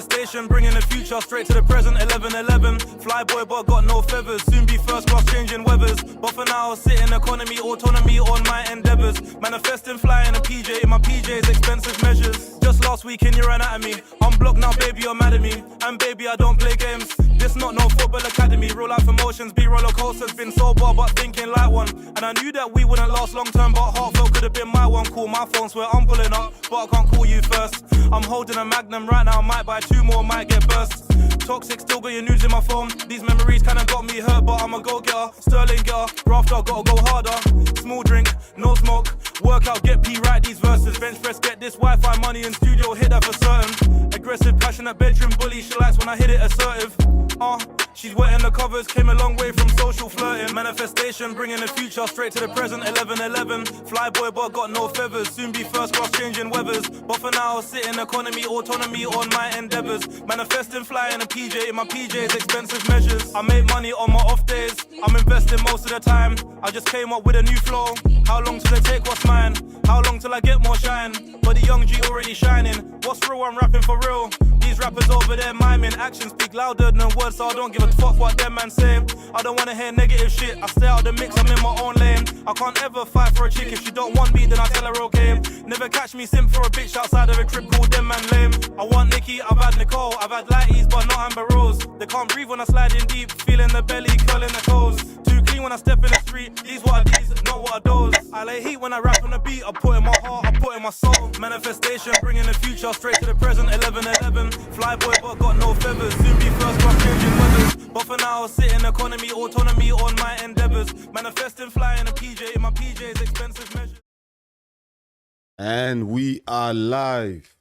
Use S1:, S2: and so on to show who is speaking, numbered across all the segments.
S1: Station bringing the future straight to the present. 11-11 flyboy but got no feathers, soon be first class changing weathers, but for now sitting economy autonomy on my endeavors, manifesting flying a PJ in my PJs expensive measures. Just last week in your anatomy, I'm blocked now baby you're mad at me, and baby I don't play games, this not no football academy, real life emotions be roller coasters, been sober but thinking like one, and I knew that we wouldn't last long term but heartfelt could have been my one. Call my phone swear I'm pulling up but I can't call you first, I'm holding a magnum right now, might buy 2 more, might get burst. Toxic, still got your news in my phone. These memories kinda got me hurt, but I'm a go-getter. Sterling getter, grafter, gotta go harder. Small drink, no smoke. Work out, get P right these verses. Bench press, get this Wi-Fi money in studio, hit that for certain. Aggressive, passionate bedroom bully, she likes when I hit it assertive. She's wetting the covers, came a long way from social flirting. Manifestation, bringing the future straight to the present. 11-11 flyboy but got no feathers, soon be first class changing weathers, but for now sitting economy autonomy on my endeavors, manifesting flying a PJ in my PJs expensive measures. I make money on my off days, I'm investing most of the time, I just came up with a new flow. How long till I take what's mine? How long till I get more shine? But the young G already shining, what's real, I'm rapping for real. These rappers over there miming, actions speak louder than words, so I don't give a fuck what them man say. I don't wanna hear negative shit, I stay out the mix, I'm in my own lane. I can't ever fight for a chick, if she don't want me then I tell her okay. Never catch me simp for a bitch outside of a crib, called them man lame. I want Nikki, I've had Nicole, I've had lighties but not Amber Rose. They can't breathe when I slide in deep, feeling the belly, curling the toes. Too clean when I step in the street, these what are these, not what are those. I lay heat when I rap on the beat, I put in my heart, I put in my soul. Manifestation, bringing the future straight to the present. 11-11 flyboy but got no feathers, soon be first class changing weathers, but for now sitting economy autonomy on my endeavors, manifesting flying a PJ in my PJs expensive measures.
S2: And we are live.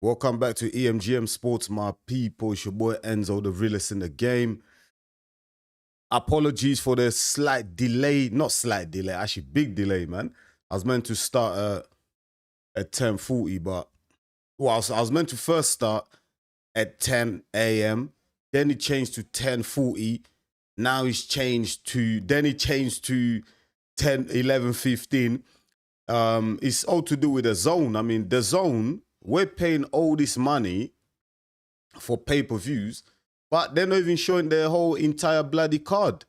S2: Welcome back to EMGM Sports, my people. It's your boy Enzo, the realest in the game. Apologies for the slight delay, not slight delay, actually big delay, man. I was meant to start at 10:40, but well, I was meant to first start at 10 a.m. Then it changed to 10:40. Now it's changed to, then it changed to 11:15. It's all to do with the zone. I mean, the zone, we're paying all this money for pay-per-views, but they're not even showing their whole entire bloody card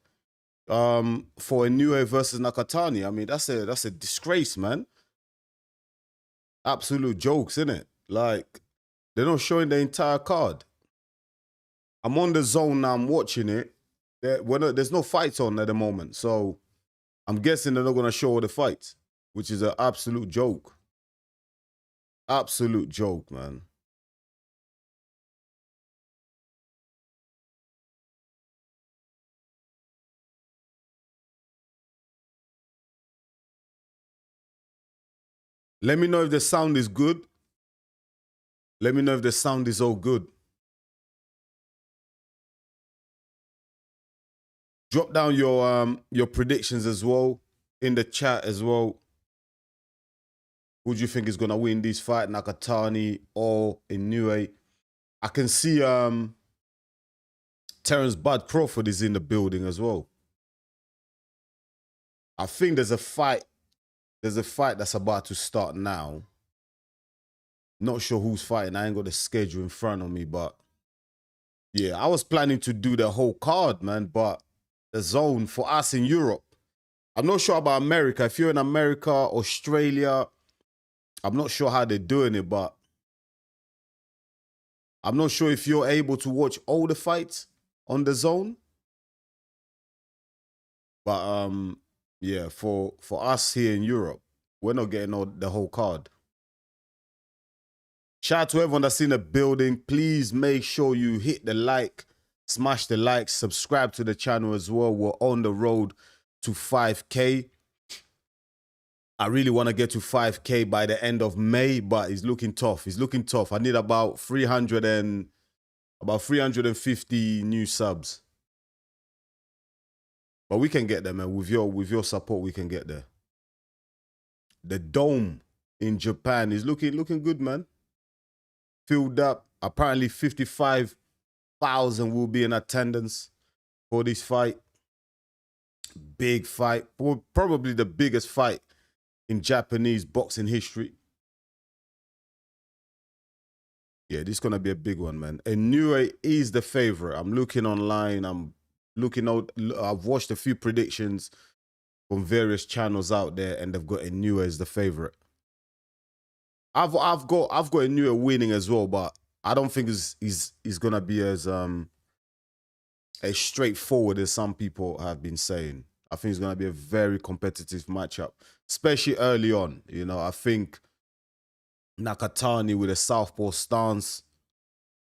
S2: for Inoue versus Nakatani. I mean, that's a disgrace, man. Absolute jokes, innit? Like, they're not showing the entire card. I'm on the zone now, I'm watching it. There's no fights on at the moment, so I'm guessing they're not going to show all the fights, which is an absolute joke. Absolute joke, man. Let me know if the sound is good. Let me know if the sound is all good. Drop down your predictions as well in the chat as well. Who do you think is gonna win this fight, Nakatani or Inoue? I can see Terrence Bud Crawford is in the building as well. I think there's a fight. There's a fight that's about to start now. Not sure who's fighting. I ain't got the schedule in front of me, but yeah, I was planning to do the whole card, man, but the zone for us in Europe. I'm not sure about America. If you're in America, Australia, I'm not sure how they're doing it, but I'm not sure if you're able to watch all the fights on the zone. But yeah, for us here in Europe, we're not getting the whole card. Shout out to everyone that's in the building. Please make sure you hit the like, smash the like, subscribe to the channel as well. We're on the road to 5K. I really want to get to 5K by the end of May, but it's looking tough. It's looking tough. I need about 350 new subs. But we can get there, man. With your support, we can get there. The Dome in Japan is looking good, man. Filled up. Apparently 55,000 will be in attendance for this fight. Big fight. Probably the biggest fight in Japanese boxing history. Yeah, this is gonna be a big one, man. Inoue is the favorite. I'm looking online. I'm looking out. I've watched a few predictions from various channels out there, and they've got Inoue as the favorite. I've got Inoue winning as well, but I don't think he's gonna be as straightforward as some people have been saying. I think it's gonna be a very competitive matchup, especially early on. You know, I think Nakatani with a southpaw stance.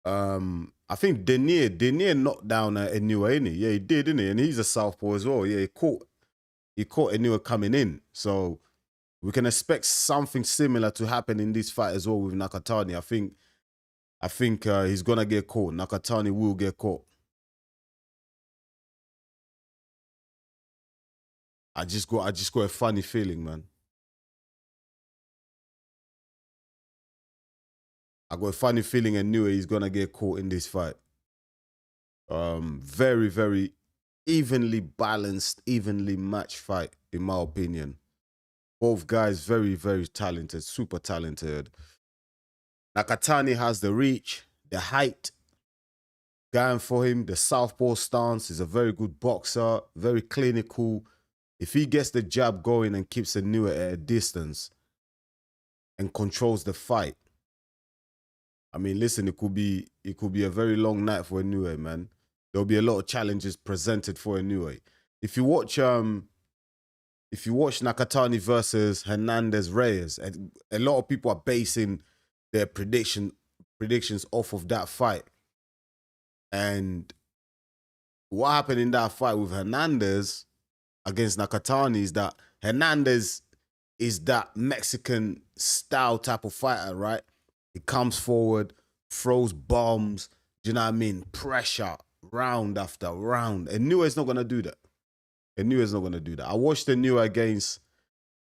S2: I think Denier knocked down Inoue, innit? Yeah, he did, innit? And he's a southpaw as well. Yeah, he caught Inoue coming in. So we can expect something similar to happen in this fight as well with Nakatani. I think he's gonna get caught. Nakatani will get caught. I just got a funny feeling, man. I got a funny feeling Inoue he's gonna get caught in this fight. Very, very evenly balanced, evenly matched fight, in my opinion. Both guys very, very talented, super talented. Nakatani has the reach, the height going for him. The southpaw stance is a very good boxer, very clinical. If he gets the jab going and keeps Inoue at a distance and controls the fight, I mean, listen, it could be a very long night for Inoue, man. There'll be a lot of challenges presented for Inoue. If you watch Nakatani versus Hernandez Reyes, a lot of people are basing their predictions off of that fight. And what happened in that fight with Hernandez against Nakatani is that Hernandez is that Mexican style type of fighter, right? He comes forward, throws bombs, do you know what I mean? Pressure, round after round. And Inoue's not going to do that. Inoue's not going to do that. I watched Inoue against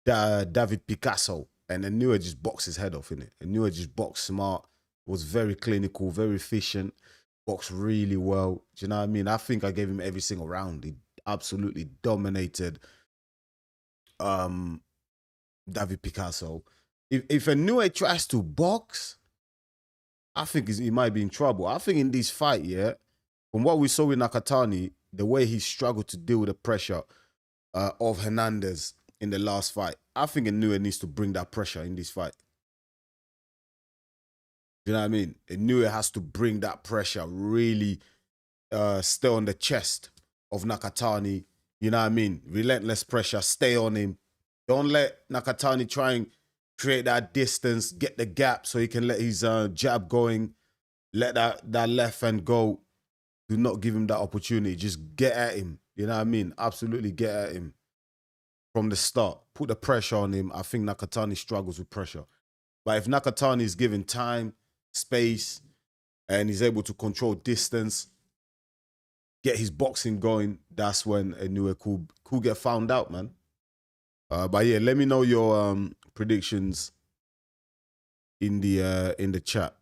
S2: David Picasso, and Inoue just boxed his head off, innit? Inoue just boxed smart, was very clinical, very efficient, boxed really well. Do you know what I mean? I think I gave him every single round. He absolutely dominated David Picasso. If Inoue tries to box, I think he might be in trouble. I think in this fight, yeah, from what we saw with Nakatani, the way he struggled to deal with the pressure of Hernandez in the last fight, I think Inoue needs to bring that pressure in this fight. You know what I mean? Inoue has to bring that pressure, really stay on the chest of Nakatani. You know what I mean? Relentless pressure, stay on him. Don't let Nakatani try and create that distance, get the gap so he can let his jab going, let that left hand go. Do not give him that opportunity. Just get at him. You know what I mean? Absolutely get at him from the start. Put the pressure on him. I think Nakatani struggles with pressure. But if Nakatani is given time, space, and he's able to control distance, get his boxing going, that's when Inoue could get found out, man. But yeah, let me know your predictions in the chat.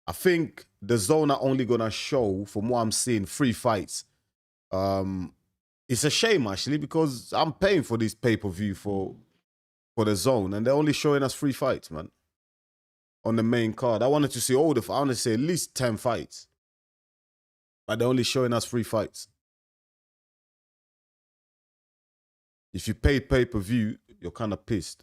S2: I think the Zone are only gonna show, from what I'm seeing, 3 fights. It's a shame actually, because I'm paying for this pay-per-view for the Zone, and they're only showing us 3 fights, man. On the main card, I wanted to see all I wanted to see at least 10 fights, but they're only showing us 3 fights. If you paid pay-per-view, you're kind of pissed.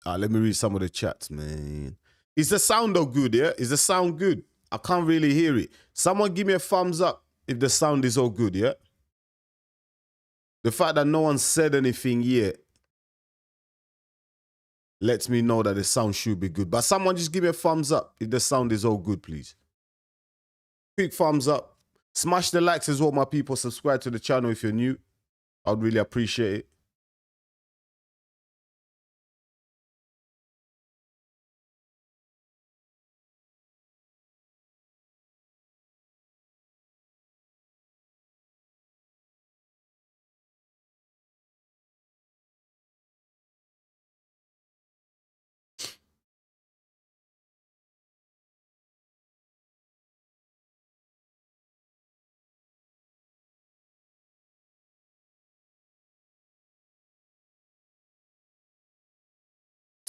S2: Let me read some of the chats, man. Is the sound though good, yeah? Is the sound good? I can't really hear it. Someone give me a thumbs up if the sound is all good, yeah? The fact that no one said anything yet lets me know that the sound should be good. But someone just give me a thumbs up if the sound is all good, please. Quick thumbs up. Smash the likes as well, my people. Subscribe to the channel if you're new. I'd really appreciate it.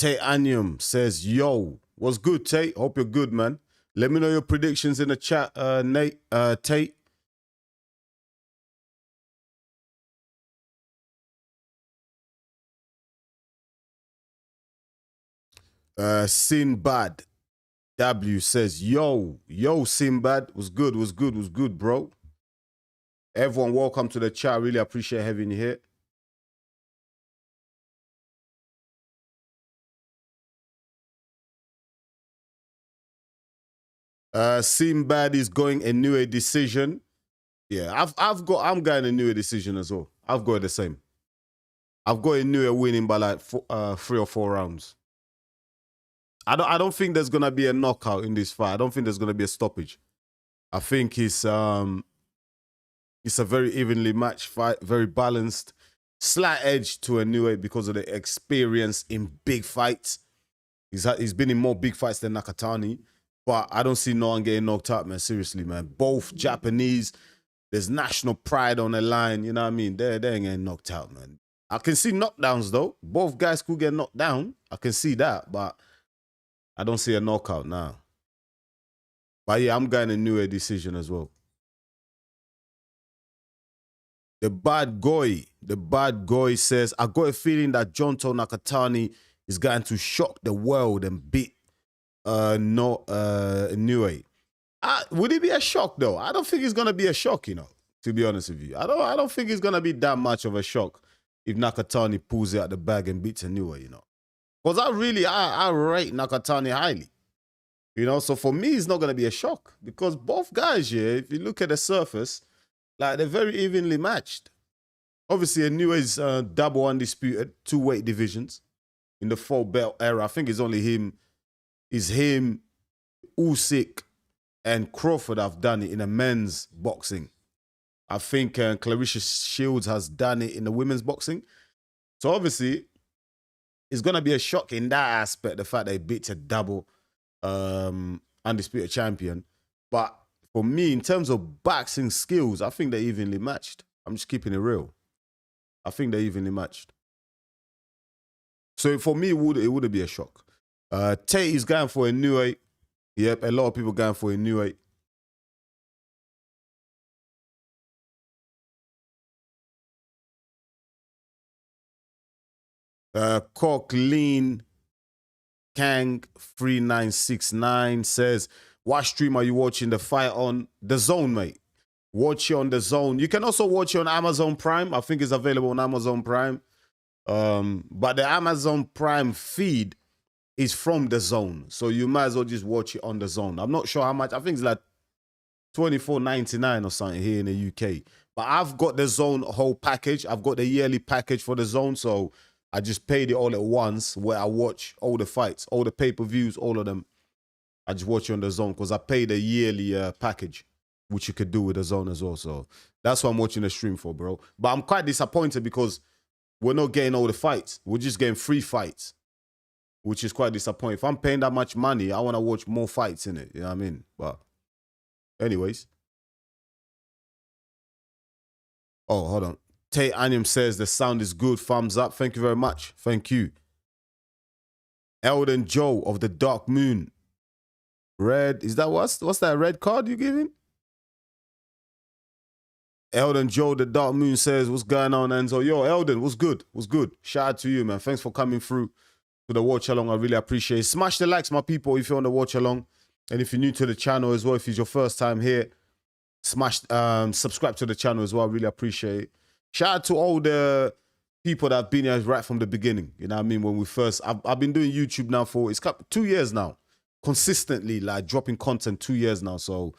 S2: Tate Anium says, yo, what's good, Tate? Hope you're good, man. Let me know your predictions in the chat, Tate. Sinbad W says, yo, Sinbad, was good, bro. Everyone, welcome to the chat. Really appreciate having you here. Sinbad is going Inoue decision. Yeah, I'm going Inoue decision as well. I've got the same. I've got Inoue winning by like 3 or 4 rounds. I don't think there's gonna be a knockout in this fight. I don't think there's gonna be a stoppage. I think it's a very evenly matched fight, very balanced. Slight edge to Inoue because of the experience in big fights. He's been in more big fights than Nakatani, but I don't see no one getting knocked out, man. Seriously, man. Both Japanese. There's national pride on the line. You know what I mean? They ain't getting knocked out, man. I can see knockdowns though. Both guys could get knocked down. I can see that, but I don't see a knockout now. But yeah, I'm going Inoue decision as well. The bad guy says, I got a feeling that Junto Nakatani is going to shock the world and beat Inoue. Would it be a shock though? I don't think it's gonna be a shock, you know, to be honest with you. I don't think it's gonna be that much of a shock if Nakatani pulls it out the bag and beats Inoue, you know. Because I rate Nakatani highly. You know, so for me, it's not gonna be a shock. Because both guys here, if you look at the surface, like they're very evenly matched. Obviously, Inoue is double undisputed, 2 weight divisions in the 4-belt era. I think it's only him, Usyk, and Crawford have done it in a men's boxing. I think Clarissa Shields has done it in the women's boxing. So obviously, it's going to be a shock in that aspect, the fact they beat a double undisputed champion. But for me, in terms of boxing skills, I think they're evenly matched. I'm just keeping it real. I think they're evenly matched. So for me, it wouldn't be a shock. Tate is going for Inoue. Yep, a lot of people going for Inoue. Cockleen Kang 3969 says, what stream are you watching the fight on? The Zone, mate. Watch it on The Zone. You can also watch it on Amazon Prime. I think it's available on Amazon Prime. But the Amazon Prime feed is from The Zone. So you might as well just watch it on The Zone. I'm not sure how much. I think it's like $24.99 or something here in the UK. But I've got The Zone whole package. I've got the yearly package for The Zone. So I just paid it all at once where I watch all the fights, all the pay-per-views, all of them. I just watch it on The Zone because I paid a yearly package, which you could do with The Zone as well. So that's what I'm watching the stream for, bro. But I'm quite disappointed because we're not getting all the fights. We're just getting free fights, which is quite disappointing. If I'm paying that much money, I want to watch more fights in it. You know what I mean? But anyways. Oh, hold on. Tate Anium says the sound is good. Thumbs up. Thank you very much. Thank you. Elden Joe of the Dark Moon. Red. Is that what's that red card you giving? Elden Joe, the Dark Moon says, what's going on, Enzo? Yo, Elden, what's good? What's good? Shout out to you, man. Thanks for coming through to the watch along. I really appreciate it. Smash the likes, my people, if you're on the watch along. And if you're new to the channel as well, if it's your first time here, smash, subscribe to the channel as well. I really appreciate it. Shout out to all the people that have been here right from the beginning. You know what I mean? When we first, I've been doing YouTube now for, it's 2 years now. Consistently, like dropping content 2 years now. So,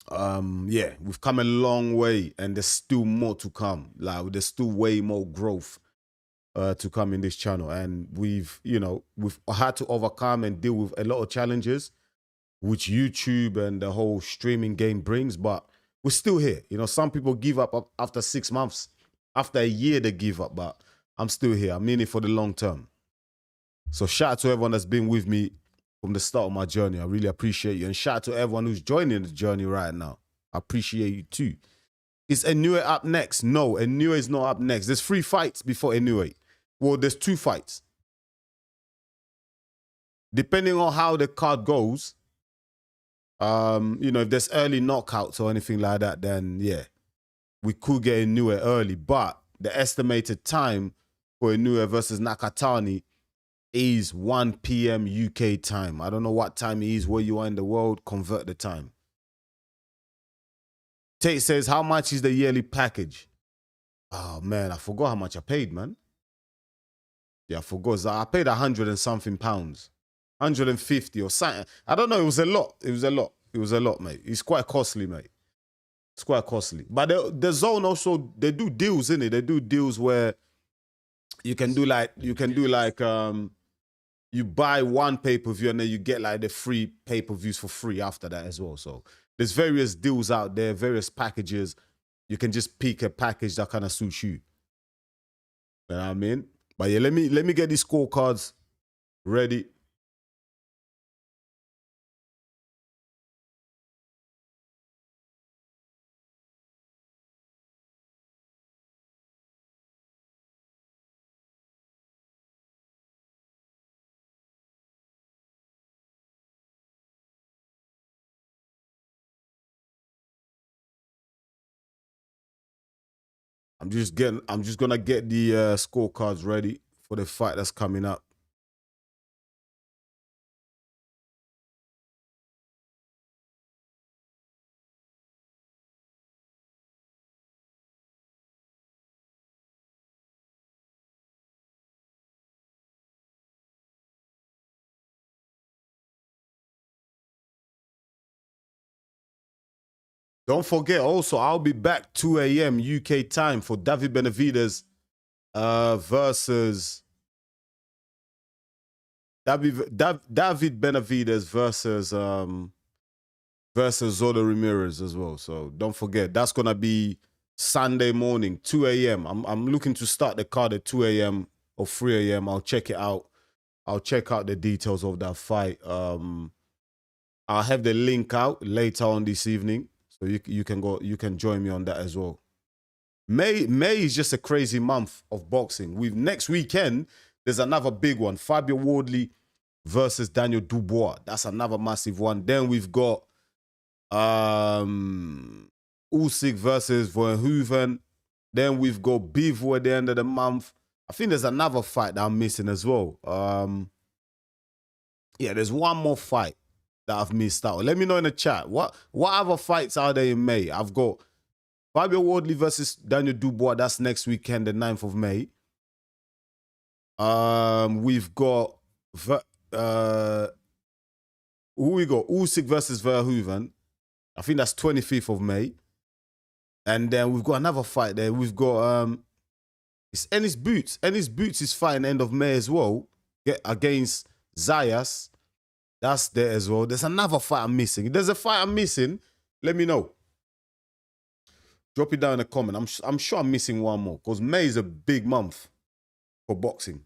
S2: yeah, we've come a long way and there's still more to come. Like, there's still way more growth to come in this channel. And we've had to overcome and deal with a lot of challenges, which YouTube and the whole streaming game brings, but we're still here. You know, some people give up after 6 months. After a year, they give up, but I'm still here. I'm in it for the long term. So shout out to everyone that's been with me from the start of my journey. I really appreciate you. And shout out to everyone who's joining the journey right now. I appreciate you too. Is Inoue up next? No, Inoue is not up next. There's 3 fights before Inoue. Well, there's 2 fights. depending on how the card goes, you know, if there's early knockouts or anything like that, then yeah, we could get Inoue early. But the estimated time for Inoue versus Nakatani is 1 p.m. UK time. I don't know what time it is where you are in the world. Convert the time. Tate says, how much is the yearly package? Oh, man, I forgot how much I paid, man. Yeah, I forgot. I paid 100 and something pounds. 150 or something. I don't know. It was a lot. It was a lot. It was a lot, mate. It's quite costly, mate. It's quite costly. But the zone also, they do deals, innit? They do deals where you can do like, you buy one pay-per-view and then you get like the free pay-per-views for free after that as well. So there's various deals out there, various packages. You can just pick a package that kind of suits you. You know what I mean? But yeah, let me get these scorecards ready. I'm just gonna get the scorecards ready for the fight that's coming up. Don't forget also, I'll be back 2 a.m. UK time for David Benavidez versus David Benavidez versus Zola Ramirez as well. So don't forget, that's gonna be Sunday morning, 2 a.m. I'm looking to start the card at 2 a.m. or 3 a.m. I'll check it out. I'll check out the details of that fight. I'll have the link out later on this evening, so you can join me on that as well. May is just a crazy month of boxing. Next weekend, there's another big one. Fabio Wardley versus Daniel Dubois. That's another massive one. Then we've got Usyk versus Verhoeven. Then we've got Bivol at the end of the month. I think there's another fight that I'm missing as well. Yeah, there's one more fight that I've missed out. Let me know in the chat. What other fights are there in May? I've got Fabio Wardley versus Daniel Dubois. That's next weekend, the 9th of May. We've got who we got? Usyk versus Verhoeven. I think that's 25th of May. And then we've got another fight there. We've got it's Ennis Boots. Ennis Boots is fighting end of May as well. Against Zayas. That's there as well. There's another fight I'm missing. If there's a fight I'm missing, let me know. Drop it down in the comment. I'm sure I'm missing one more, because May is a big month for boxing.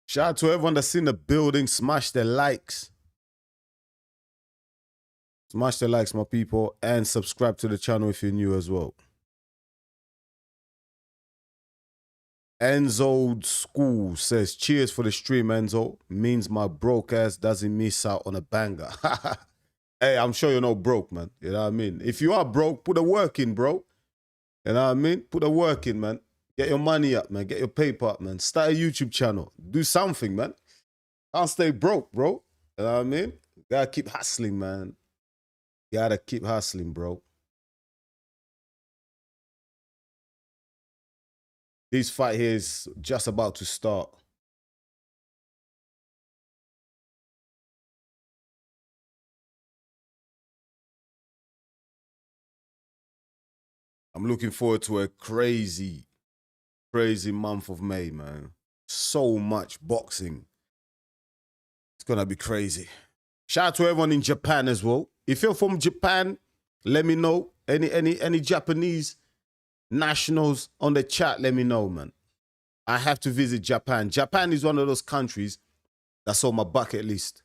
S2: Shout out to everyone that's in the building. Smash the likes. Smash the likes, my people. And subscribe to the channel if you're new as well. Enzo School says, cheers for the stream, Enzo. Means my broke ass doesn't miss out on a banger. Hey, I'm sure you're not broke, man. You know what I mean? If you are broke, put the work in, bro. You know what I mean? Put the work in, man. Get your money up, man. Get your paper up, man. Start a YouTube channel. Do something, man. Can't stay broke, bro. You know what I mean? Gotta keep hustling, man. Gotta keep hustling, bro. This fight here is just about to start. I'm looking forward to a crazy, crazy month of May, man. So much boxing. It's gonna be crazy. Shout out to everyone in Japan as well. If you're from Japan, let me know. Any Japanese nationals on the chat, let me know, man. I have to visit Japan. Japan is one of those countries that's on my bucket list.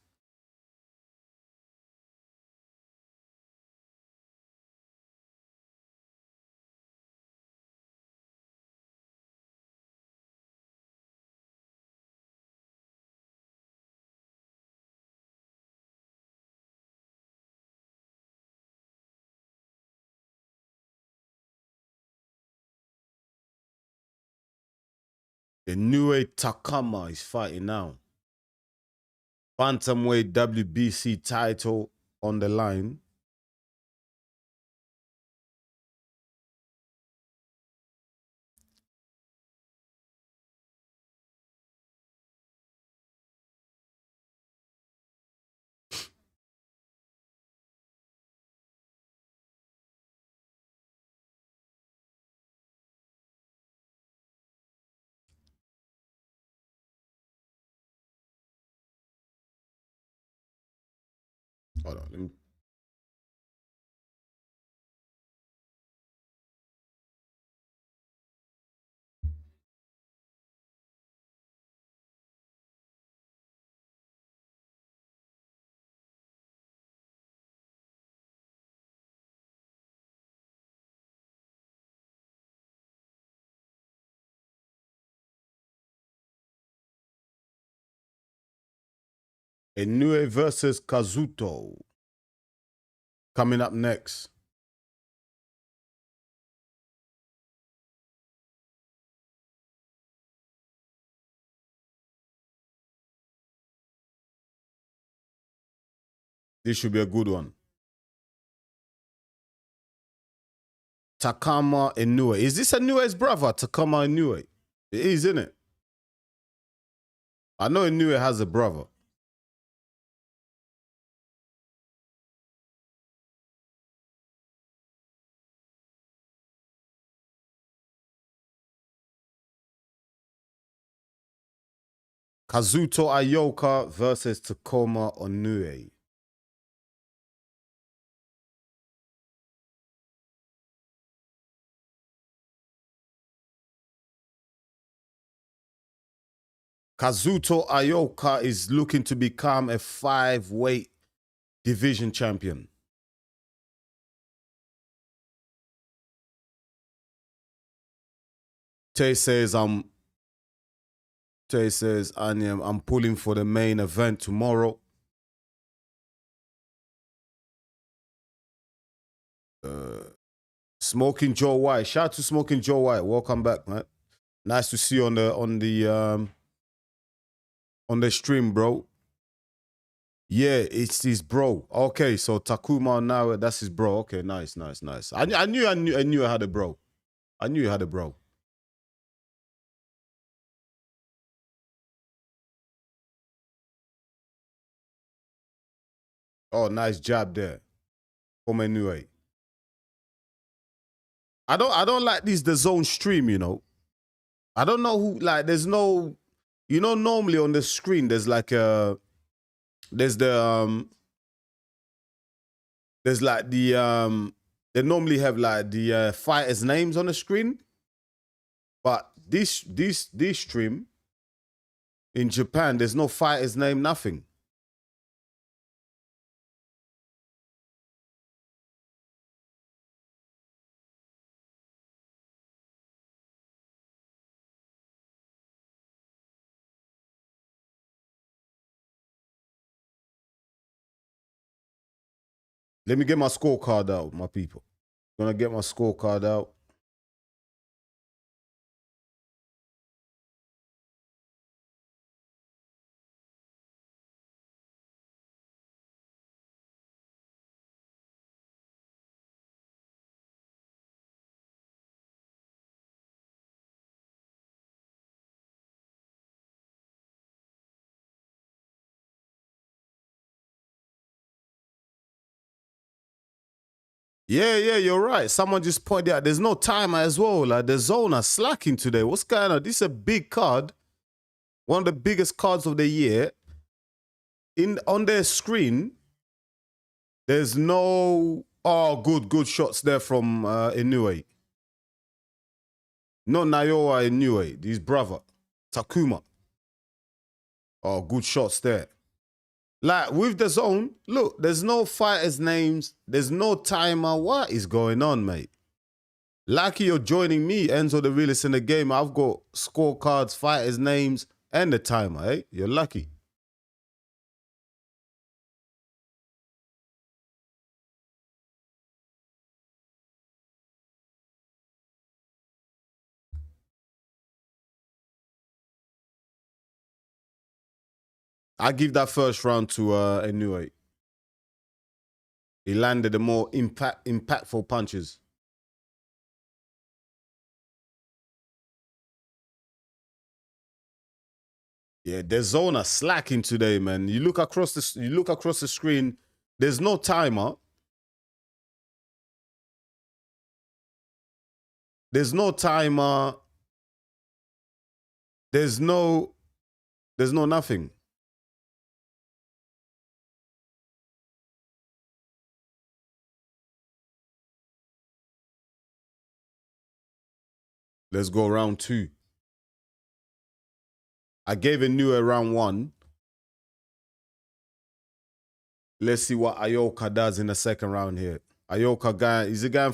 S2: Inoue Takama is fighting now. Bantamweight WBC title on the line. Hold on, let me. Inoue versus Kazuto. Coming up next. This should be a good one. Takama Inoue. Is this Inoue's brother, Takama Inoue? It is, isn't it? I know Inoue has a brother. Kazuto Ioka versus Takama Inoue. Kazuto Ioka is looking to become a 5-weight division champion. Tay says I'm pulling for the main event tomorrow. Smoking Joe White. Shout out to Smoking Joe White. Welcome back, man. Nice to see you on the stream, bro. Yeah, it's his bro. Okay, so Takuma now, that's his bro. Okay, nice. I knew I had a bro. I knew you had a bro. Oh, nice job there. From Inoue. I don't like the zone stream, you know. I don't know who, like, there's no, you know, normally on the screen there's like there's like they normally have like the fighters' names on the screen. But this stream in Japan, there's no fighter's name, nothing. Let me get my scorecard out, my people. Gonna get my scorecard out. Yeah, you're right. Someone just pointed out there's no timer as well. Like the zone are slacking today. What's going on? This is a big card. One of the biggest cards of the year. On their screen, there's no good shots there from Inoue. Not Naoya Inoue, his brother. Takuma. Oh, good shots there. Like with the zone, look, there's no fighters' names, there's no timer. What is going on, mate? Lucky you're joining me, Enzo the realest in the game. I've got scorecards, fighters' names, and the timer, eh? You're lucky. I give that first round to Inoue. He landed the more impactful punches. Yeah, the zone are slacking today, man. You look across the screen. There's no timer. There's no timer. There's no nothing. Let's go round 2. I gave Inoue round 1. Let's see what Ioka does in the second round here. Ioka guy, he's going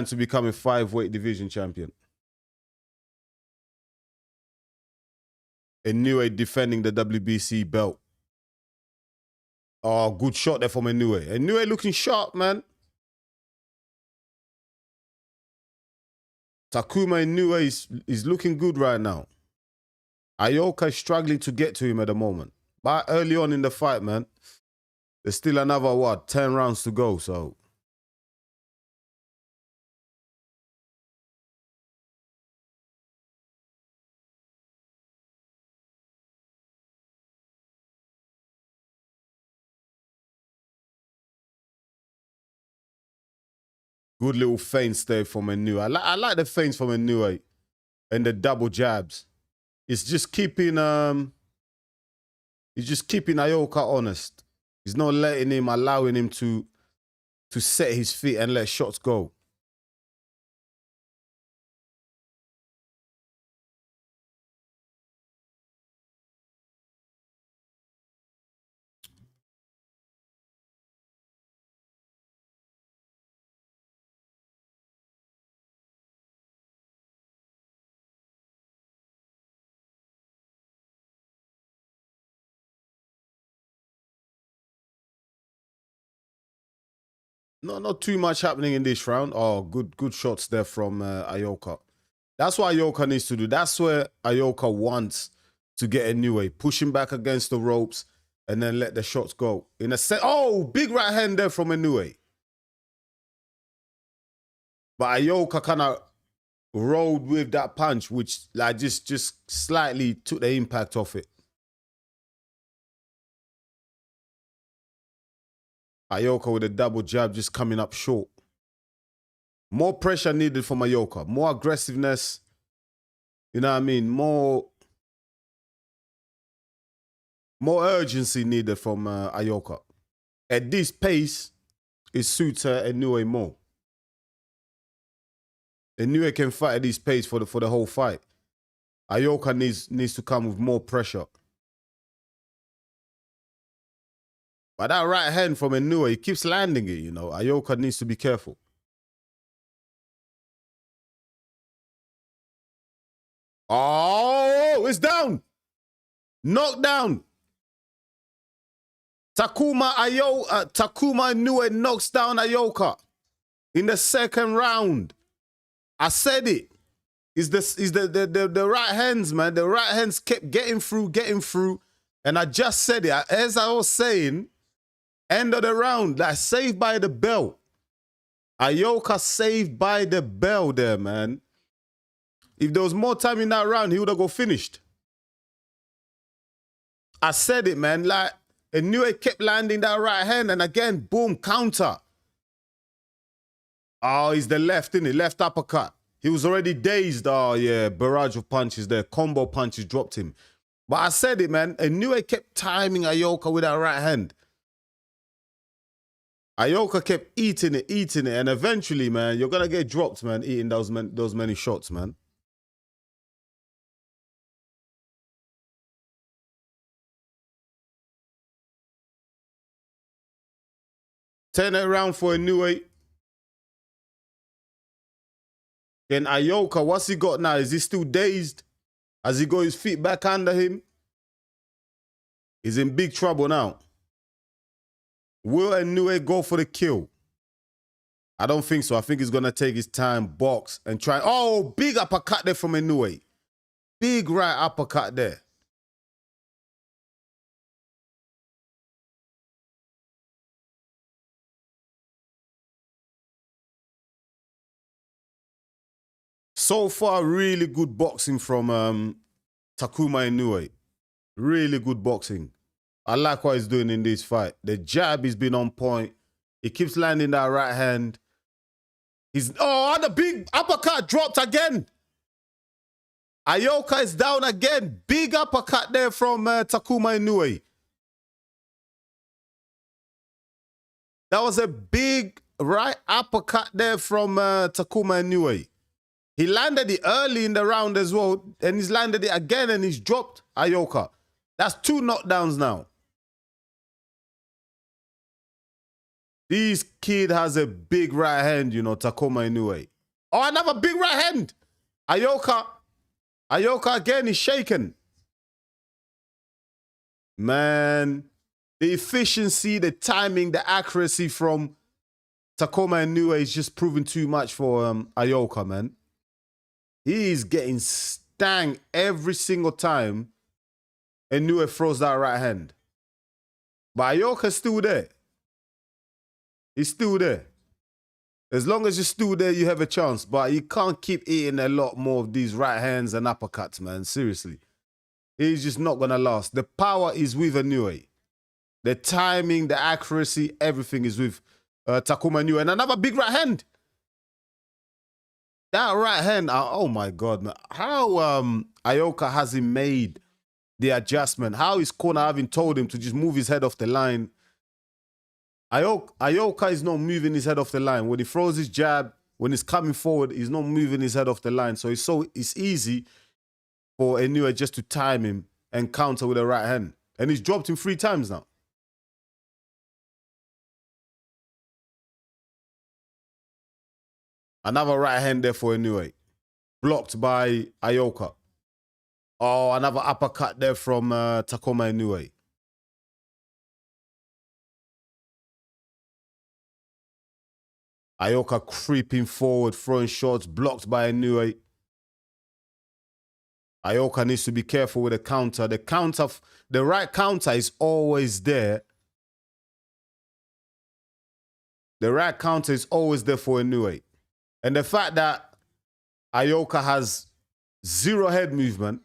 S2: to become a 5-weight division champion. Inoue defending the WBC belt. Oh, good shot there from Inoue. Inoue looking sharp, man. Takuma Inoue is looking good right now. Ioka is struggling to get to him at the moment. But early on in the fight, man, there's still another, 10 rounds to go, so. Good little feints there from Inoue. I like the feints from Inoue and the double jabs. It's just keeping Ioka honest. He's not letting him, allowing him to set his feet and let shots go. No, not too much happening in this round. Oh, good shots there from Ioka. That's what Ioka needs to do. That's where Ioka wants to get Inoue. Push him back against the ropes and then let the shots go. Oh, big right hand there from Inoue. But Ioka kind of rolled with that punch, which like just slightly took the impact off it. Ioka with a double jab just coming up short. More pressure needed from Ioka. More aggressiveness. You know what I mean? More urgency needed from Ioka. At this pace, it suits Inoue more. Inoue can fight at this pace for the whole fight. Ioka needs to come with more pressure. But that right hand from Inoue, he keeps landing it, you know. Ioka needs to be careful. Oh, it's down. Knocked down. Takuma Inoue knocks down Ioka in the second round. I said it. It's the right hands, man. The right hands kept getting through. And I just said it. As I was saying, end of the round, like saved by the bell. Ioka saved by the bell there, man. If there was more time in that round, he would have got finished. I said it, man. Like, Inoue kept landing that right hand, and again, boom, counter. Oh, he's the left, isn't he? Left uppercut. He was already dazed. Oh, yeah, barrage of punches there. Combo punches dropped him. But I said it, man. Inoue kept timing Ioka with that right hand. Ioka kept eating it, and eventually, man, you're going to get dropped, man, eating those many shots, man. Turn it around for Inoue. Then Ioka, what's he got now? Is he still dazed? Has he got his feet back under him? He's in big trouble now. Will Inoue go for the kill? I don't think so. I think he's going to take his time, box, and try. Oh, big uppercut there from Inoue. Big right uppercut there. So far, really good boxing from Takuma Inoue. Really good boxing. I like what he's doing in this fight. The jab has been on point. He keeps landing that right hand. And the big uppercut dropped again. Ioka is down again. Big uppercut there from Takuma Inoue. That was a big right uppercut there from Takuma Inoue. He landed it early in the round as well, and he's landed it again, and he's dropped Ioka. That's 2 knockdowns now. This kid has a big right hand, you know, Takuma Inoue. Oh, another big right hand. Ioka again is shaken. Man, the efficiency, the timing, the accuracy from Takuma Inoue is just proving too much for Ioka, man. He's getting stung every single time Inoue throws that right hand. But Ioka's still there. He's still there. As long as you're still there, you have a chance. But you can't keep eating a lot more of these right hands and uppercuts, man. Seriously. He's just not going to last. The power is with Inoue. The timing, the accuracy, everything is with Takuma Inoue. And another big right hand. That right hand, oh my God, man. How Ioka hasn't made the adjustment. How his corner haven't told him to just move his head off the line. Ioka is not moving his head off the line. When he throws his jab, when he's coming forward, he's not moving his head off the line. So it's easy for Inoue just to time him and counter with a right hand. And he's dropped him 3 times now. Another right hand there for Inoue. Blocked by Ioka. Oh, another uppercut there from Takuma Inoue. Ioka creeping forward, throwing shots, blocked by Inoue. Ioka needs to be careful with the counter. The right counter is always there. The right counter is always there for Inoue. And the fact that Ioka has 0 head movement,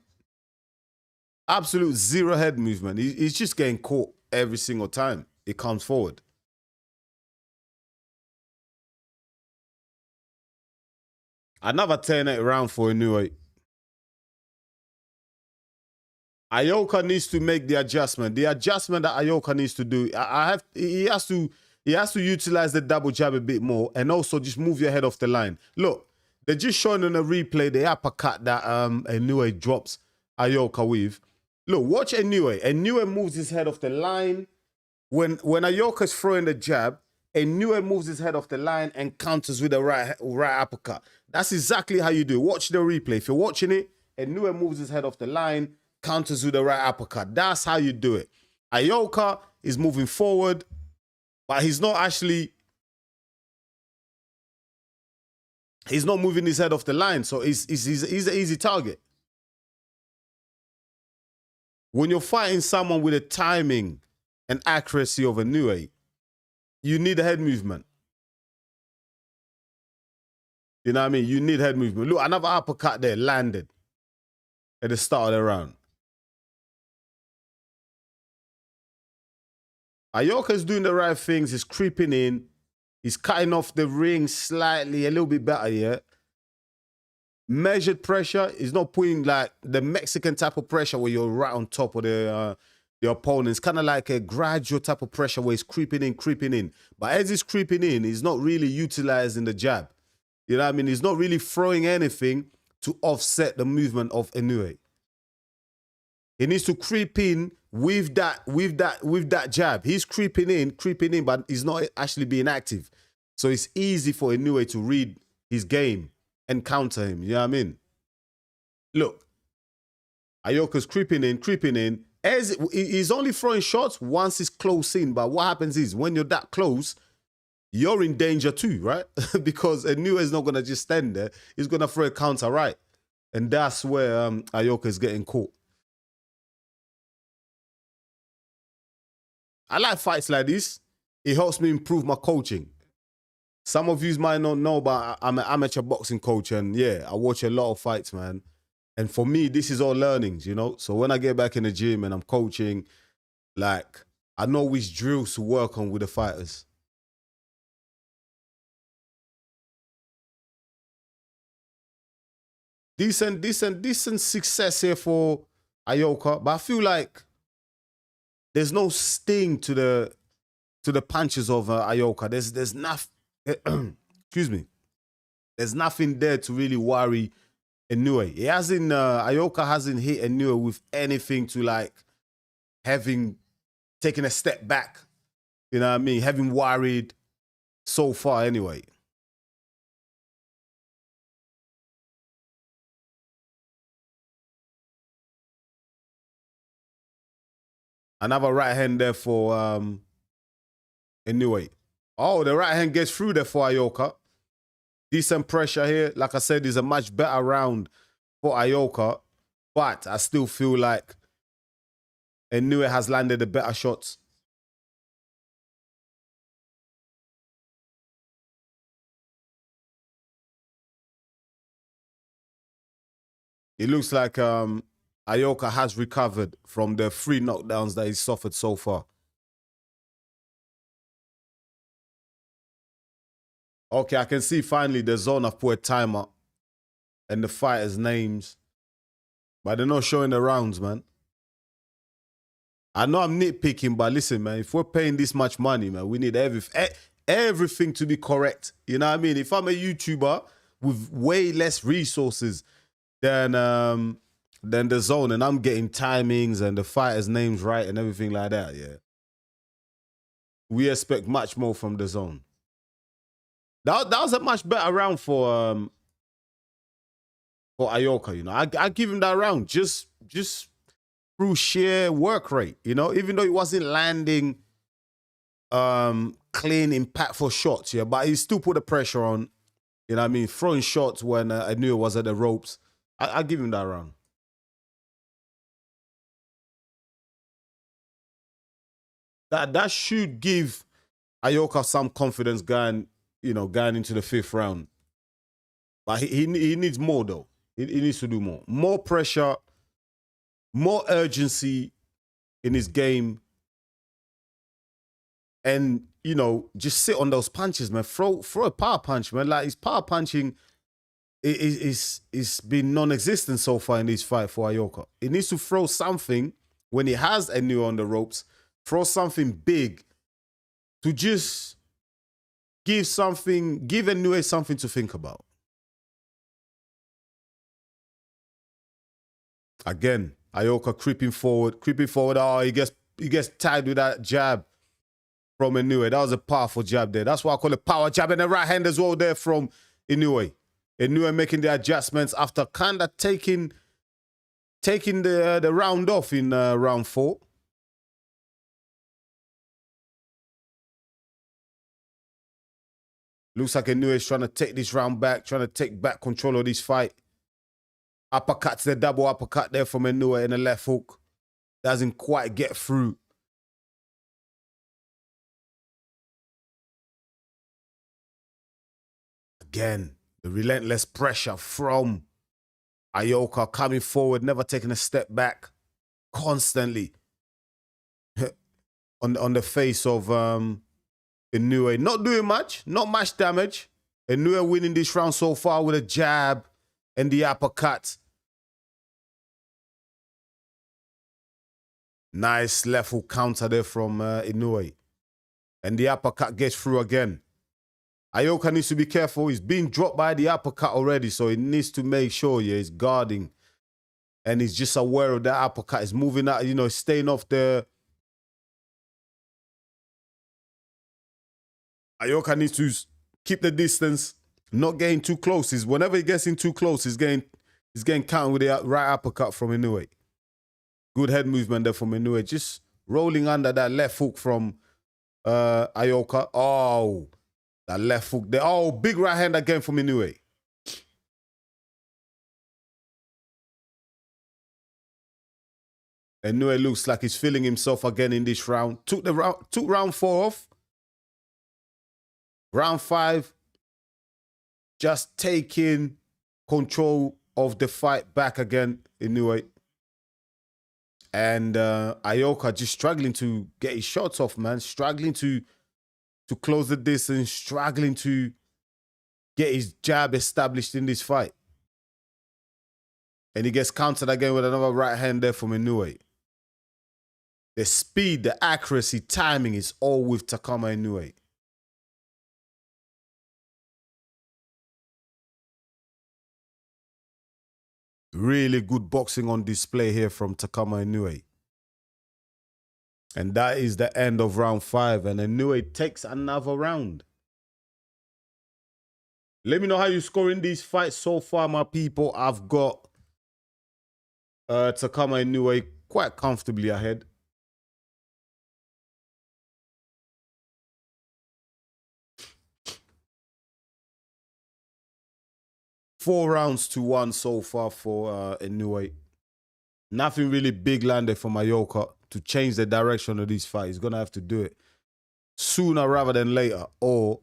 S2: absolute 0 head movement, he's just getting caught every single time he comes forward. Another 10-8 round for Inoue. Ioka needs to make the adjustment. The adjustment that Ioka needs to do, he has to utilize the double jab a bit more and also just move your head off the line. Look, they're just showing on a replay the uppercut that Inoue drops Ioka with. Look, watch Inoue. Inoue moves his head off the line. When Ioka's throwing the jab, Inoue moves his head off the line and counters with a right uppercut. That's exactly how you do it. Watch the replay. If you're watching it, Inoue moves his head off the line, counters with a right uppercut. That's how you do it. Ioka is moving forward, but he's not moving his head off the line, so he's an easy target. When you're fighting someone with the timing and accuracy of Inoue, you need a head movement. You know what I mean? You need head movement. Look, another uppercut there landed at the start of the round. Ioka's doing the right things. He's creeping in. He's cutting off the ring slightly, a little bit better, yeah. Measured pressure. He's not putting like the Mexican type of pressure where you're right on top of the opponent. It's kind of like a gradual type of pressure where he's creeping in, creeping in. But as he's creeping in, he's not really utilizing the jab. You know what I mean? He's not really throwing anything to offset the movement of Inoue. He needs to creep in with that jab. He's creeping in, but he's not actually being active. So it's easy for Inoue to read his game and counter him. You know what I mean? Look, Ioka's creeping in. As he's only throwing shots once he's close in. But what happens is when you're that close, you're in danger too, right? Because Inoue is not going to just stand there. He's going to throw a counter right. And that's where Ioka is getting caught. I like fights like this. It helps me improve my coaching. Some of you might not know, but I'm an amateur boxing coach. And yeah, I watch a lot of fights, man. And for me, this is all learnings, you know? So when I get back in the gym and I'm coaching, like, I know which drills to work on with the fighters. Decent success here for Ioka, but I feel like there's no sting to the punches of Ioka. There's nothing. Excuse me. There's nothing there to really worry Inoue. Ioka hasn't hit Inoue with anything to like having taken a step back. You know what I mean? Having worried so far anyway. Another right hand there for Inoue. Oh, the right hand gets through there for Ioka. Decent pressure here. Like I said, is a much better round for Ioka. But I still feel like Inoue has landed the better shots. It looks like Ioka has recovered from the 3 knockdowns that he's suffered so far. Okay, I can see finally the zone have put a timer and the fighters' names. But they're not showing the rounds, man. I know I'm nitpicking, but listen, man, if we're paying this much money, man, we need everything to be correct. You know what I mean? If I'm a YouTuber with way less resources than the zone, and I'm getting timings and the fighters' names right and everything like that, yeah, we expect much more from the zone. That was a much better round for Ioka, you know. I give him that round just through sheer work rate, you know, even though it wasn't landing clean, impactful shots, yeah, but he still put the pressure on, you know what I mean, throwing shots when I knew it was at the ropes. I give him that round. That should give Ioka some confidence going into the 5th round. But he needs more, though. He needs to do more. More pressure, more urgency in his game. And, you know, just sit on those punches, man. Throw a power punch, man. Like, his power punching is been non-existent so far in this fight for Ioka. He needs to throw something when he has Inoue on the ropes. Throw something big to just give Inoue something to think about. Again, Ioka creeping forward. Oh, he gets tied with that jab from Inoue. That was a powerful jab there. That's why I call it power jab. And the right hand as well there from Inoue. Inoue making the adjustments after kind of taking the round off in round 4. Looks like Inoue is trying to take this round back, trying to take back control of this fight. Uppercuts, the double uppercut there from Inoue in the left hook. Doesn't quite get through. Again, the relentless pressure from Ioka coming forward, never taking a step back, constantly. on the face of Inoue. Not doing much, not much damage. Inoue winning this round so far with a jab and the uppercut. Nice left hook counter there from Inoue. And the uppercut gets through again. Ioka needs to be careful. He's being dropped by the uppercut already, so he needs to make sure, yeah, he's guarding. And he's just aware of that uppercut. He's moving out, you know, staying off the... Ioka needs to keep the distance, not getting too close. Whenever he gets in too close, he's getting counted with the right uppercut from Inoue. Good head movement there from Inoue. Just rolling under that left hook from Ioka. Oh, that left hook there. Oh, big right hand again from Inoue. Inoue looks like he's feeling himself again in this round. Took round 4 off. Round 5, just taking control of the fight back again, Inoue. And Ioka just struggling to get his shots off, man. Struggling to close the distance. Struggling to get his jab established in this fight. And he gets countered again with another right hand there from Inoue. The speed, the accuracy, timing is all with Takama Inoue. Really good boxing on display here from Takama Inoue. And that is the end of round 5. And Inoue takes another round. Let me know how you're scoring these fights so far, my people. I've got Takama Inoue quite comfortably ahead. Four rounds to 1 so far for Inoue. Nothing really big landed from Ioka to change the direction of this fight. He's going to have to do it sooner rather than later, or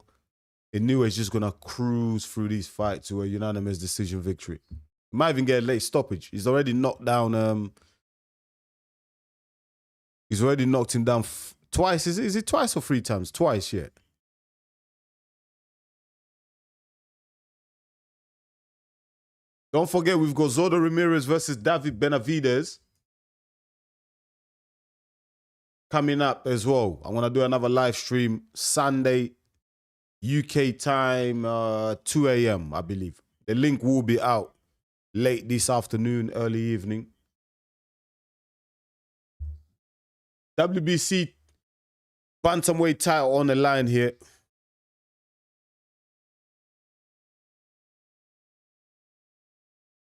S2: Inoue is just going to cruise through these fights to a unanimous decision victory. He might even get a late stoppage. He's already knocked down... he's already knocked him down twice. Is it twice or 3 times? Twice, yeah. Don't forget, we've got Zordo Ramirez versus David Benavidez coming up as well. I want to do another live stream Sunday, UK time, 2 a.m., I believe. The link will be out late this afternoon, early evening. WBC bantamweight title on the line here.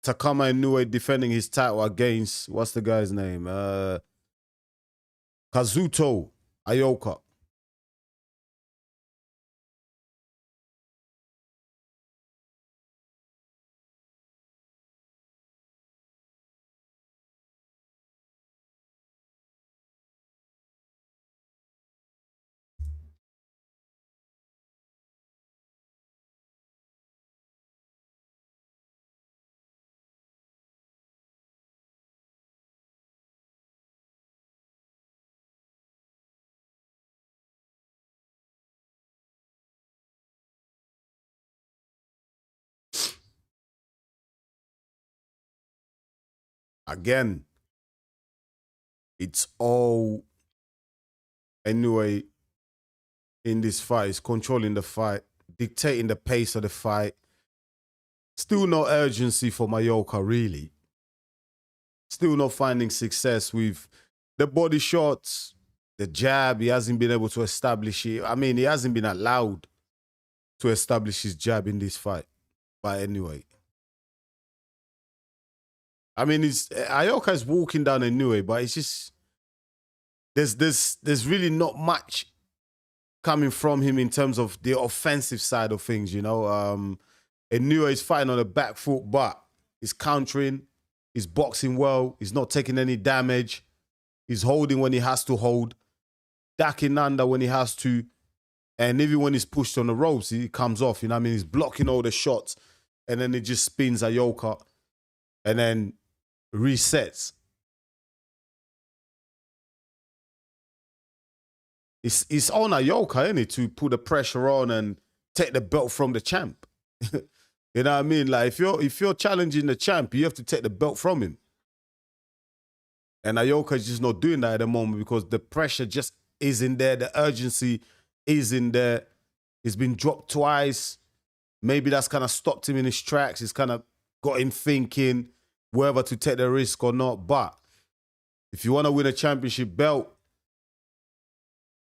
S2: Takama Inoue defending his title against, what's the guy's name? Kazuto Ioka. Again, it's all Inoue in this fight. He's controlling the fight, dictating the pace of the fight. Still no urgency for Ioka, really. Still not finding success with the body shots, the jab. He hasn't been able to establish it. I mean, he hasn't been allowed to establish his jab in this fight. But anyway. I mean, Ioka is walking down Inoue, but it's just there's really not much coming from him in terms of the offensive side of things, you know. Inoue is fighting on the back foot, but he's countering, he's boxing well, he's not taking any damage, he's holding when he has to hold, ducking under when he has to, and even when he's pushed on the ropes, he comes off, you know what I mean? He's blocking all the shots, and then it just spins Ioka, and then resets. It's on Ioka, isn't it, to put the pressure on and take the belt from the champ. You know what I mean? Like if you're challenging the champ, you have to take the belt from him. And Ioka is just not doing that at the moment because the pressure just isn't there. The urgency isn't there. He's been dropped twice. Maybe that's kind of stopped him in his tracks. He's kind of got him thinking whether to take the risk or not. But if you want to win a championship belt,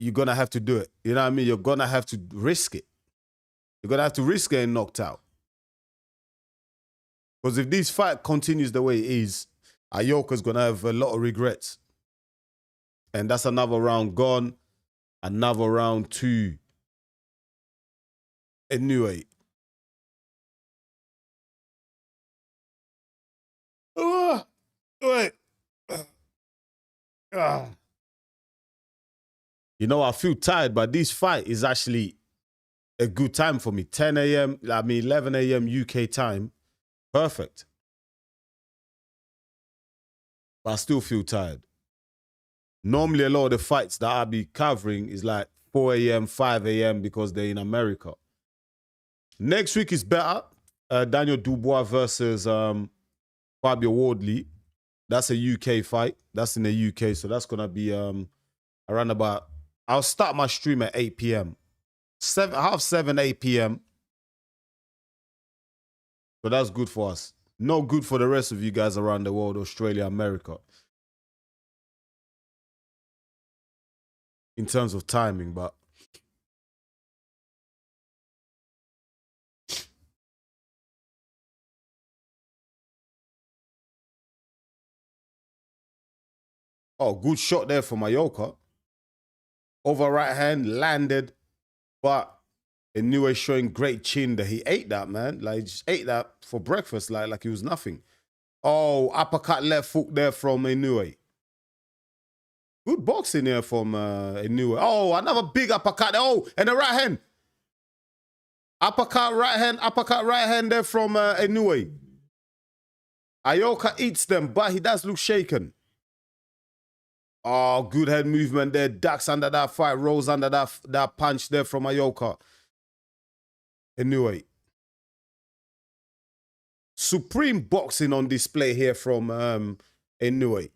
S2: you're going to have to do it. You know what I mean? You're going to have to risk it. You're going to have to risk getting knocked out. Because if this fight continues the way it is, Ioka's going to have a lot of regrets. And that's another round gone. Another round to Inoue. Wait. You know, I feel tired, but this fight is actually a good time for me. 10 a.m., 11 a.m. UK time. Perfect. But I still feel tired. Normally, a lot of the fights that I'll be covering is like 4 a.m., 5 a.m. because they're in America. Next week is better. Daniel Dubois versus Fabio Wardley. That's a UK fight. That's in the UK. So that's going to be around about... I'll start my stream at 8 p.m. 7, 8 p.m. So that's good for us. Not good for the rest of you guys around the world, Australia, America. In terms of timing, but... Oh, good shot there from Ioka. Over right hand, landed. But Inoue showing great chin that he ate that, man. Like, he just ate that for breakfast, like it was nothing. Oh, uppercut left hook there from Inoue. Good boxing there from Inoue. Oh, another big uppercut. Oh, and the right hand. Uppercut right hand there from Inoue. Ioka eats them, but he does look shaken. Oh, good head movement there. Ducks under that fight. Rolls under that punch there from Ioka. Inoue. Supreme boxing on display here from Inoue.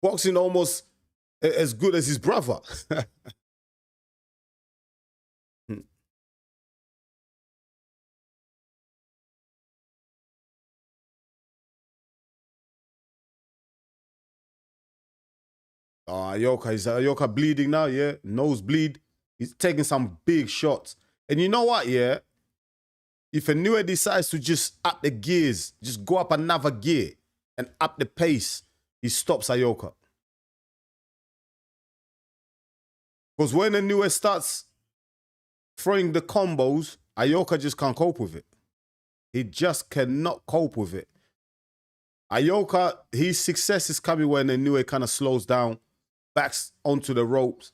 S2: Boxing almost as good as his brother. Ioka, is Ioka bleeding now? Yeah, nosebleed. He's taking some big shots. And you know what? Yeah, if Inoue decides to just up the gears, just go up another gear and up the pace, he stops Ioka. Because when Inoue starts throwing the combos, Ioka just can't cope with it. He just cannot cope with it. Ioka, his success is coming when Inoue kind of slows down, backs onto the ropes.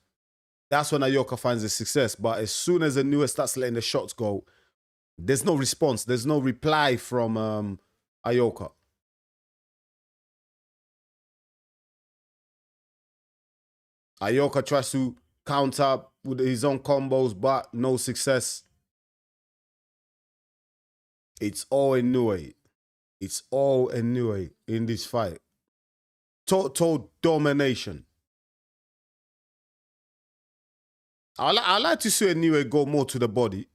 S2: That's when Ioka finds the success. But as soon as Inoue starts letting the shots go, there's no response. There's no reply from Ioka. Ioka tries to counter with his own combos, but no success. It's all Inoue. It's all Inoue in this fight. Total domination. I like to see Inoue go more to the body.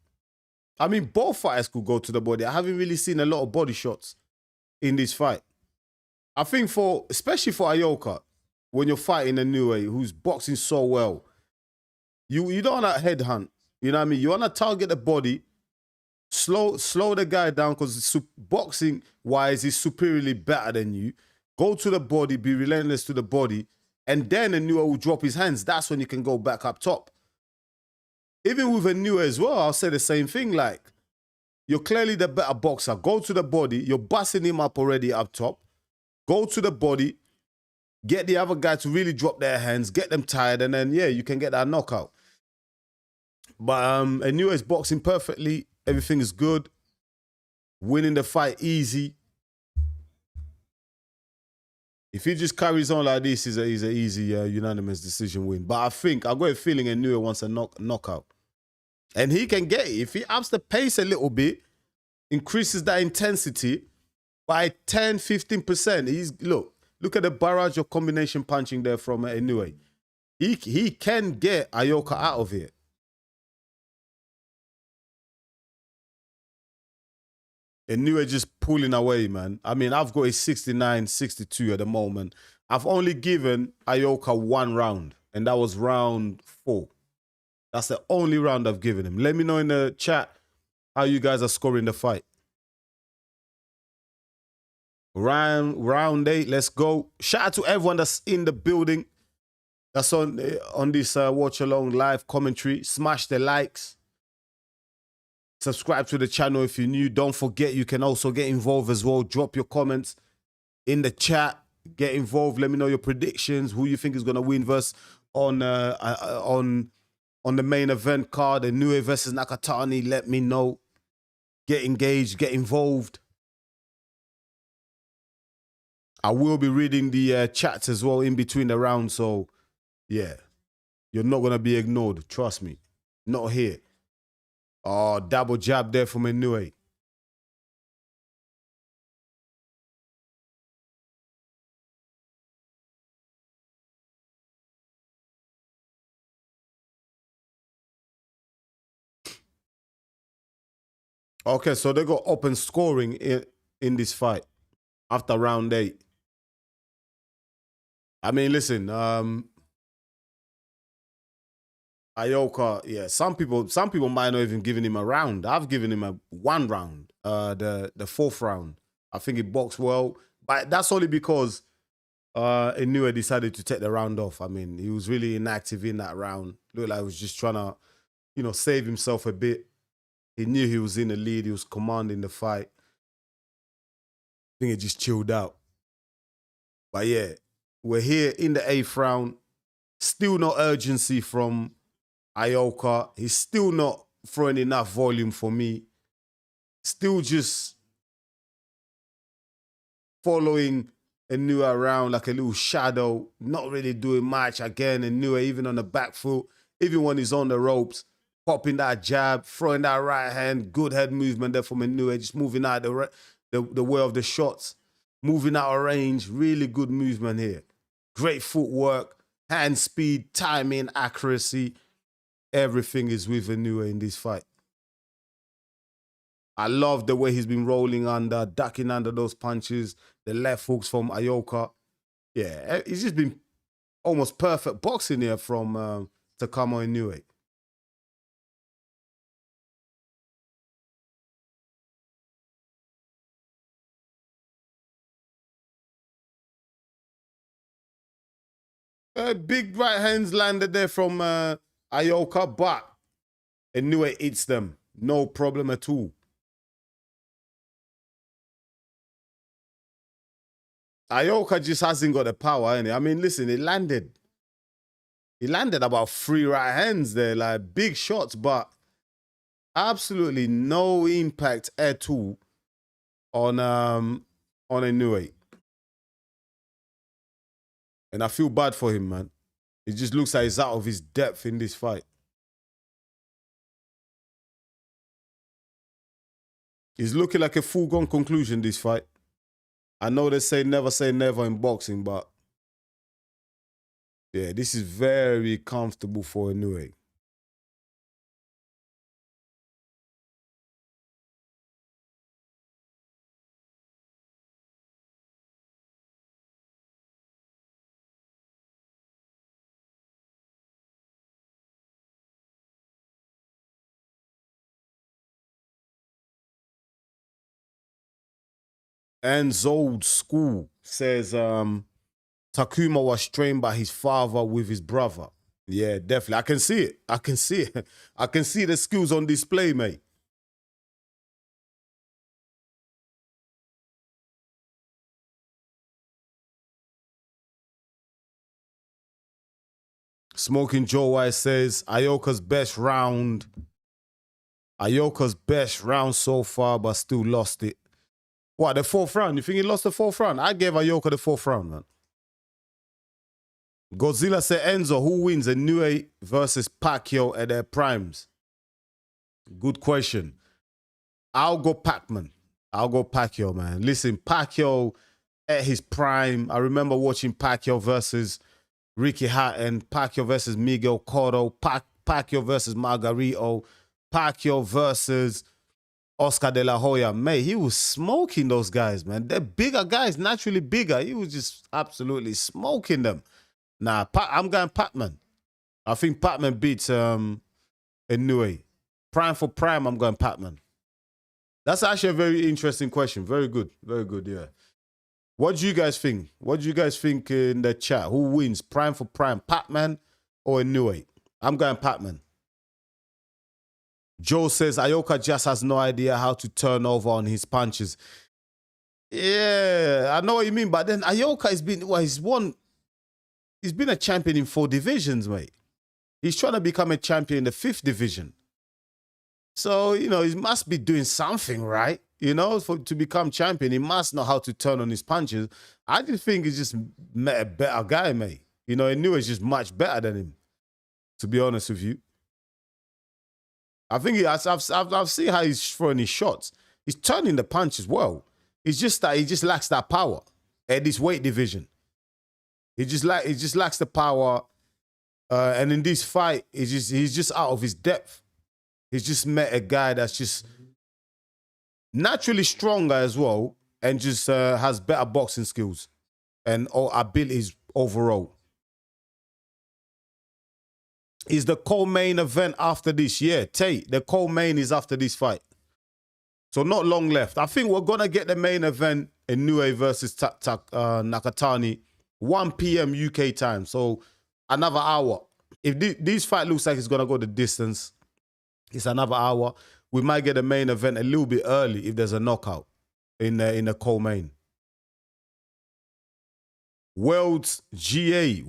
S2: I mean, both fighters could go to the body. I haven't really seen a lot of body shots in this fight. I think especially for Ioka, when you're fighting Inoue, who's boxing so well, you don't want to headhunt. You know what I mean? You want to target the body, slow the guy down because boxing-wise, he's superiorly better than you. Go to the body, be relentless to the body, and then Inoue will drop his hands. That's when you can go back up top. Even with Inoue as well, I'll say the same thing. Like, you're clearly the better boxer. Go to the body. You're busting him up already up top. Go to the body. Get the other guy to really drop their hands. Get them tired. And then, yeah, you can get that knockout. But Inoue is boxing perfectly. Everything is good. Winning the fight easy. If he just carries on like this, he's an easy unanimous decision win. But I think, I've got a feeling Inoue wants a knockout. And he can get it. If he ups the pace a little bit, increases that intensity by 10, 15%. Look at the barrage of combination punching there from Inoue. He can get Ioka out of here. Inoue just pulling away, man. I mean, I've got a 69, 62 at the moment. I've only given Ioka 1 round, and that was round 4. That's the only round I've given him. Let me know in the chat how you guys are scoring the fight. Round 8, let's go. Shout out to everyone that's in the building, that's on this watch along live commentary. Smash the likes. Subscribe to the channel if you're new. Don't forget, you can also get involved as well. Drop your comments in the chat. Get involved. Let me know your predictions. Who you think is going to win versus on the main event card. Inoue versus Nakatani. Let me know. Get engaged. Get involved. I will be reading the chats as well in between the rounds. So, yeah. You're not going to be ignored. Trust me. Not here. Oh, double jab there from Inoue. Okay, so they got open scoring in this fight after round 8. I mean, listen, Ioka, yeah, some people might not even giving him a round. I've given him a 1 round, the 4th round. I think he boxed well, but that's only because Inoue decided to take the round off. I mean, he was really inactive in that round. Looked like he was just trying to, save himself a bit. He knew he was in the lead. He was commanding the fight. I think he just chilled out. But yeah, we're here in the 8th round. Still no urgency from Ioka. He's still not throwing enough volume for me. Still just following Inoue around like a little shadow. Not really doing much. Again, Inoue even on the back foot, even when he's on the ropes, popping that jab, throwing that right hand. Good head movement there from Inoue. Just moving out the way of the shots. Moving out of range. Really good movement here. Great footwork. Hand speed, timing, accuracy. Everything is with Inoue in this fight. I love the way he's been rolling under, ducking under those punches, the left hooks from Ioka. Yeah, he's just been almost perfect boxing here from Takamo Inoue. Big right hands landed there from Ioka, but Inoue eats them. No problem at all. Ioka just hasn't got the power, innit? I mean, listen, it landed. He landed about 3 right hands there, like big shots, but absolutely no impact at all on Inoue. And I feel bad for him, man. It just looks like he's out of his depth in this fight. He's looking like a foregone conclusion, this fight. I know they say never in boxing, but yeah, this is very comfortable for Inoue. And Zold School says Takuma was trained by his father with his brother. Yeah, definitely. I can see it. I can see it. I can see the skills on display, mate. Smoking Joe White says Ioka's best round so far, but still lost it. What, the 4th round? You think he lost the 4th round? I gave Ioka the 4th round, man. Godzilla said, Enzo, who wins Inoue versus Pacquiao at their primes? Good question. I'll go Pac-Man. I'll go Pacquiao, man. Listen, Pacquiao at his prime. I remember watching Pacquiao versus Ricky Hatton, Pacquiao versus Miguel Cotto, Pacquiao versus Margarito, Pacquiao versus Oscar De La Hoya. Mate, he was smoking those guys, man. They're bigger guys, naturally bigger. He was just absolutely smoking them. Nah, I'm going Pac-Man. I think Pac-Man beats Inoue. Prime for prime, I'm going Pac-Man. That's actually a very interesting question. Very good, yeah. What do you guys think? What do you guys think in the chat? Who wins, prime for prime, Pac-Man or Inoue? I'm going Pac-Man. Joe says, Ioka just has no idea how to turn over on his punches. Yeah, I know what you mean, but then Ioka has been, well, he's been a champion in 4 divisions, mate. He's trying to become a champion in the 5th division. So, you know, he must be doing something right. You know, to become champion, he must know how to turn on his punches. I just think he's just met a better guy, mate. You know, Inoue is just much better than him, to be honest with you. I think I've seen how he's throwing his shots. He's turning the punch as well. It's just that he just lacks that power at this weight division. He just lacks the power. And in this fight, he's just out of his depth. He's just met a guy that's just naturally stronger as well, and just has better boxing skills and abilities overall. Is the co-main event after this? Yeah, Tate, the co-main is after this fight. So not long left. I think we're going to get the main event, Inoue versus Nakatani, 1 p.m. UK time. So another hour. If this fight looks like it's going to go the distance, it's another hour. We might get the main event a little bit early if there's a knockout in the co-main. World's GA,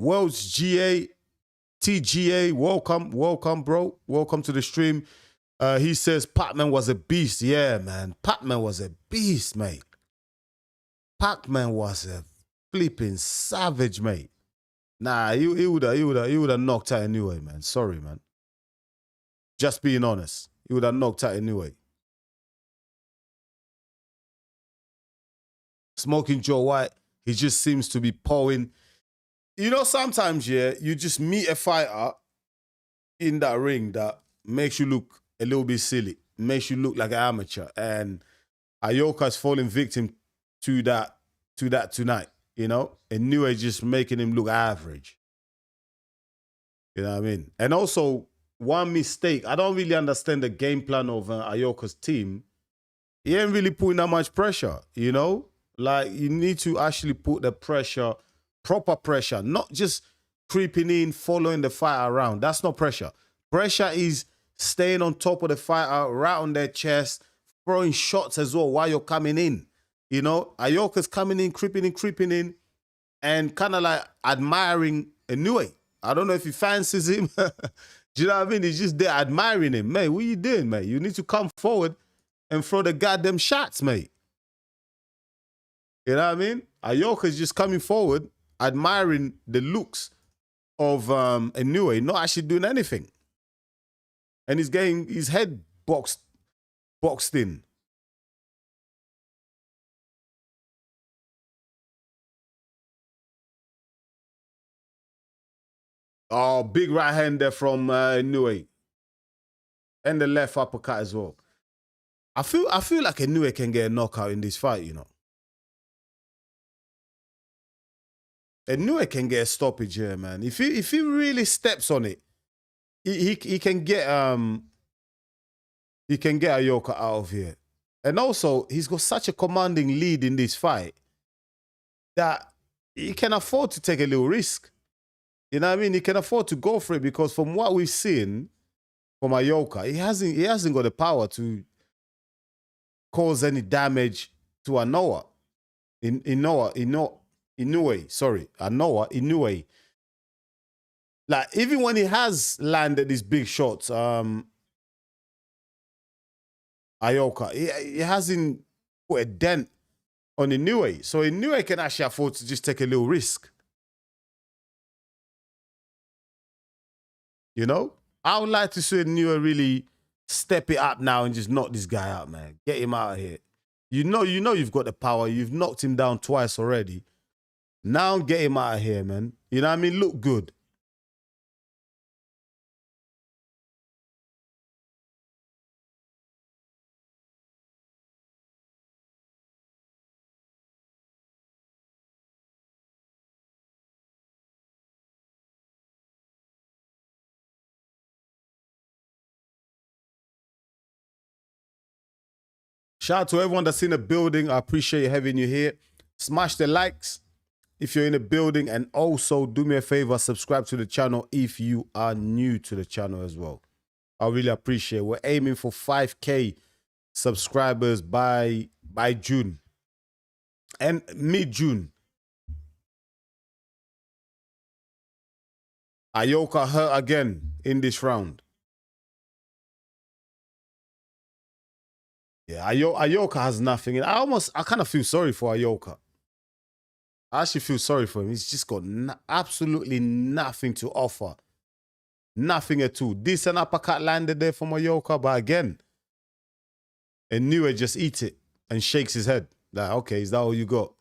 S2: TGA, welcome, bro. Welcome to the stream. He says Pac-Man was a beast. Yeah, man. Pac-Man was a beast, mate. Pac-Man was a flipping savage, mate. Nah, he would have knocked out anyway, man. Sorry, man. Just being honest. He would have knocked out anyway. Smoking Joe White, he just seems to be pulling. You know, sometimes, yeah, you just meet a fighter in that ring that makes you look a little bit silly, makes you look like an amateur. And Ioka's falling victim to that tonight, you know? And Inoue just making him look average. You know what I mean? And also, one mistake, I don't really understand the game plan of Ioka's team. He ain't really putting that much pressure, you know? Like, you need to actually put the pressure, proper pressure, not just creeping in, following the fighter around. That's not pressure. Pressure is staying on top of the fighter, right on their chest, throwing shots as well while you're coming in. You know, Ioka's coming in, creeping in, and kind of like admiring Inoue. I don't know if he fancies him. Do you know what I mean? He's just there admiring him. Mate, what are you doing, mate? You need to come forward and throw the goddamn shots, mate. You know what I mean? Ioka's just coming forward, admiring the looks of Inoue, not actually doing anything. And he's getting his head boxed in. Oh, big right hand there from Inoue. And the left uppercut as well. I feel like Inoue can get a knockout in this fight, you know. Inoue can get a stoppage here, man. If he really steps on it, he can get Ioka out of here. And also, he's got such a commanding lead in this fight that he can afford to take a little risk. You know what I mean? He can afford to go for it because from what we've seen from Ioka, he hasn't got the power to cause any damage to Inoue. Inoue. Like, even when he has landed these big shots, Ioka, he hasn't put a dent on Inoue. So Inoue can actually afford to just take a little risk. You know? I would like to see Inoue really step it up now and just knock this guy out, man. Get him out of here. You know you've got the power. You've knocked him down twice already. Now get him out of here, man. You know what I mean? Look good. Shout out to everyone that's in the building. I appreciate having you here. Smash the likes if you're in the building. And also do me a favor, subscribe to the channel if you are new to the channel as well. I really appreciate it. We're aiming for 5K subscribers by June. And mid-June. Ioka hurt again in this round. Yeah, Ioka has nothing. I kind of feel sorry for Ioka. I actually feel sorry for him. He's just got absolutely nothing to offer. Nothing at all. Decent uppercut landed there from Ioka, but again, Inoue just eats it and shakes his head. Like, okay, is that all you got?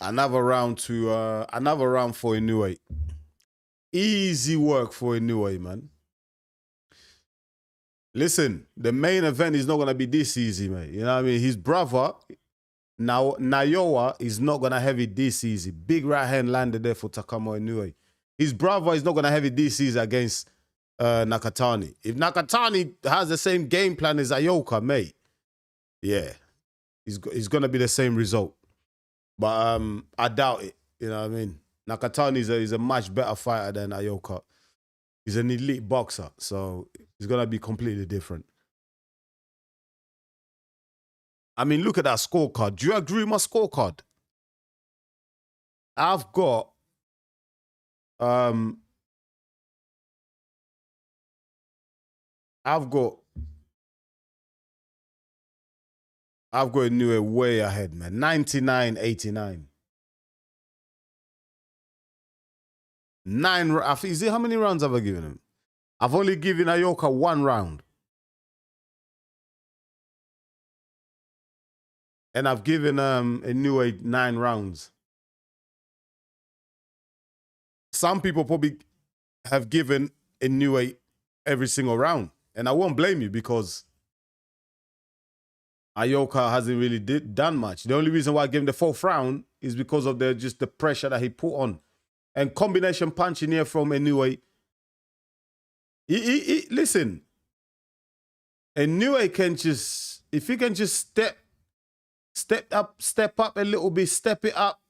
S2: Another round for Inoue. Easy work for Inoue, man. Listen, the main event is not gonna be this easy, mate. You know what I mean? His brother, now Naoya, is not gonna have it this easy. Big right hand landed there for Takamo Inoue. His brother is not gonna have it this easy against Nakatani. If Nakatani has the same game plan as Ioka, mate, yeah, he's gonna be the same result. But I doubt it. You know what I mean? Nakatani is a much better fighter than Ioka. He's an elite boxer, so it's gonna be completely different. I mean, look at that scorecard. Do you agree with my scorecard? I've got Inoue way ahead, man. 99-89. Is it how many rounds have I given him? I've only given Ioka 1 round. And I've given Inoue 9 rounds. Some people probably have given Inoue every single round. And I won't blame you because Ioka hasn't really done much. The only reason why I gave him the 4th round is because of just the pressure that he put on. And combination punching here from Inoue. Listen, Inoue can just, if he can just step up a little bit, step it up,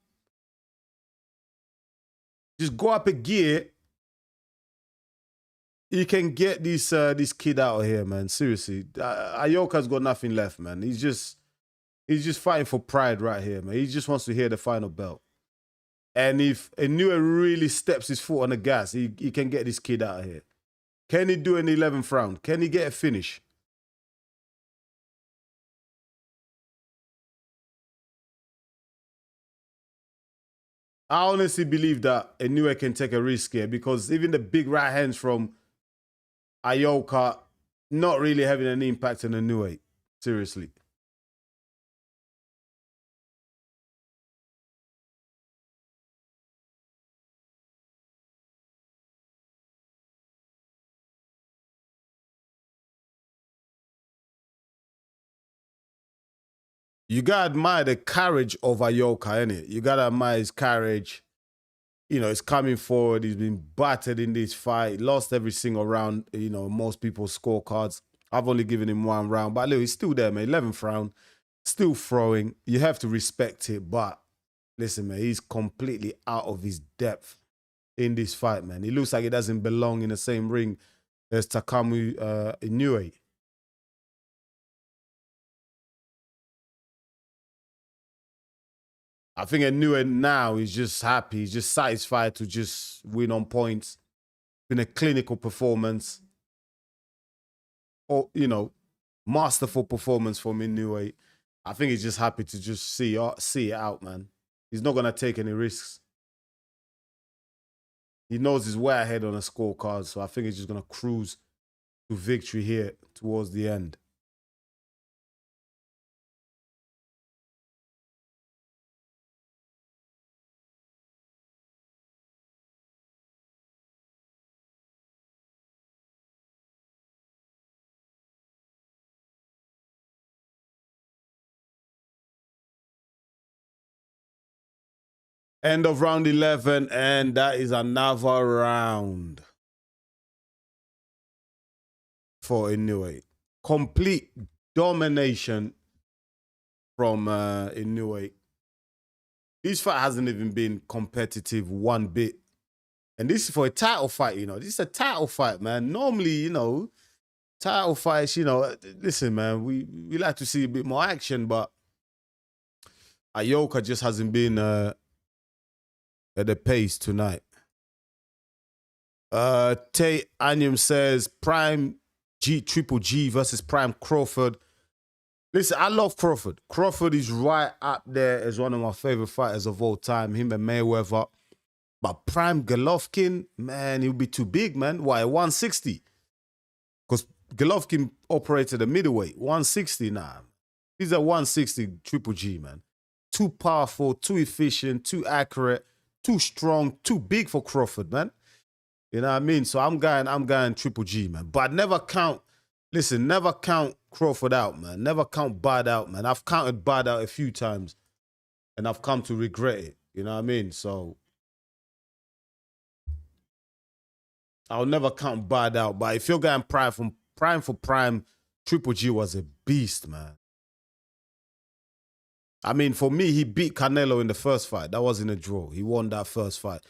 S2: just go up a gear, he can get this kid out of here, man. Seriously, Ioka's got nothing left, man. He's just fighting for pride right here, man. He just wants to hear the final belt. And if Inoue really steps his foot on the gas, he can get this kid out of here. Can he do an 11th round? Can he get a finish? I honestly believe that Inoue can take a risk here because even the big right hands from Ioka not really having an impact on Inoue. Seriously. You gotta admire the courage of Ioka, innit? You gotta admire his courage. You know, he's coming forward. He's been battered in this fight. Lost every single round. You know, most people's scorecards. I've only given him 1 round. But look, he's still there, man. 11th round. Still throwing. You have to respect it. But listen, man, he's completely out of his depth in this fight, man. He looks like he doesn't belong in the same ring as Takamo Inoue. I think Inoue now is just happy. He's just satisfied to just win on points been a clinical performance. Or, you know, masterful performance from Inoue. I think he's just happy to just see it out, man. He's not going to take any risks. He knows he's way ahead on a scorecard, so I think he's just going to cruise to victory here towards the end. End of round 11, and that is another round for Inoue. Complete domination from Inoue. This fight hasn't even been competitive one bit. And this is for a title fight, you know. This is a title fight, man. Normally, you know, title fights, you know, listen, man, we like to see a bit more action, but Ioka just hasn't been at the pace tonight. Tay Anyum says Prime Triple G versus Prime Crawford. Listen, I love Crawford. Crawford is right up there as one of my favorite fighters of all time, him and Mayweather. But Prime Golovkin, man, he'll be too big, man. Why, 160? Because Golovkin operated a middleweight. 160, nah. He's a 160 Triple G, man. Too powerful, too efficient, too accurate, too strong, too big for Crawford, man. You know what I mean? So I'm going Triple G, man. But never count Crawford out, man. Never count Bud out, man. I've counted Bud out a few times, and I've come to regret it. You know what I mean? So I'll never count Bud out. But if you're going prime for prime, Triple G was a beast, man. I mean, for me, he beat Canelo in the first fight. That wasn't a draw. He won that first fight.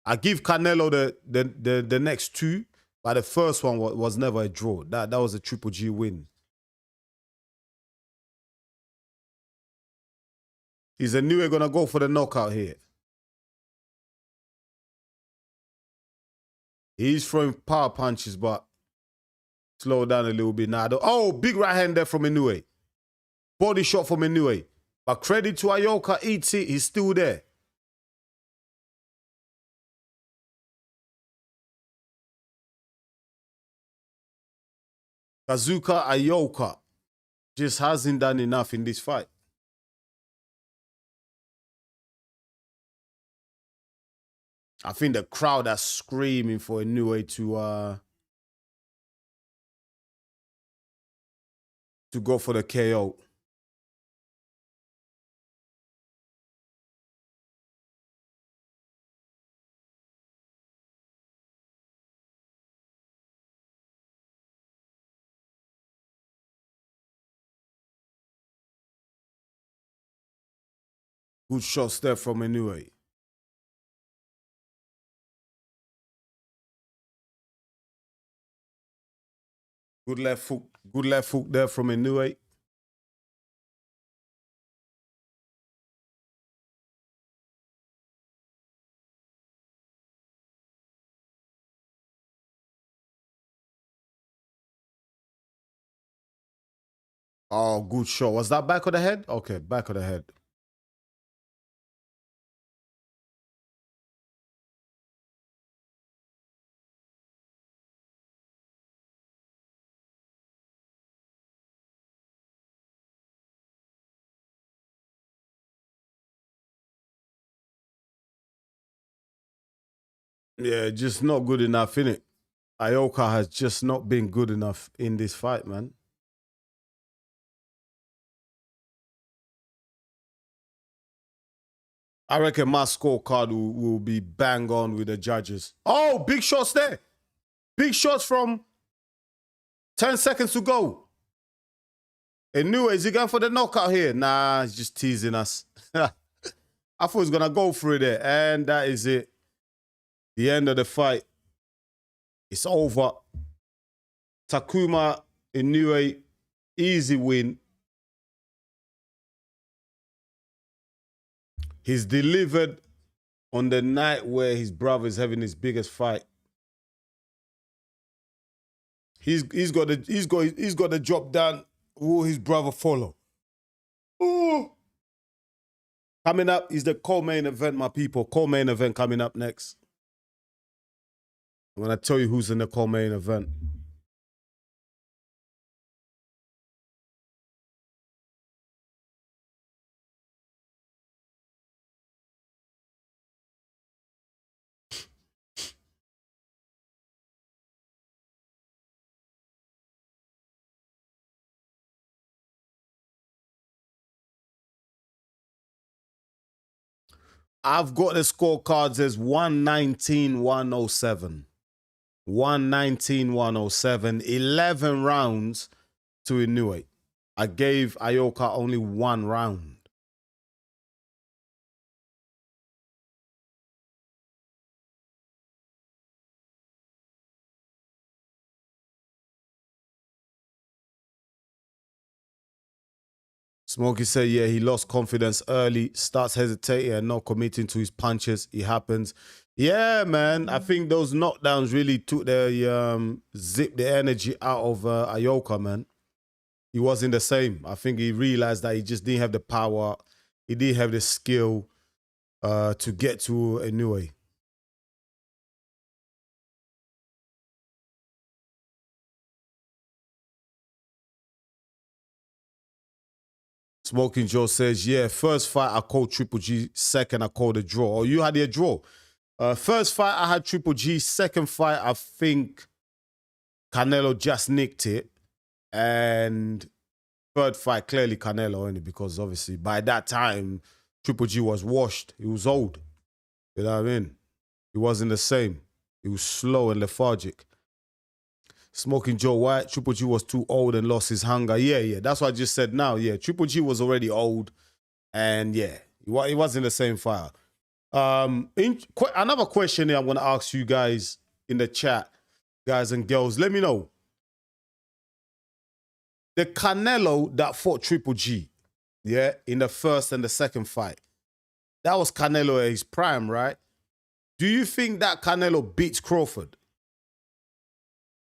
S2: I give Canelo the next two, but the first one was never a draw. That was a Triple G win. Is Inoue gonna go for the knockout here? He's throwing power punches, but slow down a little bit now. Oh, big right hand there from Inoue. Body shot from Inoue. But credit to Ioka, eats it. He's still there. Kazuka Ioka just hasn't done enough in this fight. I think the crowd are screaming for Inoue to go for the KO. Good shots there from Inoue. Good left hook there from Inoue. Oh, good shot. Was that back of the head? Okay, back of the head. Yeah, just not good enough, innit? Ioka has just not been good enough in this fight, man. I reckon my scorecard will be bang on with the judges. Oh, big shots there. Big shots from 10 seconds to go. Inoue, is he going for the knockout here? Nah, he's just teasing us. I thought he was going to go for it there. And that is it. The end of the fight. It's over. Takuma Inoue, easy win. He's delivered on the night where his brother is having his biggest fight. He's got the job done. Will his brother follow? Ooh. Coming up is the co-main event, my people. Co-main event coming up next. I'm gonna tell you who's in the co-main event. I've got the scorecards as 119-107. 119-107. 11 rounds to Inoue. I gave Ioka only 1 round. Smokey said, yeah, he lost confidence early, starts hesitating and not committing to his punches. It happens. Yeah, man. I think those knockdowns really took the zip the energy out of Ioka, man. He wasn't the same. I think he realized that he just didn't have the power. He didn't have the skill to get to Inoue. Smoking Joe says, yeah, first fight I called Triple G, second I called a draw. Oh, you had a draw. First fight I had Triple G, second fight I think Canelo just nicked it. And third fight, clearly Canelo only because obviously by that time, Triple G was washed. He was old. You know what I mean? He wasn't the same. He was slow and lethargic. Smoking Joe White, Triple G was too old and lost his hunger. Yeah. That's what I just said now. Yeah, Triple G was already old. And yeah, he wasn't the same fire. Another question here I'm going to ask you guys in the chat, guys and girls. Let me know. The Canelo that fought Triple G, yeah, in the first and the second fight, that was Canelo at his prime, right? Do you think that Canelo beats Crawford?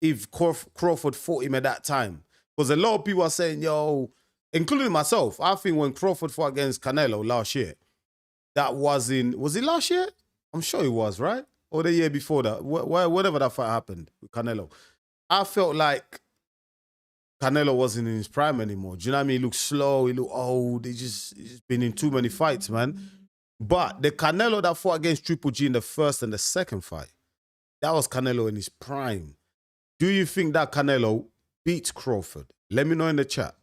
S2: If Crawford fought him at that time? Because a lot of people are saying, yo, including myself, I think when Crawford fought against Canelo last year, that was it last year? I'm sure it was, right? Or the year before that, whatever that fight happened with Canelo. I felt like Canelo wasn't in his prime anymore. Do you know what I mean? He looked slow, he looked old, he's just been in too many fights, man. But the Canelo that fought against Triple G in the first and the second fight, that was Canelo in his prime. Do you think that Canelo beats Crawford? Let me know in the chat.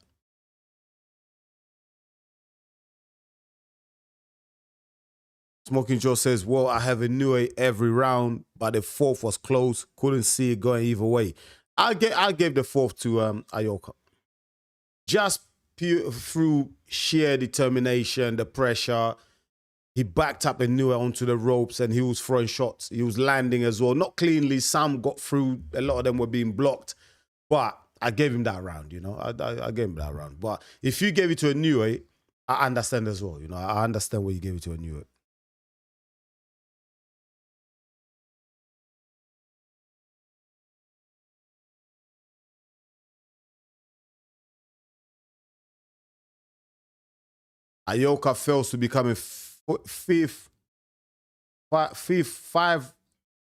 S2: Smoking Joe says, well, I have Inoue every round, but the fourth was close. Couldn't see it going either way. I gave the fourth to Ioka. Just through sheer determination, the pressure. He backed up Inoue onto the ropes and he was throwing shots. He was landing as well. Not cleanly. Some got through. A lot of them were being blocked. But I gave him that round, you know. I gave him that round. But if you gave it to Inoue, I understand as well. You know, I understand why you gave it to Inoue. Ioka fails to become a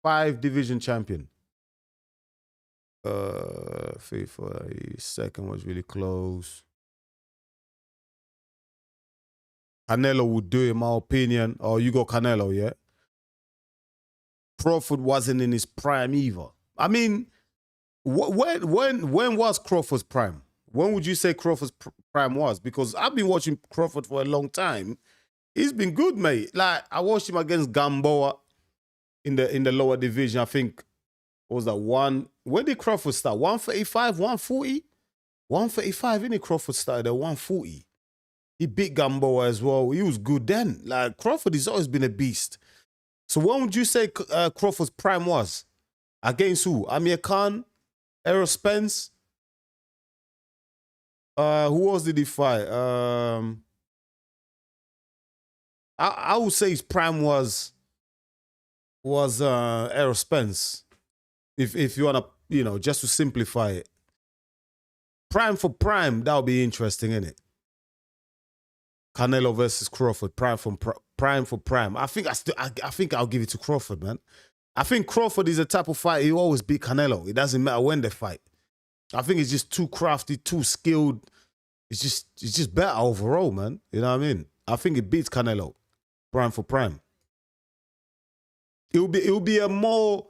S2: five division champion. Second was really close. Canelo would do it, in my opinion. Oh, you got Canelo, yeah? Crawford wasn't in his prime either. I mean, when was Crawford's prime? When would you say Crawford's prime was? Because I've been watching Crawford for a long time. He's been good, mate. Like, I watched him against Gamboa in the lower division. I think, what was that one? When did Crawford start? 135, 140? 135, innit? Crawford started at 140. He beat Gamboa as well. He was good then. Like, Crawford has always been a beast. So when would you say Crawford's prime was? Against who? Amir Khan? Errol Spence? Who else did he fight? I would say his prime was Errol Spence. If you just to simplify it, prime for prime, that would be interesting, innit? Canelo versus Crawford, prime for prime. I think I'll give it to Crawford, man. I think Crawford is a type of fight, he always beat Canelo. It doesn't matter when they fight. I think it's just too crafty, too skilled. It's just better overall, man. You know what I mean? I think it beats Canelo, prime for prime. It'll be a more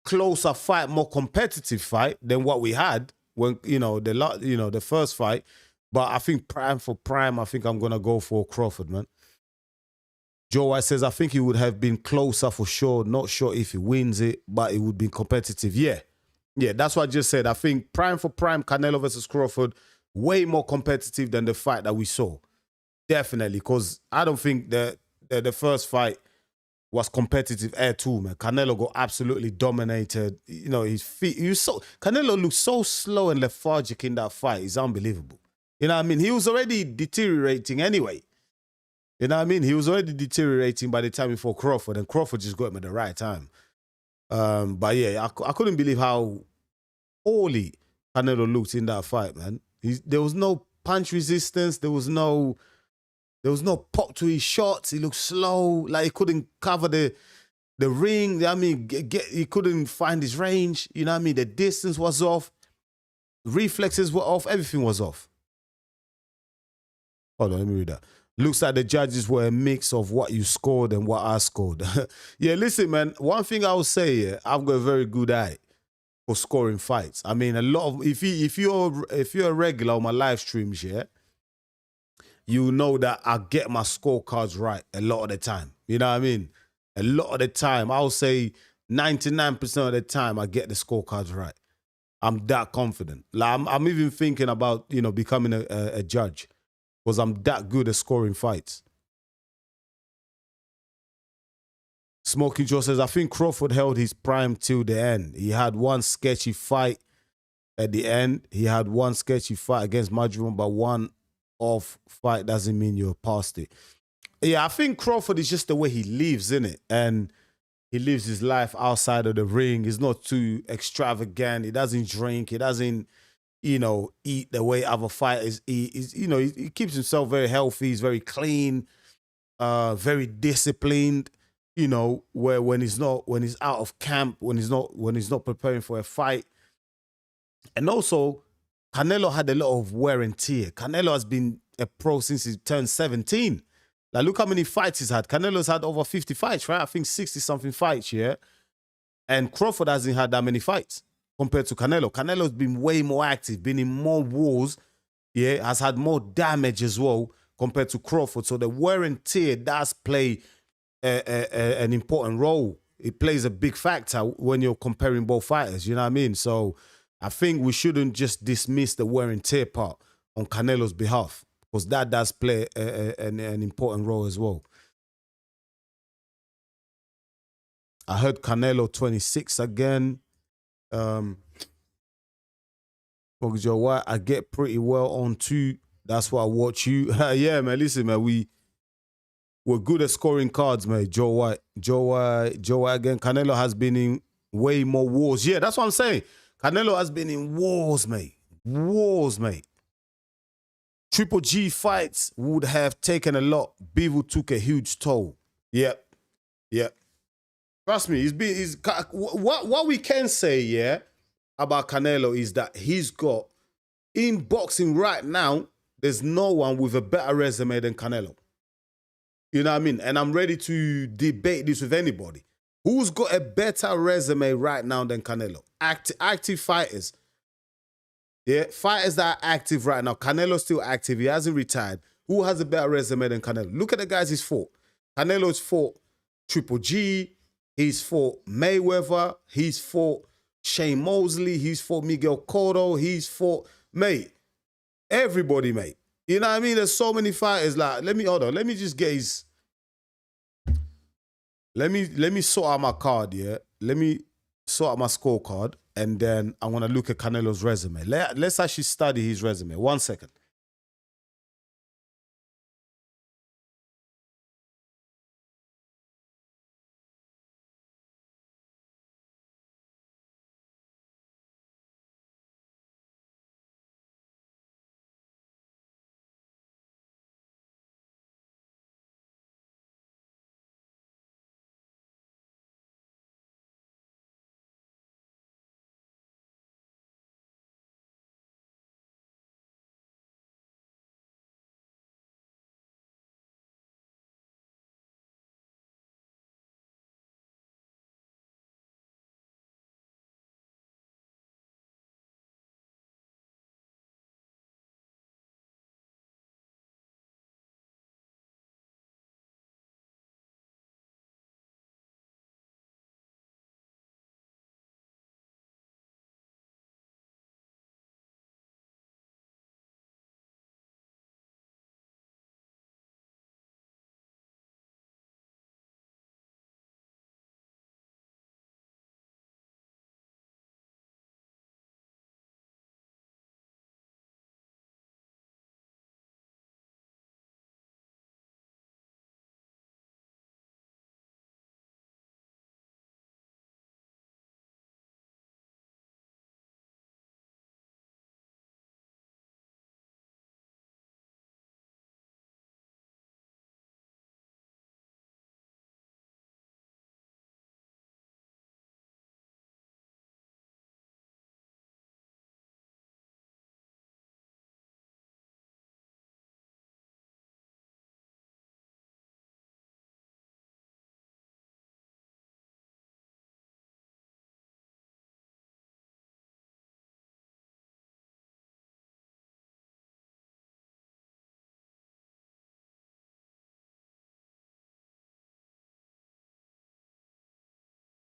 S2: closer fight, more competitive fight than what we had when the first fight. But I think prime for prime, I think I'm gonna go for Crawford, man. Joe White says, I think he would have been closer for sure. Not sure if he wins it, but it would be competitive. Yeah, that's what I just said. I think prime for prime, Canelo versus Crawford, way more competitive than the fight that we saw. Definitely, because I don't think that the first fight was competitive at all, man. Canelo got absolutely dominated. His feet. Canelo looked so slow and lethargic in that fight. It's unbelievable. You know what I mean? He was already deteriorating anyway. You know what I mean? He was already deteriorating by the time he fought Crawford, and Crawford just got him at the right time. But yeah, I couldn't believe how poorly Canelo looked in that fight, man. There was no punch resistance. There was no pop to his shots. He looked slow, like he couldn't cover the ring. I mean, he couldn't find his range. You know what I mean? The distance was off. Reflexes were off. Everything was off. Hold on, let me read that. Looks like the judges were a mix of what you scored and what I scored. Yeah, listen, man. One thing I will say, yeah, I've got a very good eye for scoring fights. I mean, a lot of if you're a regular on my live streams, yeah, you know that I get my scorecards right a lot of the time. You know what I mean? A lot of the time, I'll say 99% of the time, I get the scorecards right. I'm that confident. Like I'm even thinking about becoming a judge, because I'm that good at scoring fights. Smoking Joe says, I think Crawford held his prime till the end. He had one sketchy fight at the end. He had one sketchy fight against Madron, but one off fight doesn't mean you're past it. Yeah, I think Crawford is just the way he lives, innit? And he lives his life outside of the ring. He's not too extravagant. He doesn't drink. He doesn't eat the way other fighters eat. He keeps himself very healthy. He's very clean, very disciplined. Where when he's out of camp, when he's not preparing for a fight. And also, Canelo had a lot of wear and tear. Canelo has been a pro since he turned 17. Like, look how many fights he's had. Canelo's had over 50 fights, right? I think 60-something fights, yeah? And Crawford hasn't had that many fights compared to Canelo. Canelo's been way more active, been in more wars, yeah, has had more damage as well compared to Crawford. So the wear and tear does play an important role. It plays a big factor when you're comparing both fighters, you know what I mean? So I think we shouldn't just dismiss the wear and tear part on Canelo's behalf, because that does play an important role as well. I heard Canelo 26 again. Joe White, I get pretty well on too. That's why I watch you. Yeah, man. Listen, man. We're good at scoring cards, man. Joe White again. Canelo has been in way more wars. Yeah, that's what I'm saying. Canelo has been in wars, mate. Wars, mate. Triple G fights would have taken a lot. Bivol took a huge toll. Yep. Trust me, what we can say, yeah, about Canelo is that he's got, in boxing right now, there's no one with a better resume than Canelo. You know what I mean? And I'm ready to debate this with anybody. Who's got a better resume right now than Canelo? Active fighters. Yeah, fighters that are active right now. Canelo's still active. He hasn't retired. Who has a better resume than Canelo? Look at the guys he's fought. Canelo's fought Triple G. He's fought Mayweather. He's fought Shane Mosley. He's fought Miguel Cotto. He's fought, mate, everybody, mate. You know what I mean? There's so many fighters. Like, let me just get his. Let me sort out my card, yeah? Let me sort out my scorecard, and then I'm gonna look at Canelo's resume. Let's actually study his resume. 1 second.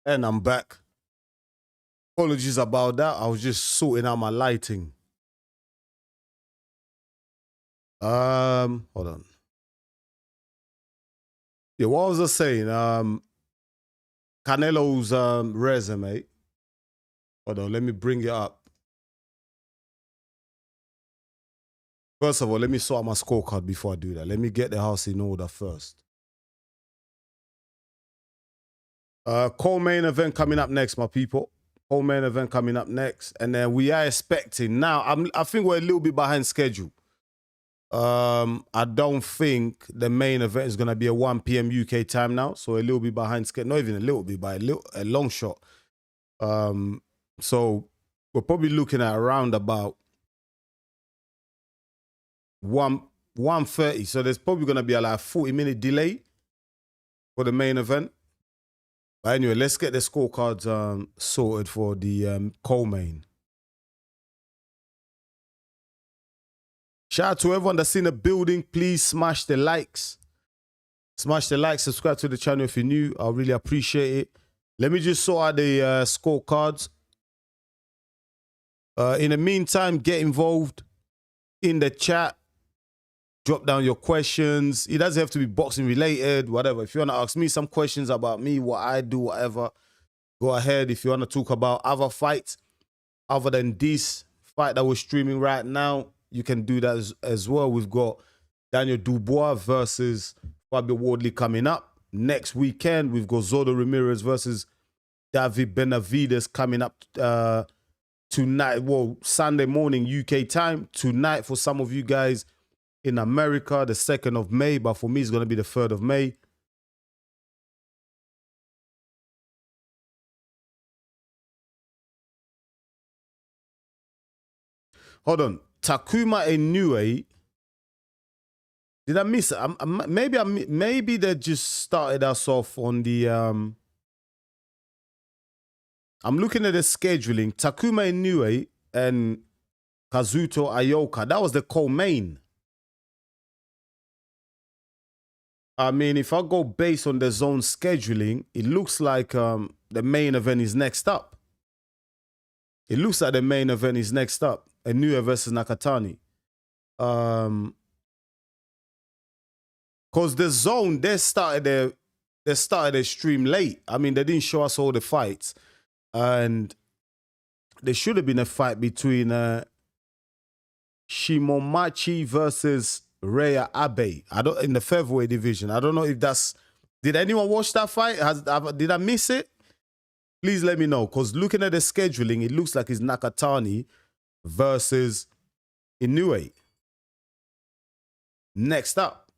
S2: And I'm back. Apologies about that. I was just sorting out my lighting. Hold on. Yeah, what was I saying? Canelo's resume. Hold on, let me bring it up. First of all, let me sort out my scorecard before I do that. Let me get the house in order first. Co-main event coming up next, my people. Co-main event coming up next. And then we are expecting. Now, I think we're a little bit behind schedule. I don't think the main event is going to be a 1 p.m. UK time now. So a little bit behind schedule. Not even a little bit, but a long shot. So we're probably looking at around about 1:30. So there's probably going to be a like 40-minute delay for the main event. But anyway, let's get the scorecards sorted for the co-main. Shout out to everyone that's in the building. Please smash the likes. Smash the like, subscribe to the channel if you're new. I really appreciate it. Let me just sort out the scorecards. In the meantime, get involved in the chat. Drop down your questions. It doesn't have to be boxing related, whatever. If you want to ask me some questions about me, what I do, whatever, go ahead. If you want to talk about other fights other than this fight that we're streaming right now, you can do that as well. We've got Daniel Dubois versus Fabio Wardley coming up. Next weekend, we've got Zordo Ramirez versus David Benavides coming up tonight. Well, Sunday morning UK time. Tonight for some of you guys in America, the 2nd of May. But for me, it's going to be the 3rd of May. Hold on. Takuma Inoue. Did I miss it? Maybe they just started us off on the I'm looking at the scheduling. Takuma Inoue and Kazuto Ioka. That was the co-main. I mean, if I go based on the zone scheduling, it looks like the main event is next up. It looks like the main event is next up. Inoue versus Nakatani. Because the zone, they started their stream late. I mean, they didn't show us all the fights. And there should have been a fight between Shimomachi versus Rhea Abe. In the featherweight division. I don't know if that's... Did anyone watch that fight? Did I miss it? Please let me know. Because looking at the scheduling, it looks like it's Nakatani versus Inoue. Next up.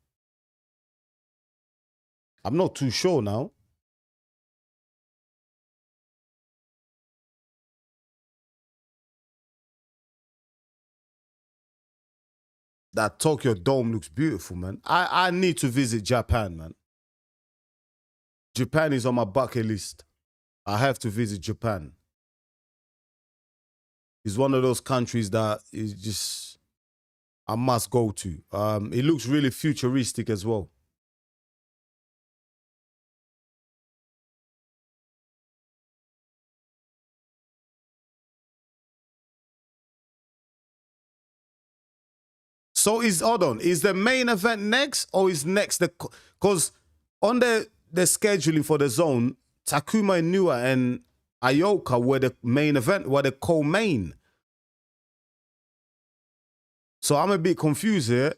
S2: I'm not too sure now. That Tokyo Dome looks beautiful, man. I need to visit Japan, man. Japan is on my bucket list. I have to visit Japan. It's one of those countries that is just I must go to. It looks really futuristic as well. So hold on, is the main event next or is next because on the scheduling for the zone, Takuma Inoue and Ioka were the main event, were the co-main. So I'm a bit confused here.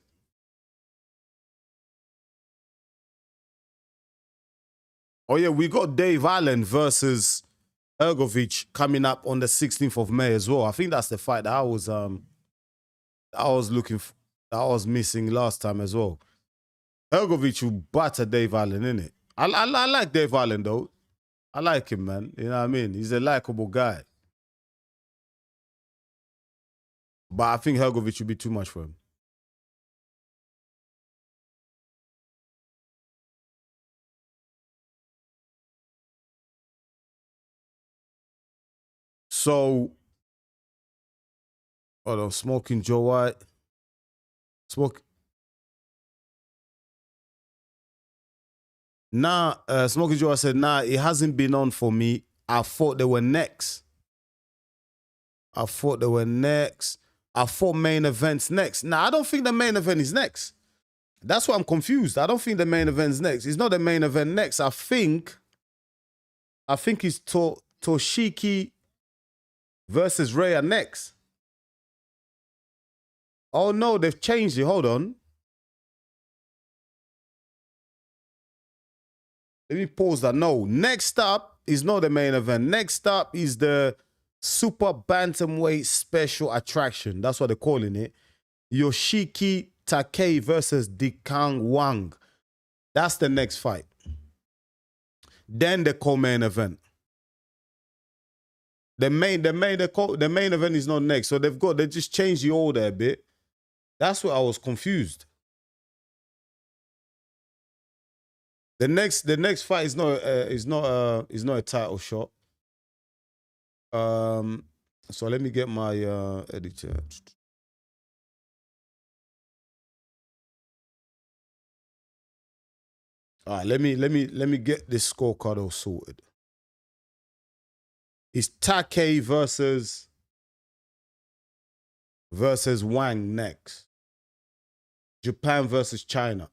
S2: Oh yeah, we got Dave Allen versus Ergovic coming up on the 16th of May as well. I think that's the fight that I was looking for. I was missing last time as well. Ergovic will batter Dave Allen, innit? I like Dave Allen, though. I like him, man. You know what I mean? He's a likable guy. But I think Ergovic would be too much for him. So, hold on, Smoking Joe White. Nah, Smokey Joe said, nah, it hasn't been on for me. I thought they were next. I thought main event's next. Nah, I don't think the main event is next. That's why I'm confused. I don't think the main event's next. It's not the main event next. I think it's Toshiki versus Rhea next. Oh no, they've changed it. Hold on. Let me pause that. No, next up is not the main event. Next up is the Super Bantamweight Special Attraction. That's what they're calling it. Yoshiki Takei versus Dikang Wang. That's the next fight. Then the co-main event. The main event is not next. So they just changed the order a bit. That's where I was confused. The next fight is not a title shot. So let me get my editor. All right, let me get this scorecard all sorted. It's Takei versus Wang next. Japan versus China.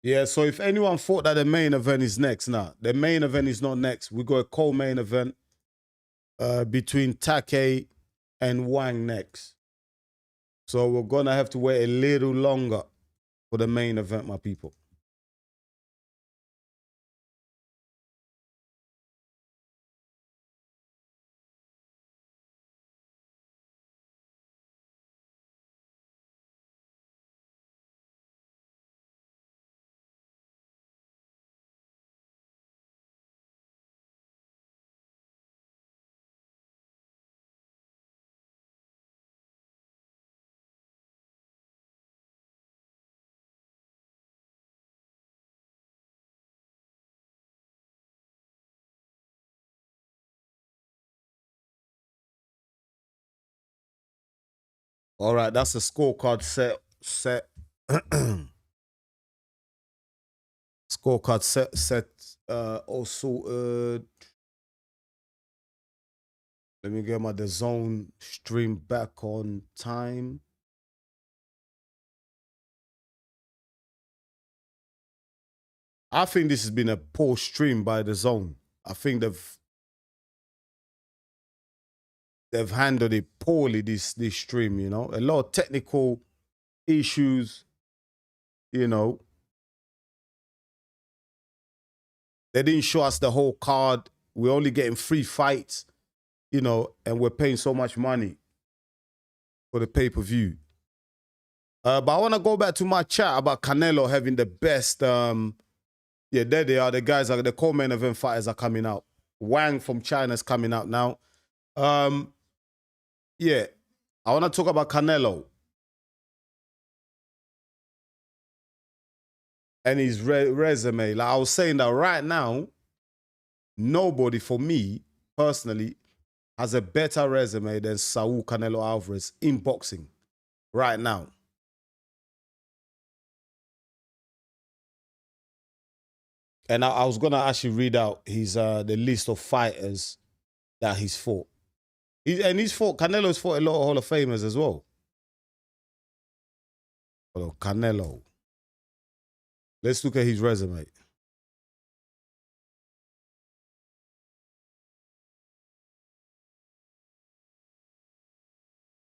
S2: Yeah, so if anyone thought that the main event is next, nah, the main event is not next. We got a co-main event between Takei and Wang next. So we're gonna have to wait a little longer for the main event, my people. All right, that's a scorecard set. Scorecard set. Also, let me get my The Zone stream back on time. I think this has been a poor stream by The Zone. I think they've handled it poorly, this stream, you know. A lot of technical issues, you know. They didn't show us the whole card. We're only getting 3 fights, you know, and we're paying so much money for the pay-per-view. But I want to go back to my chat about Canelo having the best. Yeah, there they are. The guys are the co-main event fighters are coming out. Wang from China is coming out now. Yeah, I want to talk about Canelo and his resume. Like I was saying that right now, nobody for me personally has a better resume than Saul Canelo Alvarez in boxing right now. And I was gonna actually read out his the list of fighters that he's fought. Canelo's fought a lot of Hall of Famers as well. Hold on, Canelo. Let's look at his resume.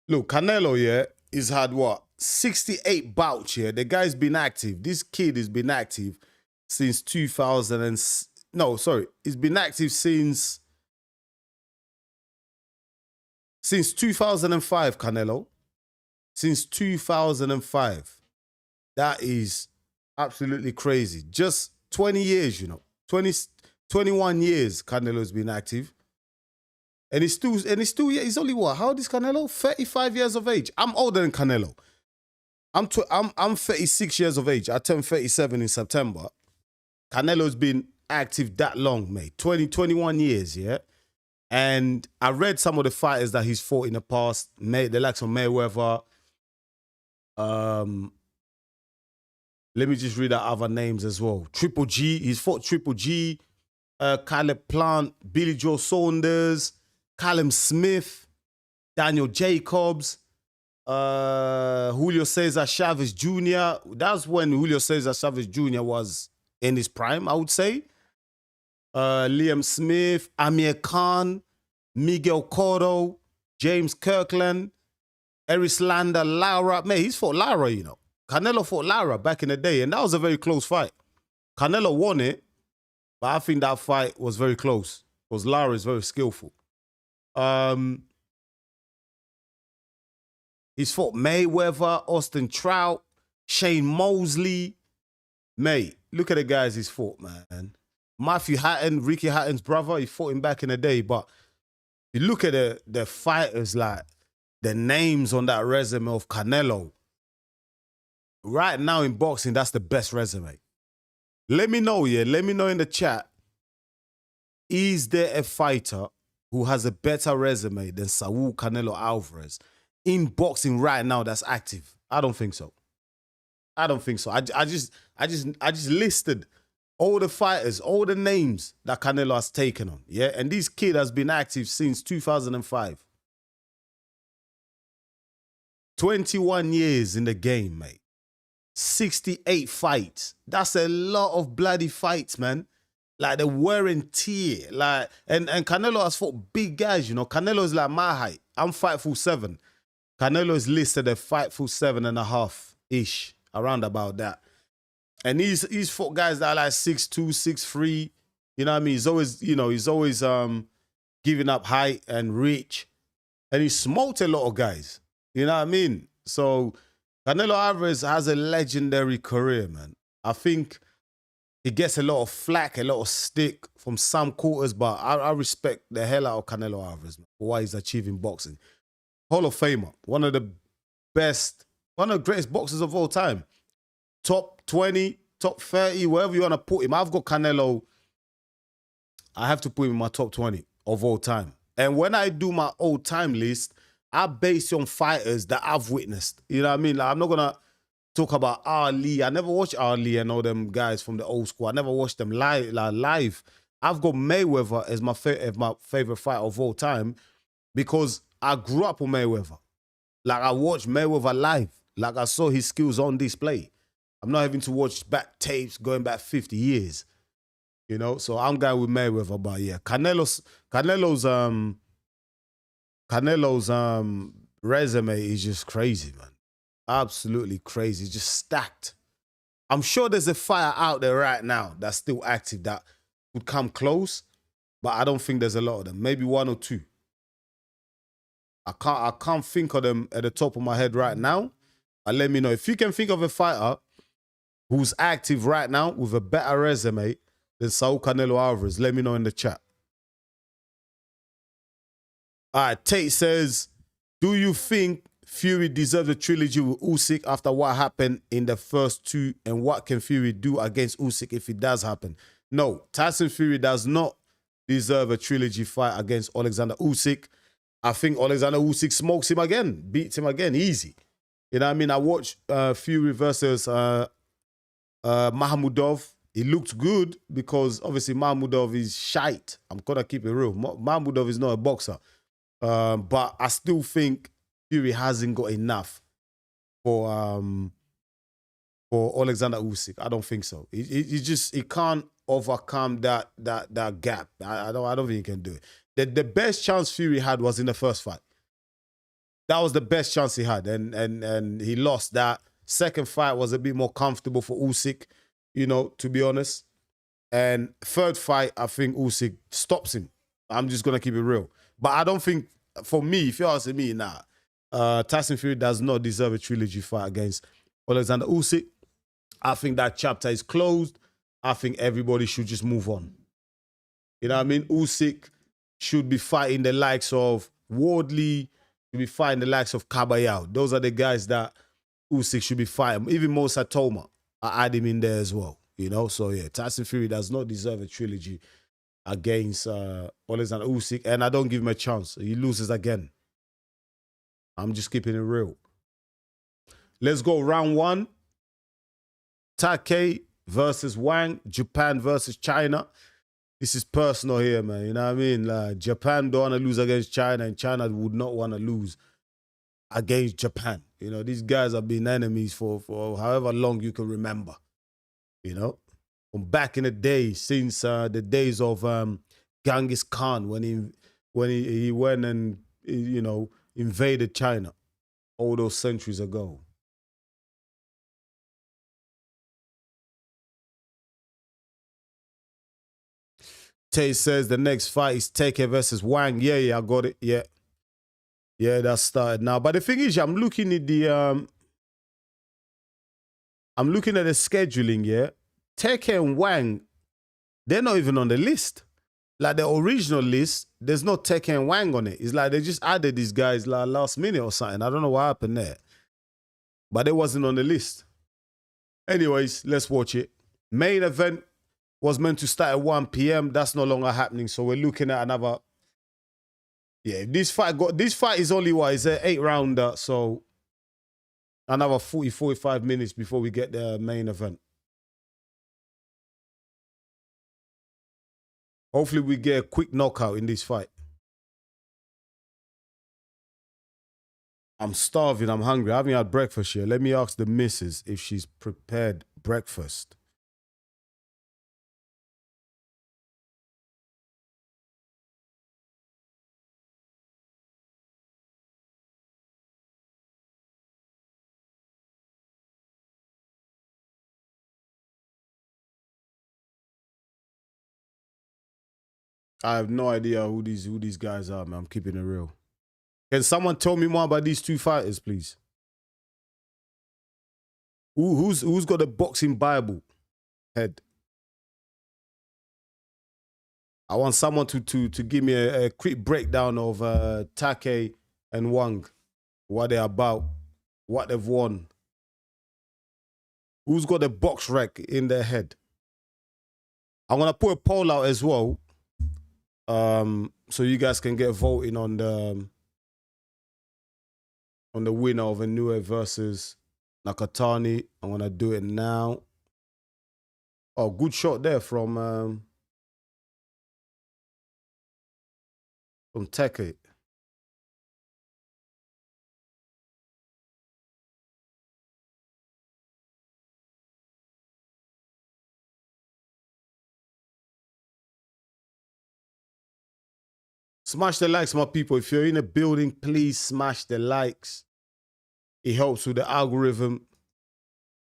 S2: Look, Canelo, yeah, he's had what? 68 bouts, yeah. The guy's been active. This kid has been active since 2000 and... No, sorry. He's been active since 2005, Canelo. since 2005. That is absolutely crazy. Just 20 years, you know. 21 years Canelo's been active. And he's he's only what? How old is Canelo? 35 years of age. I'm older than Canelo. I'm 36 years of age. I turned 37 in September. Canelo's been active that long, mate. 21 years, yeah? And I read some of the fighters that he's fought in the past. The likes of Mayweather. Let me just read out other names as well. Triple G. He's fought Triple G. Caleb Plant. Billy Joe Saunders. Callum Smith. Daniel Jacobs. Julio Cesar Chavez Jr. That's when Julio Cesar Chavez Jr. was in his prime, I would say. Liam Smith, Amir Khan, Miguel Cotto, James Kirkland, Erislander Lara. Man, he's fought Lara, you know. Canelo fought Lara back in the day, and that was a very close fight. Canelo won it, but I think that fight was very close because Lara is very skillful. He's fought Mayweather, Austin Trout, Shane Mosley. Mate, look at the guys he's fought, man. Matthew Hatton, Ricky Hatton's brother, he fought him back in the day. But you look at the fighters, like the names on that resume of Canelo. Right now in boxing, that's the best resume. Let me know, yeah. Let me know in the chat. Is there a fighter who has a better resume than Saul Canelo Alvarez in boxing right now that's active? I don't think so. I don't think so. I just listed all the fighters, all the names that Canelo has taken on. Yeah. And this kid has been active since 2005. 21 years in the game, mate. 68 fights. That's a lot of bloody fights, man. Like the wear and tear. Like, and Canelo has fought big guys, you know. Canelo is like my height. I'm 5'7". Canelo is listed at 5'7.5" around about that. And he's fought guys that are like 6'2", 6'3". You know what I mean? He's always, giving up height and reach. And he smoked a lot of guys. You know what I mean? So Canelo Alvarez has a legendary career, man. I think he gets a lot of flack, a lot of stick from some quarters, but I respect the hell out of Canelo Alvarez, man, for what he's achieving boxing. Hall of Famer, one of the greatest boxers of all time. Top 20, top 30, wherever you want to put him. I've got Canelo. I have to put him in my top 20 of all time. And when I do my all-time list, I base it on fighters that I've witnessed. You know what I mean? Like, I'm not going to talk about Ali. I never watched Ali and all them guys from the old school. I never watched them live. I've got Mayweather as my favorite fighter of all time because I grew up on Mayweather. Like, I watched Mayweather live. Like, I saw his skills on display. I'm not having to watch back tapes going back 50 years. You know? So I'm going with Mayweather. But yeah, Canelo's resume is just crazy, man. Absolutely crazy. Just stacked. I'm sure there's a fighter out there right now that's still active that would come close, but I don't think there's a lot of them. Maybe one or two. I can't think of them at the top of my head right now. Let me know. If you can think of a fighter who's active right now with a better resume than Saul Canelo Alvarez, let me know in the chat. All right, Tate says, do you think Fury deserves a trilogy with Usyk after what happened in the first two, and what can Fury do against Usyk if it does happen? No, Tyson Fury does not deserve a trilogy fight against Alexander Usyk. I think Alexander Usyk smokes him again, beats him again, easy. You know what I mean? I watched Fury versus Mahmudov. It looked good because obviously Mahmudov is shite. I'm going to keep it real. Mahmudov is not a boxer. But I still think Fury hasn't got enough for Alexander Usyk. I don't think so. He can't overcome that gap. I don't think he can do it. The best chance Fury had was in the first fight. That was the best chance he had, and he lost that. Second fight was a bit more comfortable for Usyk, you know, to be honest. And third fight, I think Usyk stops him. I'm just gonna keep it real. But I don't think, for me, if you're asking me, nah, Tyson Fury does not deserve a trilogy fight against Alexander Usyk. I think that chapter is closed. I think everybody should just move on. You know what I mean? Usyk should be fighting the likes of Wardley, should be fighting the likes of Kabayao. Those are the guys that Usyk should be fighting. Even Mo Satoma, I add him in there as well. You know, so yeah, Tyson Fury does not deserve a trilogy against Alexander Usyk, and I don't give him a chance. He loses again. I'm just keeping it real. Let's go round one. Take versus Wang. Japan versus China. This is personal here, man. You know what I mean? Like, Japan don't want to lose against China, and China would not want to lose against Japan. You know, these guys have been enemies for however long you can remember. You know, from back in the day, since the days of Genghis Khan, when he went and, you know, invaded China all those centuries ago. Tay says the next fight is Take versus Wang. Yeah, I got it. Yeah, that started now. But the thing is, I'm looking at the scheduling. Yeah, Take and Wang, they're not even on the list. Like the original list, there's no Take and Wang on it. It's like they just added these guys like last minute or something. I don't know what happened there, but it wasn't on the list. Anyways, let's watch it. Main event was meant to start at 1 p.m. That's no longer happening. So we're looking at another. Yeah, this fight is only what? It's an 8-rounder. So another 45 minutes before we get the main event. Hopefully we get a quick knockout in this fight. I'm starving. I'm hungry. I haven't had breakfast yet. Let me ask the missus if she's prepared breakfast. I have no idea who these guys are, man. I'm keeping it real. Can someone tell me more about these two fighters, please? Who's got a boxing Bible head? I want someone to give me a quick breakdown of Take and Wang, what they're about, what they've won. Who's got a box rec in their head? I'm gonna put a poll out as well, so you guys can get voting on the winner of Inoue versus Nakatani. I'm gonna do it now. Oh, good shot there from Take. Smash the likes, my people. If you're in a building, please smash the likes. It helps with the algorithm.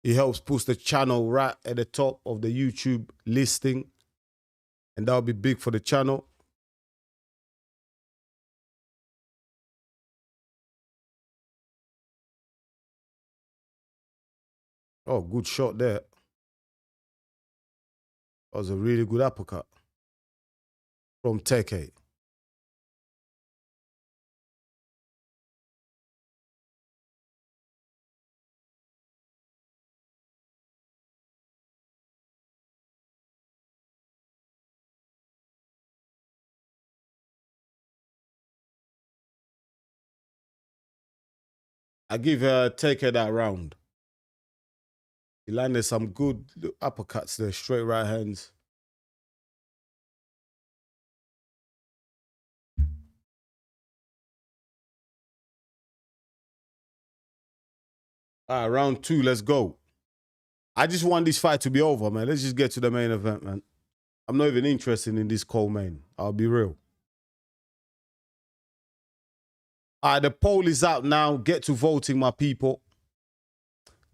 S2: It helps push the channel right at the top of the YouTube listing. And that'll be big for the channel. Oh, good shot there. That was a really good uppercut from Take. I give Take that round. He landed some good uppercuts there, straight right hands. All right, round 2, let's go. I just want this fight to be over, man. Let's just get to the main event, man. I'm not even interested in this co-main. I'll be real. All right, the poll is out now. Get to voting, my people.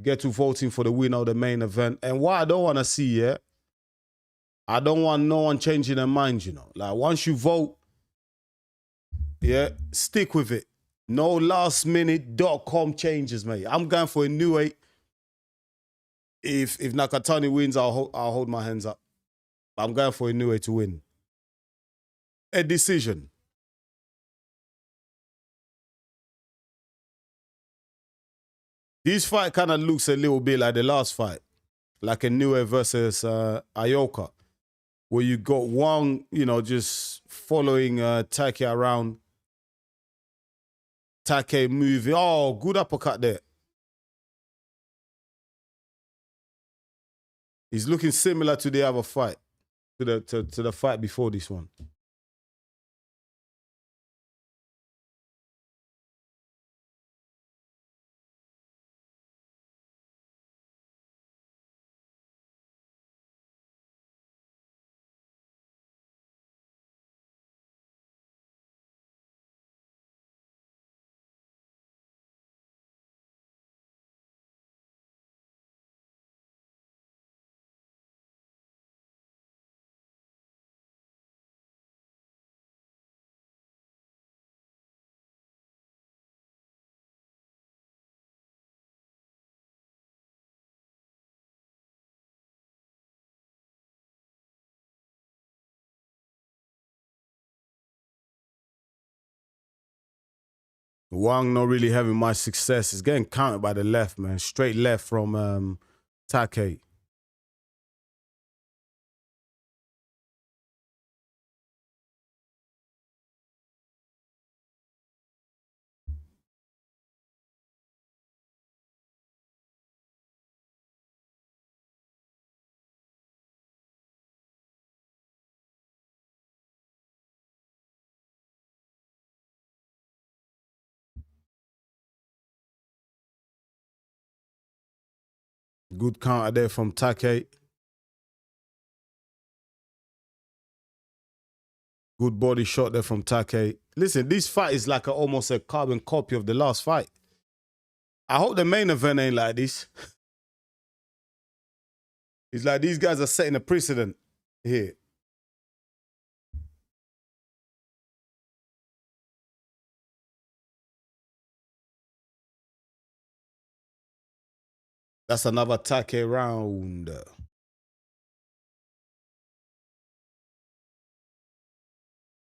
S2: Get to voting for the winner of the main event. And what I don't want to see, yeah, I don't want no one changing their mind, you know. Like, once you vote, yeah, stick with it. No last-minute.com changes, mate. I'm going for Inoue. If Nakatani wins, I'll hold my hands up. I'm going for Inoue to win. A decision. This fight kind of looks a little bit like the last fight, like Inoue versus Ioka, where you got Wang, you know, just following Take around. Take moving. Oh, good uppercut there. He's looking similar to the other fight, to the fight before this one. Wang not really having much success. He's getting countered by the left, man. Straight left from Take. Good counter there from Take. Good body shot there from Take. Listen, this fight is like almost a carbon copy of the last fight. I hope the main event ain't like this. It's like these guys are setting a precedent here. That's another Take round.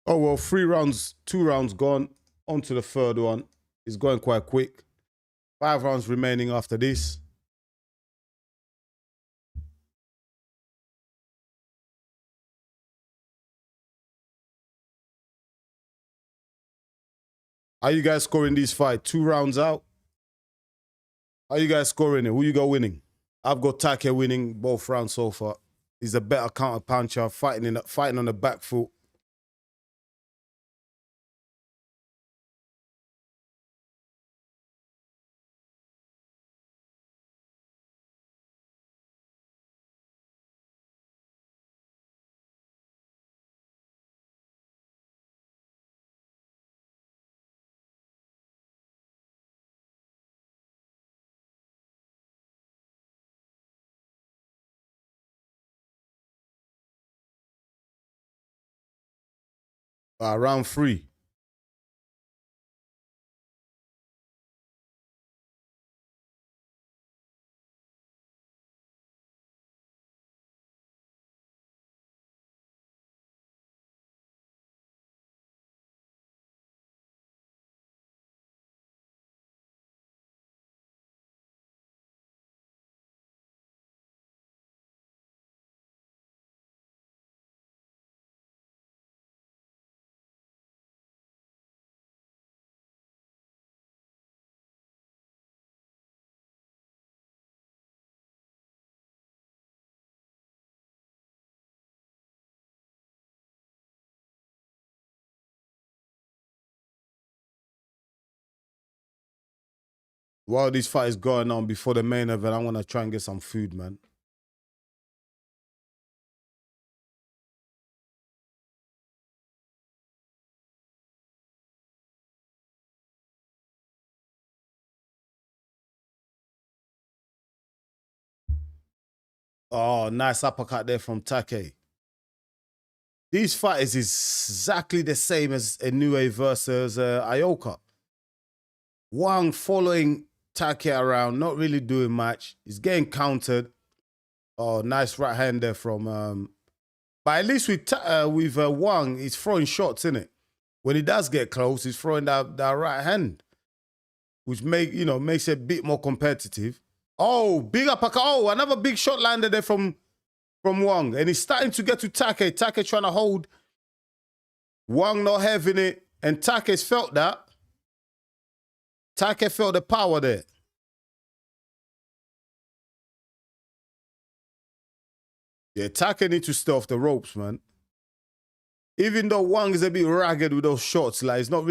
S2: Oh, well, 3 rounds, 2 rounds gone. On to the third one. It's going quite quick. 5 rounds remaining after this. How you guys scoring this fight? 2 rounds out? How you guys scoring it? Who you got winning? I've got Take winning both rounds so far. He's a better counter puncher, fighting on the back foot. Round 3. While this fight is going on before the main event, I'm going to try and get some food, man. Oh, nice uppercut there from Take. These fights is exactly the same as Inoue versus Ioka. Wang following Take around, not really doing much. He's getting countered. Oh, nice right hand there from... but at least with Wang, he's throwing shots, innit? When he does get close, he's throwing that right hand, which makes it a bit more competitive. Oh, big uppercut. Oh, another big shot landed there from Wang. And he's starting to get to Take. Take trying to hold. Wang not having it. And Take's felt that. Take felt the power there. Yeah, Take need to stay off the ropes, man. Even though Wang is a bit ragged with those shots, like he's not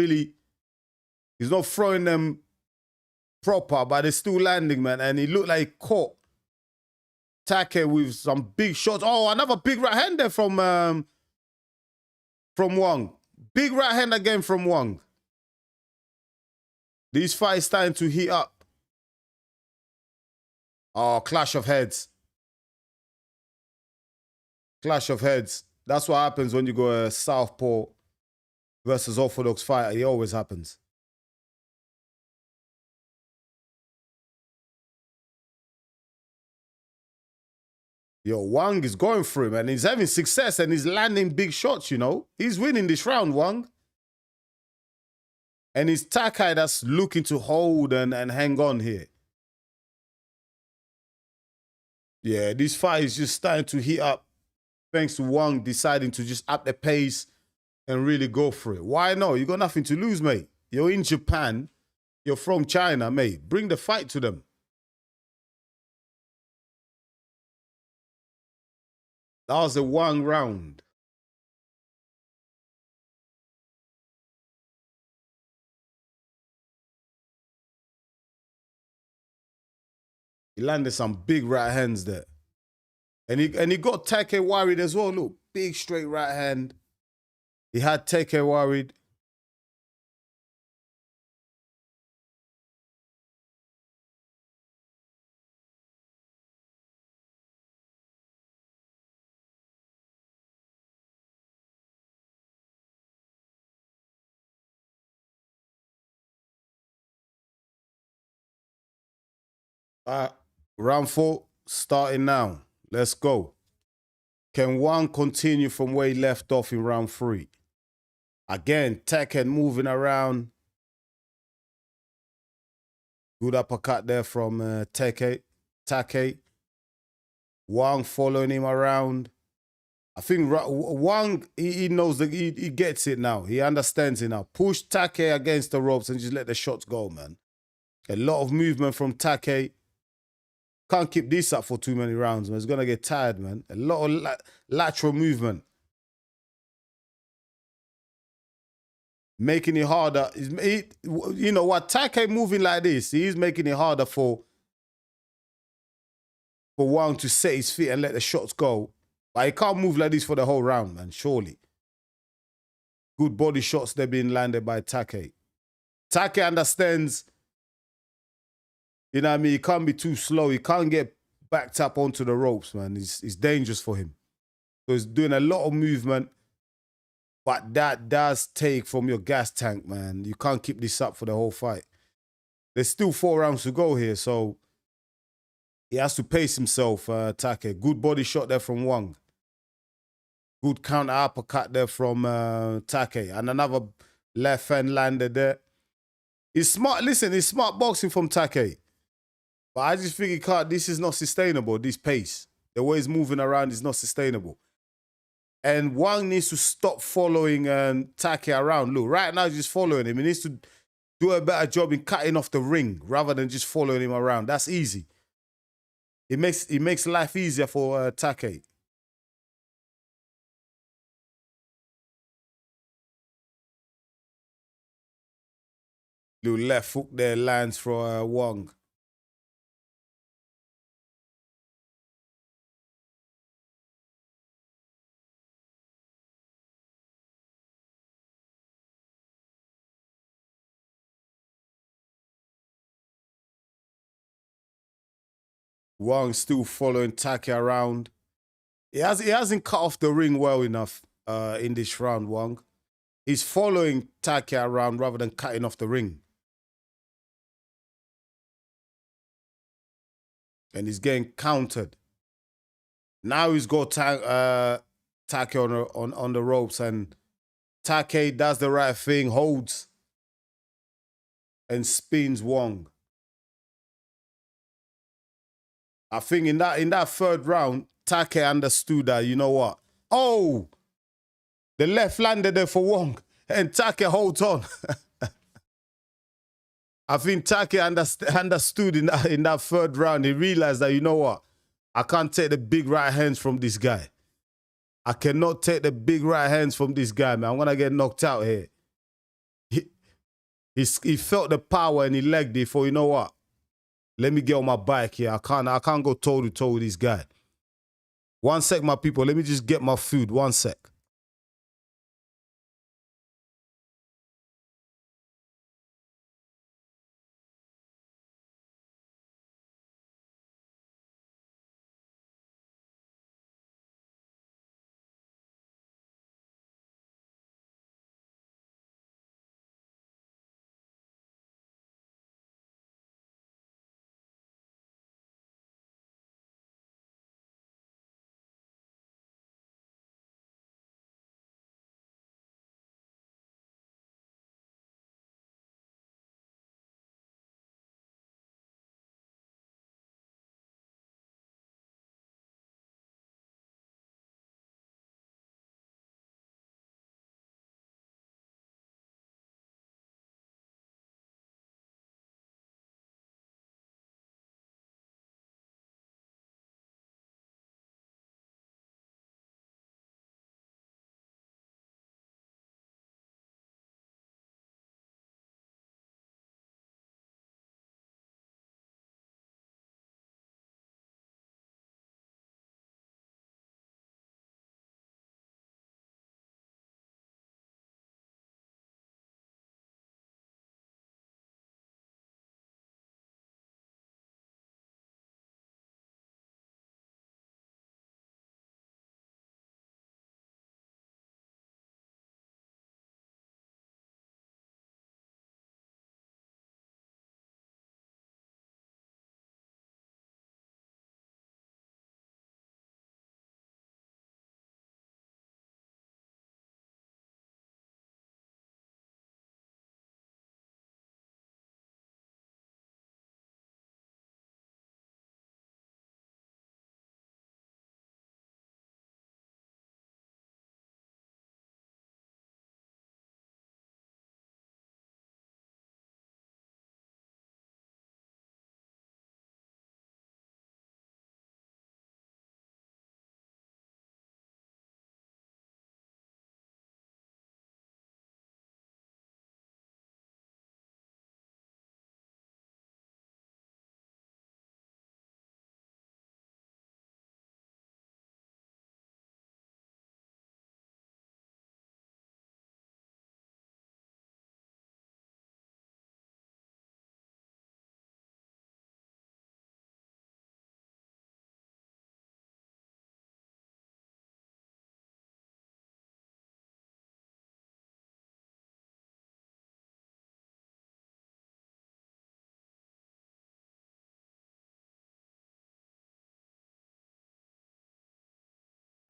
S2: throwing them proper, but they're still landing, man. And he looked like he caught Take with some big shots. Oh, another big right hand there from Wang. Big right hand again from Wang. These fights starting to heat up. Oh, clash of heads. Clash of heads. That's what happens when you go a southpaw versus orthodox fighter. It always happens. Yo, Wang is going for him and he's having success and he's landing big shots, you know. He's winning this round, Wang. And it's Takai that's looking to hold and hang on here. Yeah, this fight is just starting to heat up thanks to Wang deciding to just up the pace and really go for it. Why not? You got nothing to lose, mate. You're in Japan. You're from China, mate. Bring the fight to them. That was a Wang round. He landed some big right hands there. And he got Take worried as well. Look, big straight right hand. He had Take worried. Round 4 starting now. Let's go. Can Wang continue from where he left off in round 3? Again, Take moving around. Good uppercut there from Take. Wang following him around. I think Wang, he knows that he gets it now. He understands it now. Push Take against the ropes and just let the shots go, man. A lot of movement from Take. Can't keep this up for too many rounds, man. It's going to get tired, man. A lot of lateral movement. Making it harder. You know what? Take moving like this, he's making it harder for Wang to set his feet and let the shots go. But he can't move like this for the whole round, man, surely. Good body shots they're being landed by Take. Take understands, you know what I mean? He can't be too slow. He can't get backed up onto the ropes, man. It's dangerous for him. So he's doing a lot of movement. But that does take from your gas tank, man. You can't keep this up for the whole fight. There's still 4 rounds to go here, so he has to pace himself, Take. Good body shot there from Wang. Good counter uppercut there from Take. And another left hand landed there. It's smart. Listen, it's smart boxing from Take. But I just think he can't. This is not sustainable, this pace. The way he's moving around is not sustainable. And Wang needs to stop following Take around. Look, right now he's just following him. He needs to do a better job in cutting off the ring rather than just following him around. That's easy. It makes life easier for Take. Little left hook there lands for Wang. Wang still following Take around. He hasn't cut off the ring well enough in this round, Wang. He's following Take around rather than cutting off the ring. and he's getting countered. Now he's got Take on the ropes, and Take does the right thing, holds and spins Wang. I think in that third round, Take understood that, you know what? Oh, the left landed there for Wang, and Take holds on. I think Take understood in that third round. He realized that, you know what? I can't take the big right hands from this guy. I cannot take the big right hands from this guy, man. I'm going to get knocked out here. He felt the power and he legged it for, you know what? Let me get on my bike here. I can't go toe to toe with this guy. 1 sec, my people. Let me just get my food. 1 sec.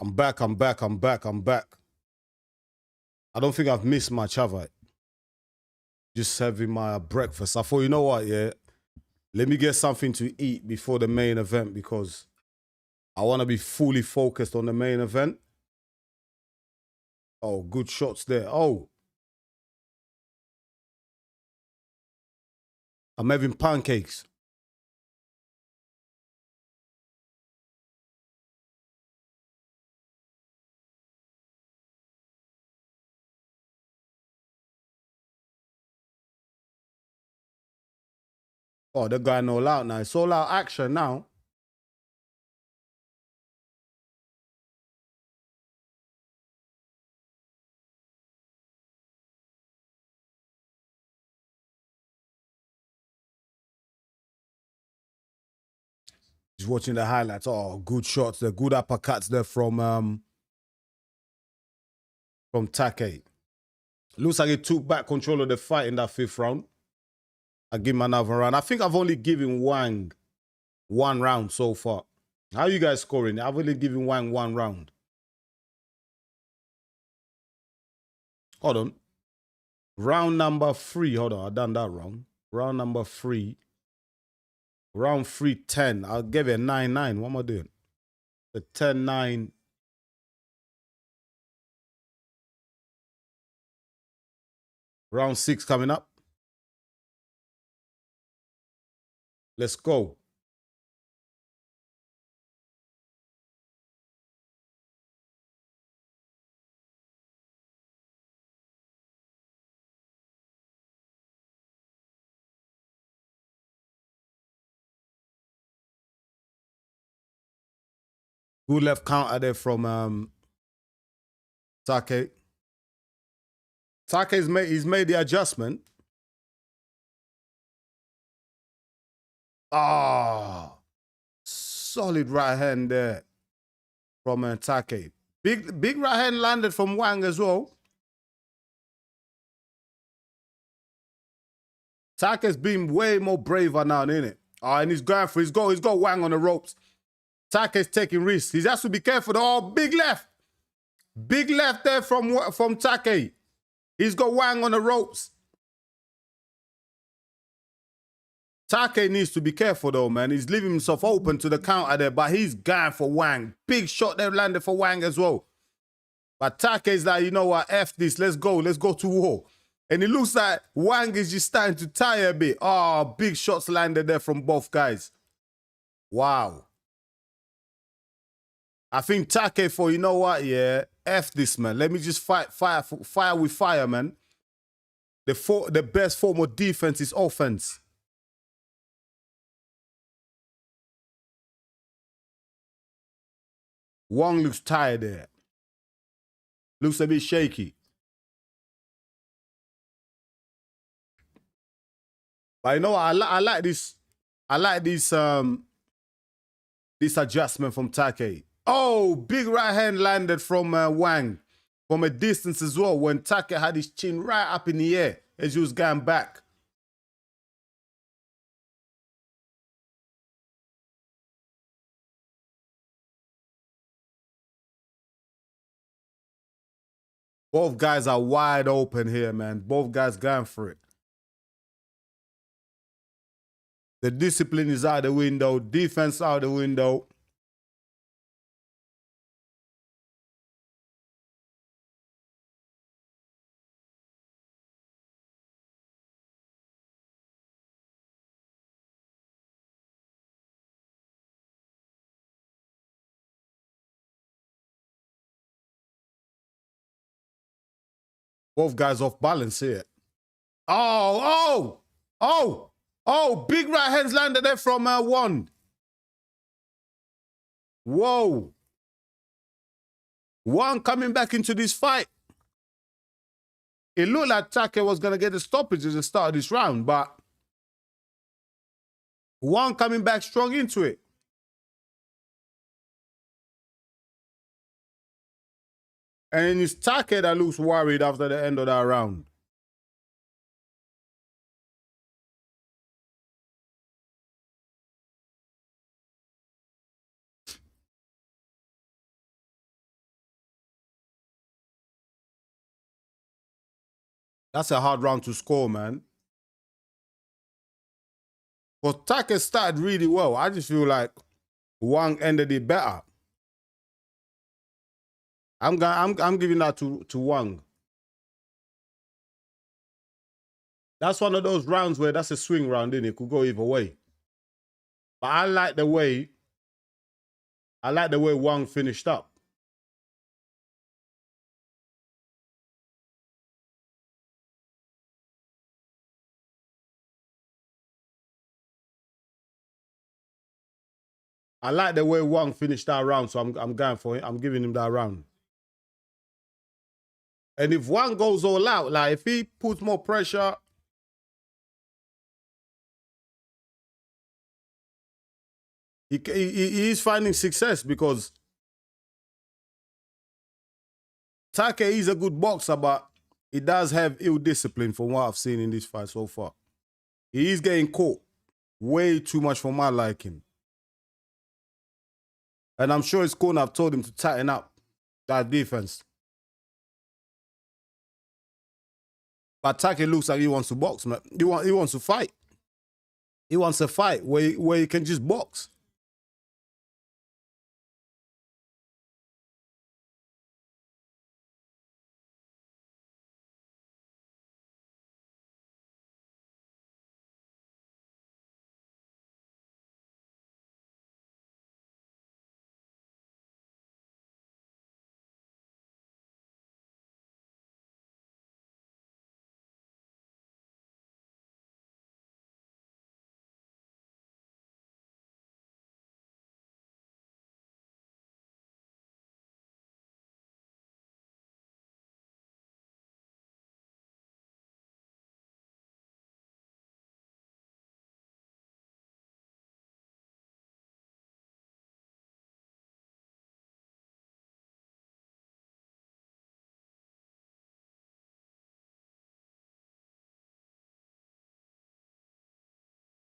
S2: I'm back. I don't think I've missed much, have I? Just having my breakfast. I thought, you know what, yeah? Let me get something to eat before the main event because I want to be fully focused on the main event. Oh, good shots there. Oh. I'm having pancakes. Oh, the guy no out now. It's all out action now. Just watching the highlights. Oh, good shots. The good uppercuts there from Take. Looks like he took back control of the fight in that 5th round. I give him another round. I think I've only given Wang 1 round so far. How you guys scoring? I've only given Wang 1 round. Hold on. Round number 3. Hold on, I done that wrong. Round number 3. Round 3, 10. I'll give it a 9-9. What am I doing? The 10-9. Round 6 coming up. Let's go. Good left counter there from Take. Take's he's made the adjustment. Ah, solid right hand there from Take. Big right hand landed from Wang as well. Take's been way more braver now, isn't it? And he's going for he's got Wang on the ropes. Take's taking risks. He has to be careful. Oh, big left. Big left there from Take. He's got Wang on the ropes. Take needs to be careful though, man. He's leaving himself open to the counter there, but he's going for Wang. Big shot there landed for Wang as well. But Take's like, you know what, F this, let's go to war. And it looks like Wang is just starting to tire a bit. Oh, big shots landed there from both guys. Wow. I think Take for, you know what, yeah, F this, man. Let me just fire with fire, man. The best form of defense is offense. Wang looks tired there. Looks a bit shaky. But you know what? I like this. I like this adjustment from Take. Oh, big right hand landed from Wang from a distance as well when Take had his chin right up in the air as he was going back. Both guys are wide open here, man. Both guys going for it. The discipline is out the window. Defense out the window. Both guys off balance here. Oh, big right hands landed there from Wang. Whoa. Wang coming back into this fight. It looked like Take was going to get the stoppage at the start of this round, but Wang coming back strong into it. And it's Take that looks worried after the end of that round. That's a hard round to score, man. But Take started really well. I just feel like Wang ended it better. I'm giving that to Wang. That's one of those rounds where that's a swing round, isn't it? It could go either way. But I like the way Wang finished up. I like the way Wang finished that round, so I'm going for it. I'm giving him that round. And if Wang goes all out, like if he puts more pressure, he is finding success because Take is a good boxer, but he does have ill discipline from what I've seen in this fight so far. He is getting caught way too much for my liking. And I'm sure his corner have told him to tighten up that defense. But Take looks like he wants to box, man. He wants to fight. He wants a fight where he can just box.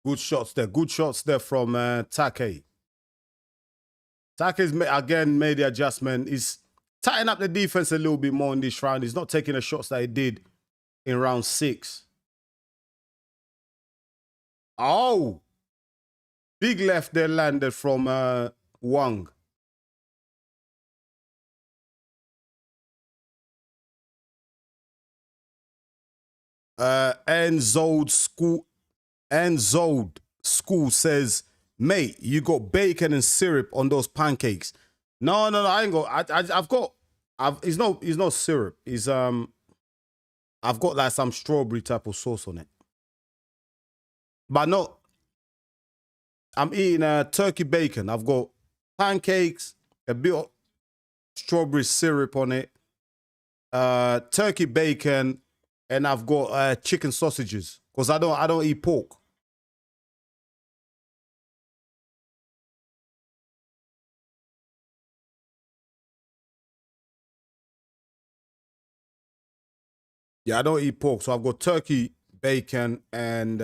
S2: Good shots there. Good shots there from Take. Take's again made the adjustment. He's tightened up the defense a little bit more in this round. He's not taking the shots that he did in round 6. Oh! Big left there landed from Wang. And Zod School says, mate, you got bacon and syrup on those pancakes. No, I ain't got. It's not syrup. It's I've got like some strawberry type of sauce on it. But no, I'm eating turkey bacon. I've got pancakes, a bit of strawberry syrup on it, turkey bacon, and I've got chicken sausages because I don't eat pork. Yeah, I don't eat pork, so I've got turkey, bacon, and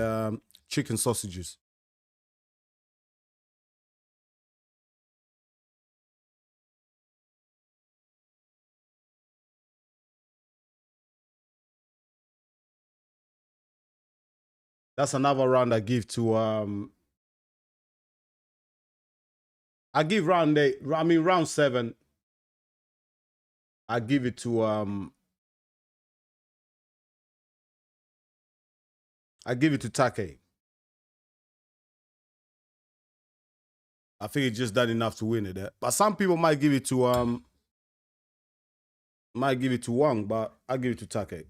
S2: chicken sausages. That's another round I give to I give round 8. I mean round 7. I give it to I give it to Take. I think it's just done enough to win it there. But some people might give it to Wang, but I give it to Take.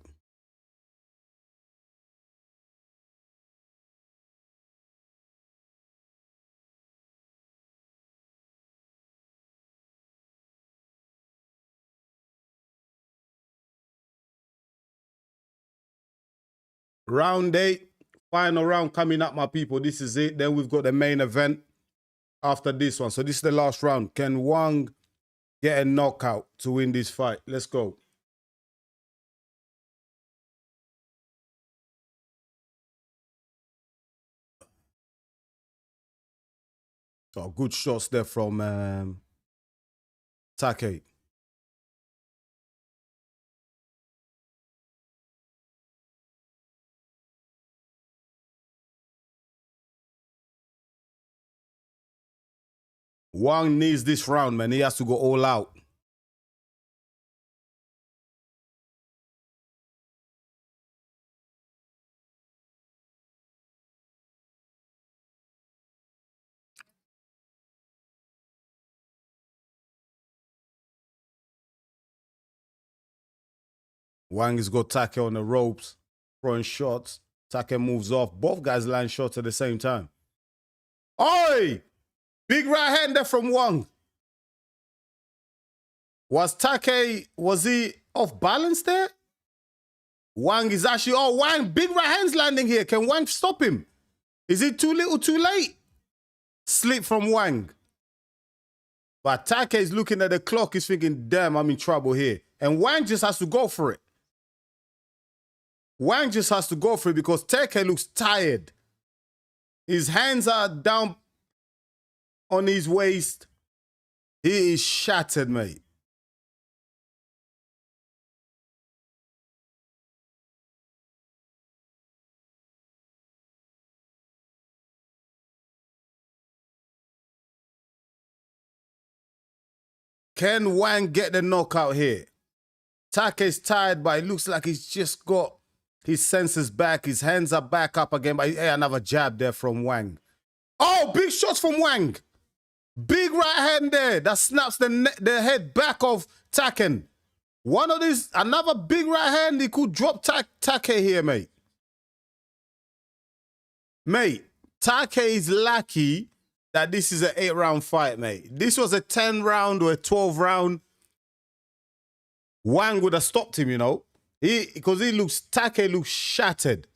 S2: Round 8, final round coming up, my people. This is it. Then we've got the main event after this one. So this is the last round. Can Wang get a knockout to win this fight? Let's go. So good shots there from Take. Wang needs this round, man. He has to go all out. Wang has got Take on the ropes, throwing shots. Take moves off. Both guys land shots at the same time. Oi! Big right hand there from Wang. Was he off balance there? Wang is actually, Wang, big right hand's landing here. Can Wang stop him? Is it too little, too late? Slip from Wang. But Take is looking at the clock. He's thinking, damn, I'm in trouble here. And Wang just has to go for it. Wang just has to go for it because Take looks tired. His hands are down on his waist. He is shattered, mate. Can Wang get the knockout here? Take's tired, but it looks like he's just got his senses back. His hands are back up again. But hey, another jab there from Wang. Oh, big shots from Wang. Big right hand there that snaps the head back of Taken. One of these, another big right hand. He could drop Take here, mate. Mate, Take is lucky that this is an 8-round fight, mate. This was a 10-round or a 12-round. Wang would have stopped him, you know. Because Take looks shattered.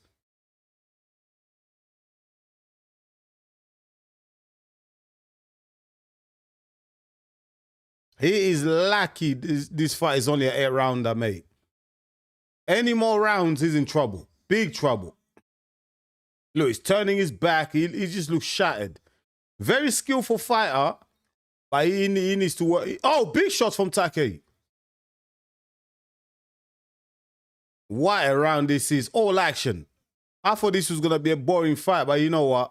S2: He is lucky this fight is only an 8-rounder, mate. Any more rounds, he's in trouble. Big trouble. Look, he's turning his back. He just looks shattered. Very skillful fighter, but he needs to work. Oh, big shots from Take. What a round this is. All action. I thought this was going to be a boring fight, but you know what?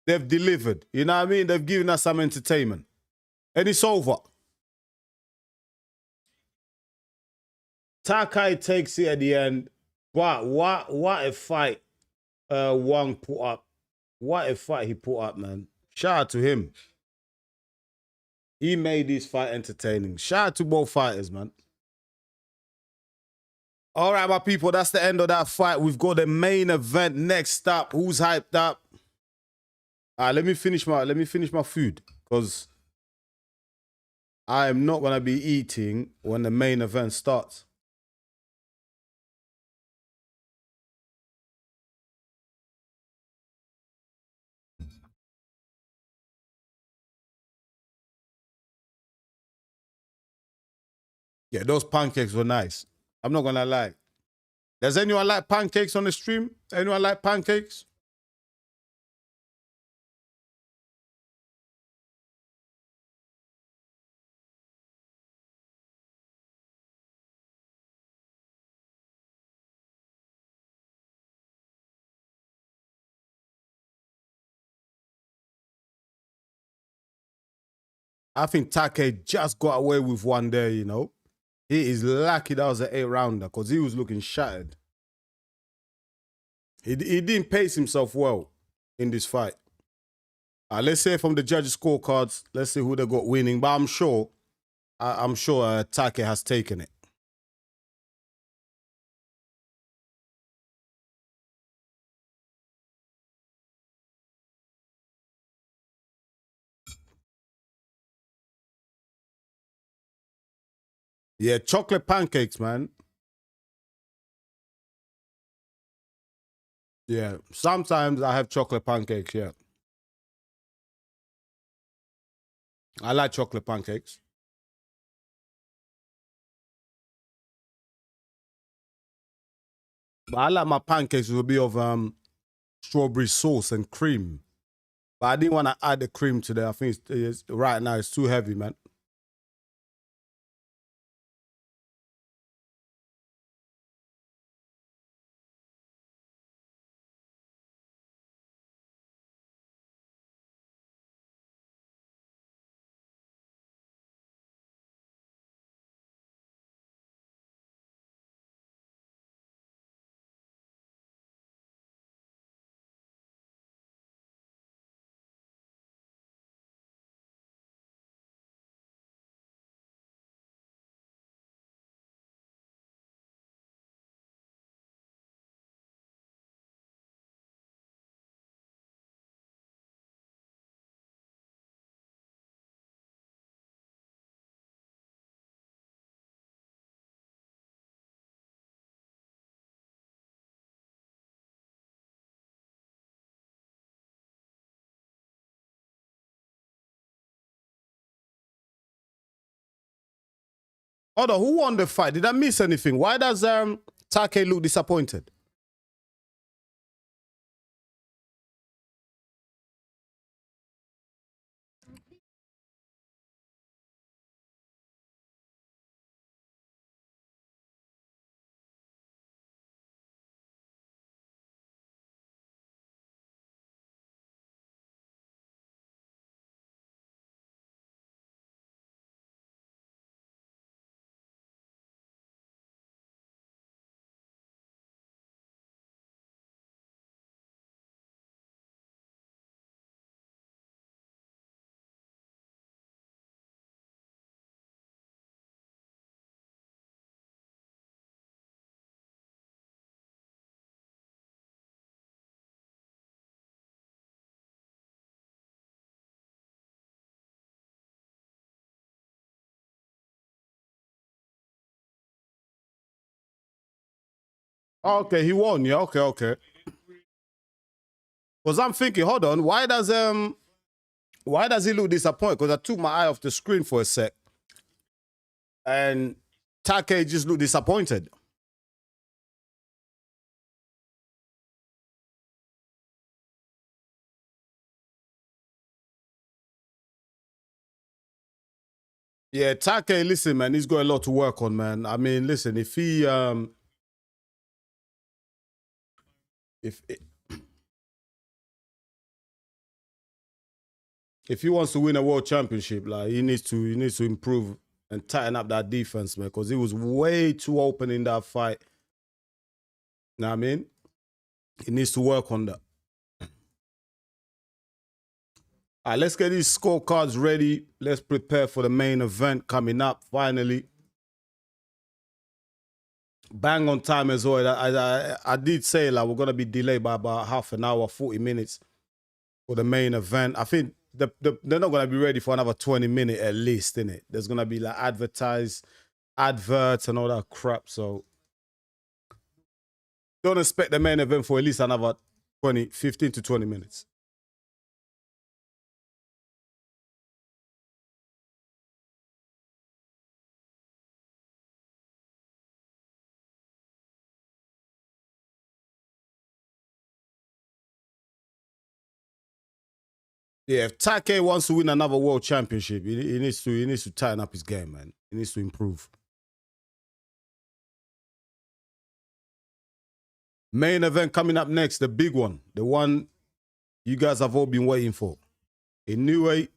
S2: They've delivered. You know what I mean? They've given us some entertainment. And it's over. Takai takes it at the end. What a fight Wang put up. What a fight he put up, man. Shout out to him. He made this fight entertaining. Shout out to both fighters, man. All right, my people, that's the end of that fight. We've got the main event next up. Who's hyped up? All right, let me finish my food, because I am not gonna be eating when the main event starts. Yeah, those pancakes were nice. I'm not gonna lie. Does anyone like pancakes on the stream? Anyone like pancakes? I think Take just got away with one there, you know. He is lucky that was an 8-rounder, because he was looking shattered. He didn't pace himself well in this fight. Let's say from the judges' scorecards, let's see who they got winning. But I'm sure Take has taken it. Yeah, chocolate pancakes, man. Yeah, sometimes I have chocolate pancakes, yeah. I like chocolate pancakes. But I like my pancakes with a bit of strawberry sauce and cream. But I didn't want to add the cream today. I think right now it's too heavy, man. Hold on, who won the fight? Did I miss anything? Why does Take look disappointed? Oh, okay, he won. Yeah, okay. Because I'm thinking, hold on, why does he look disappointed? Because I took my eye off the screen for a sec, and Take just looked disappointed. Yeah, Take, listen, man, he's got a lot to work on, man. I mean, listen, if he if he wants to win a world championship, like he needs to improve and tighten up that defense, man, because he was way too open in that fight. Know what I mean? He needs to work on that. All right, let's get these scorecards ready. Let's prepare for the main event coming up, finally. Bang on time as well. I did say like we're going to be delayed by about half an hour, 40 minutes for the main event. I think they're not going to be ready for another 20 minutes at least, innit? There's going to be like adverts and all that crap. So don't expect the main event for at least another 15 to 20 minutes. Yeah, if Take wants to win another world championship, he needs to tighten up his game, man. He needs to improve. Main event coming up next, the big one, the one you guys have all been waiting for. Inoue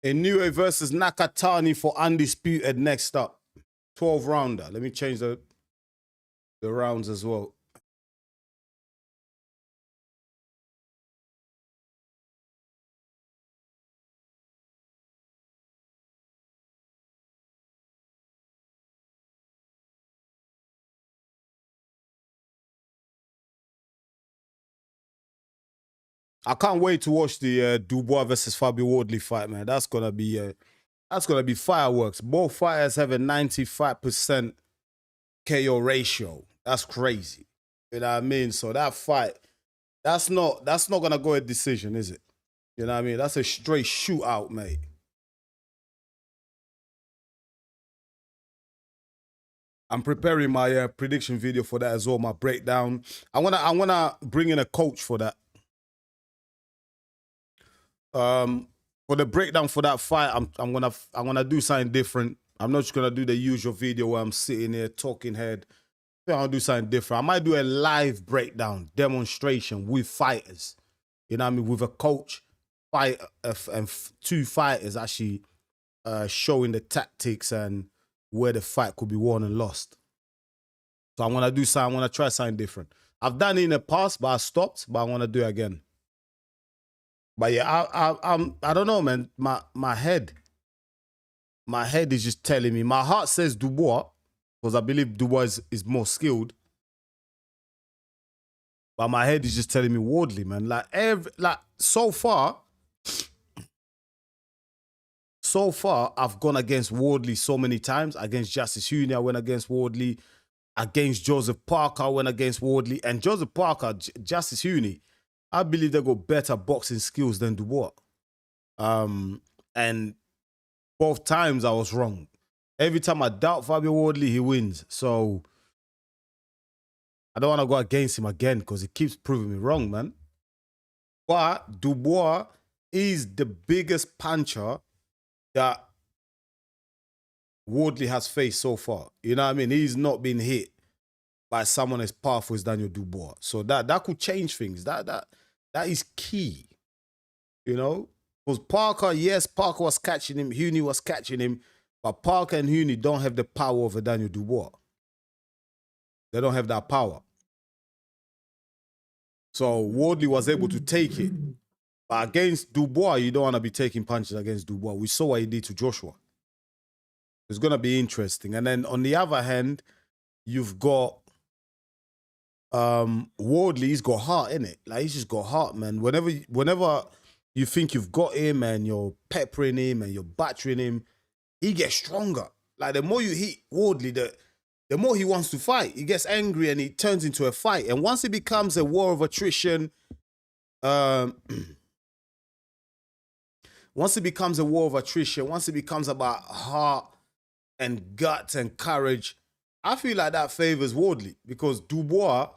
S2: versus Nakatani for undisputed next up. 12 rounder. Let me change the rounds as well. I can't wait to watch the Dubois versus Fabio Wardley fight, man. That's gonna be fireworks. Both fighters have a 95% KO ratio. That's crazy. You know what I mean? So that fight, that's not gonna go a decision, is it? You know what I mean? That's a straight shootout, mate. I'm preparing my prediction video for that as well, my breakdown. I wanna bring in a coach for that. For the breakdown for that fight, I'm gonna do something different. I'm not just gonna do the usual video where I'm sitting here talking head. I think I'll do something different. I might do a live breakdown demonstration with fighters. You know what I mean? With a coach, fight, and two fighters actually showing the tactics and where the fight could be won and lost. So I'm gonna try something different. I've done it in the past, but I stopped. But I want to do it again. But yeah, I don't know, man. My head is just telling me. My heart says Dubois, because I believe Dubois is more skilled. But my head is just telling me Wardley, man. Like so far, I've gone against Wardley so many times. Against Justice Huni, I went against Wardley. Against Joseph Parker, I went against Wardley. And Joseph Parker, Justice Huni, I believe they got better boxing skills than Dubois. And both times I was wrong. Every time I doubt Fabio Wardley, he wins. So I don't want to go against him again because he keeps proving me wrong, man. But Dubois is the biggest puncher that Wardley has faced so far. You know what I mean? He's not been hit by someone as powerful as Daniel Dubois. So that could change things. That is key. You know? Because Parker, yes, Parker was catching him, Huni was catching him, but Parker and Huni don't have the power over Daniel Dubois. They don't have that power. So Wardley was able to take it. But against Dubois, you don't want to be taking punches against Dubois. We saw what he did to Joshua. It's going to be interesting. And then on the other hand, you've got Wardley. He's got heart, innit? Like, he's just got heart, man. Whenever you think you've got him and you're peppering him and you're battering him, he gets stronger. Like, the more you hit Wardley, the more he wants to fight. He gets angry and it turns into a fight. And once it becomes a war of attrition, once it becomes a war of attrition, once it becomes about heart and guts and courage, I feel like that favors Wardley because Dubois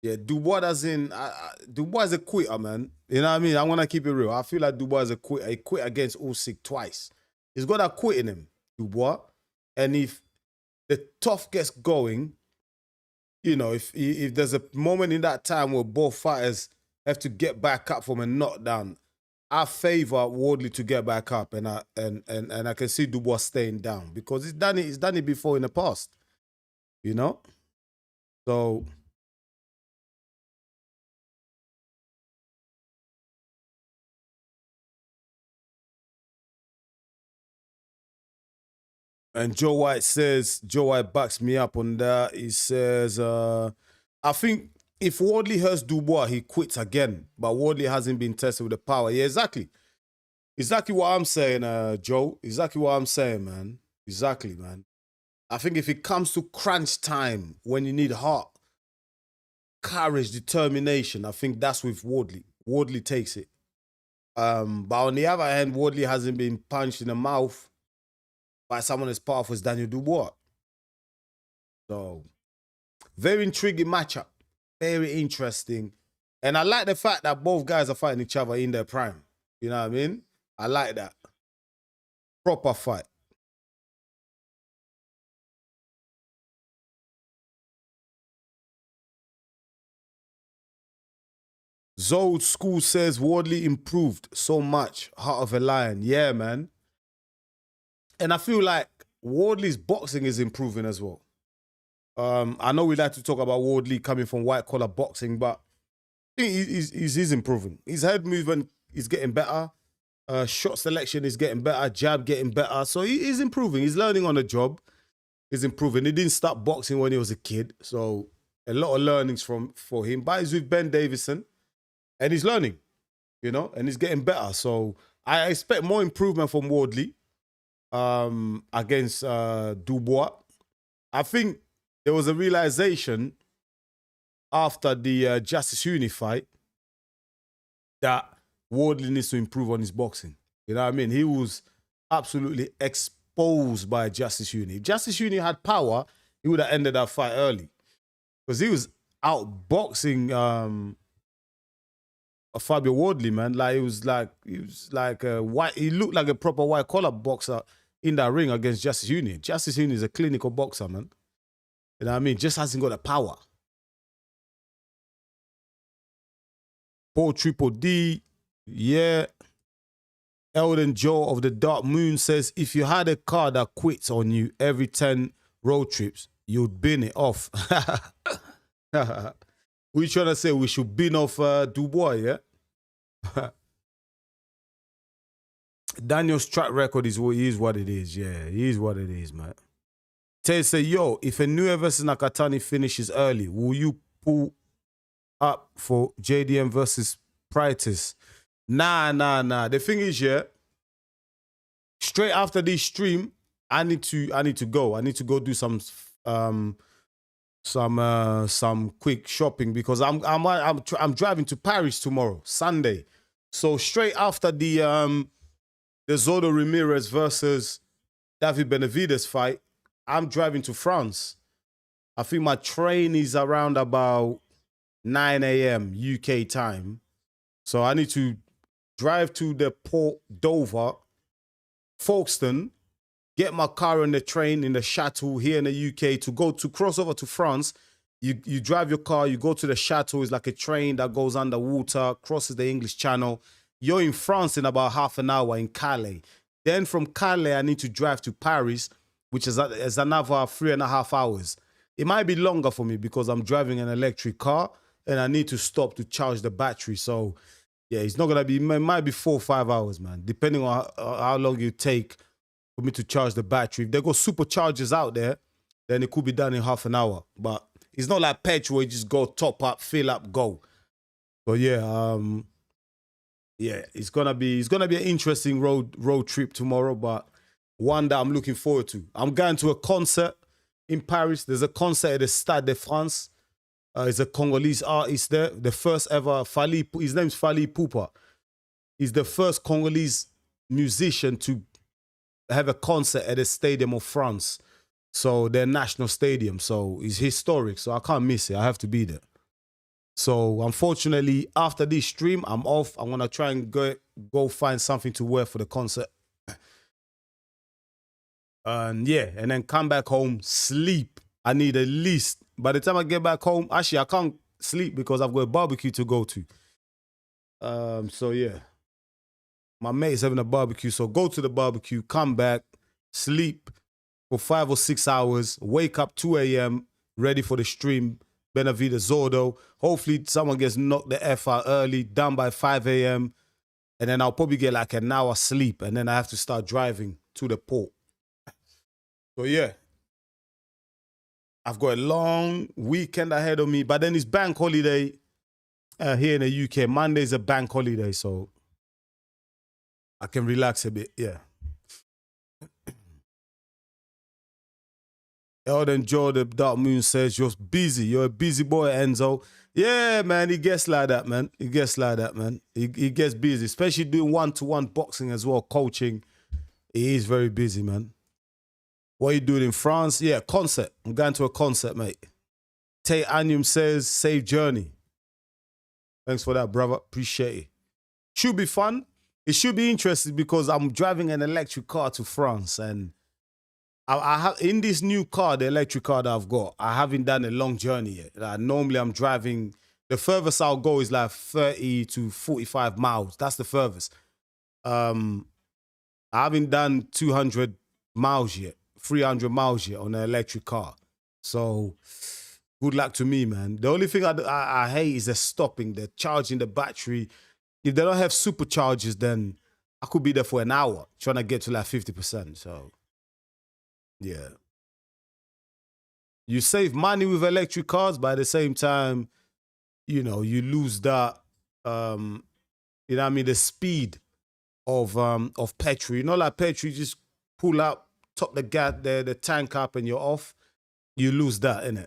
S2: doesn't. Dubois is a quitter, man. You know what I mean? I'm gonna keep it real. I feel like Dubois is a quitter. He quit against Usyk twice. He's got that quit in him, Dubois. And if the tough gets going, you know, if there's a moment in that time where both fighters have to get back up from a knockdown, I favor Wardley to get back up, and I can see Dubois staying down because he's done it before in the past, you know. So. And Joe White backs me up on that. He says, I think if Wardley hurts Dubois, he quits again. But Wardley hasn't been tested with the power. Yeah, exactly. Exactly what I'm saying, Joe. Exactly what I'm saying, man. Exactly, man. I think if it comes to crunch time, when you need heart, courage, determination, I think that's with Wardley. Wardley takes it. But on the other hand, Wardley hasn't been punched in the mouth by someone as powerful as Daniel Dubois. So, very intriguing matchup. Very interesting. And I like the fact that both guys are fighting each other in their prime. You know what I mean? I like that. Proper fight. Zold School says Wardley improved so much. Heart of a lion. Yeah, man. And I feel like Wardley's boxing is improving as well. I know we like to talk about Wardley coming from white collar boxing, but I think he's improving. His head movement is getting better. Shot selection is getting better. Jab getting better. So he's improving. He's learning on the job. He's improving. He didn't start boxing when he was a kid. So a lot of learnings for him. But he's with Ben Davison and he's learning, you know, and he's getting better. So I expect more improvement from Wardley against Dubois. I think there was a realization after the Justice Uni fight that Wardley needs to improve on his boxing. You know what I mean? He was absolutely exposed by Justice Uni. If Justice Uni had power, he would have ended that fight early. Because he was outboxing Fabio Wardley, man. Like he was like a white. He looked like a proper white collar boxer in that ring against Justice Uni. Justice Uni is a clinical boxer, man. You know what I mean? Just hasn't got the power. Paul Triple D, yeah. Eldon Joe of the Dark Moon says, if you had a car that quits on you every 10 road trips, you'd bin it off. We trying to say we should bin off Dubois, yeah? Daniel's track record is what it is, yeah. He is what it is, man. Tay say, yo, if Inoue versus Nakatani finishes early, will you pull up for JDM versus Pritis? Nah. The thing is, yeah, straight after this stream, I need to go. I need to go do some quick shopping because I'm driving to Paris tomorrow, Sunday. So straight after the Zodo Ramirez versus David Benavides fight, I'm driving to France. I think my train is around about 9 a.m. UK time. So I need to drive to the Port Dover, Folkestone, get my car on the train in the shuttle here in the UK to cross over to France. You drive your car, you go to the shuttle. It's like a train that goes underwater, crosses the English Channel. You're in France in about half an hour in Calais. Then from Calais, I need to drive to Paris, which is another 3.5 hours. It might be longer for me because I'm driving an electric car and I need to stop to charge the battery. So, yeah, it's not going to be, it might be 4 or 5 hours, man, depending on how long you take for me to charge the battery. If they got superchargers out there, then it could be done in half an hour. But it's not like petrol where you just go top up, fill up, go. So, yeah, it's gonna be an interesting road trip tomorrow, but one that I'm looking forward to. I'm going to a concert in Paris. There's a concert at the Stade de France. He's a Congolese artist there. The first ever his name's Fally Ipupa. He's the first Congolese musician to have a concert at the Stadium of France. So their national stadium. So it's historic. So I can't miss it. I have to be there. So unfortunately, after this stream, I'm off. I'm gonna try and go find something to wear for the concert. And yeah, and then come back home, sleep. I need at least, by the time I get back home, actually I can't sleep because I've got a barbecue to go to. So yeah. My mate's having a barbecue, so go to the barbecue, come back, sleep for 5 or 6 hours, wake up 2 a.m., ready for the stream, Benavida Zordo. Hopefully someone gets knocked the F out early, done by 5 a.m., and then I'll probably get like an hour sleep, and then I have to start driving to the port. So yeah, I've got a long weekend ahead of me, but then it's bank holiday here in the UK. Monday's a bank holiday, so I can relax a bit, yeah. Elden Joe, the Dark Moon says, you're busy. You're a busy boy, Enzo. Yeah, man, he gets like that, man. He gets like that, man. He gets busy, especially doing one-to-one boxing as well, coaching. He is very busy, man. What are you doing in France? Yeah, concert. I'm going to a concert, mate. Tay Anium says, safe journey. Thanks for that, brother. Appreciate it. Should be fun. It should be interesting because I'm driving an electric car to France, and I have in this new car, the electric car that I've got, I haven't done a long journey yet. Like, normally I'm driving, the furthest I'll go is like 30 to 45 miles. That's the furthest. I haven't done 200 miles yet, 300 miles yet on an electric car. So good luck to me, man. The only thing I hate is the stopping, the charging the battery. If they don't have superchargers, then I could be there for an hour trying to get to like 50%. So, yeah. You save money with electric cars, but at the same time, you know, you lose that, you know what I mean, the speed of petrol. You know, like petrol, you just pull up, top the gas, the tank up, and you're off. You lose that, innit?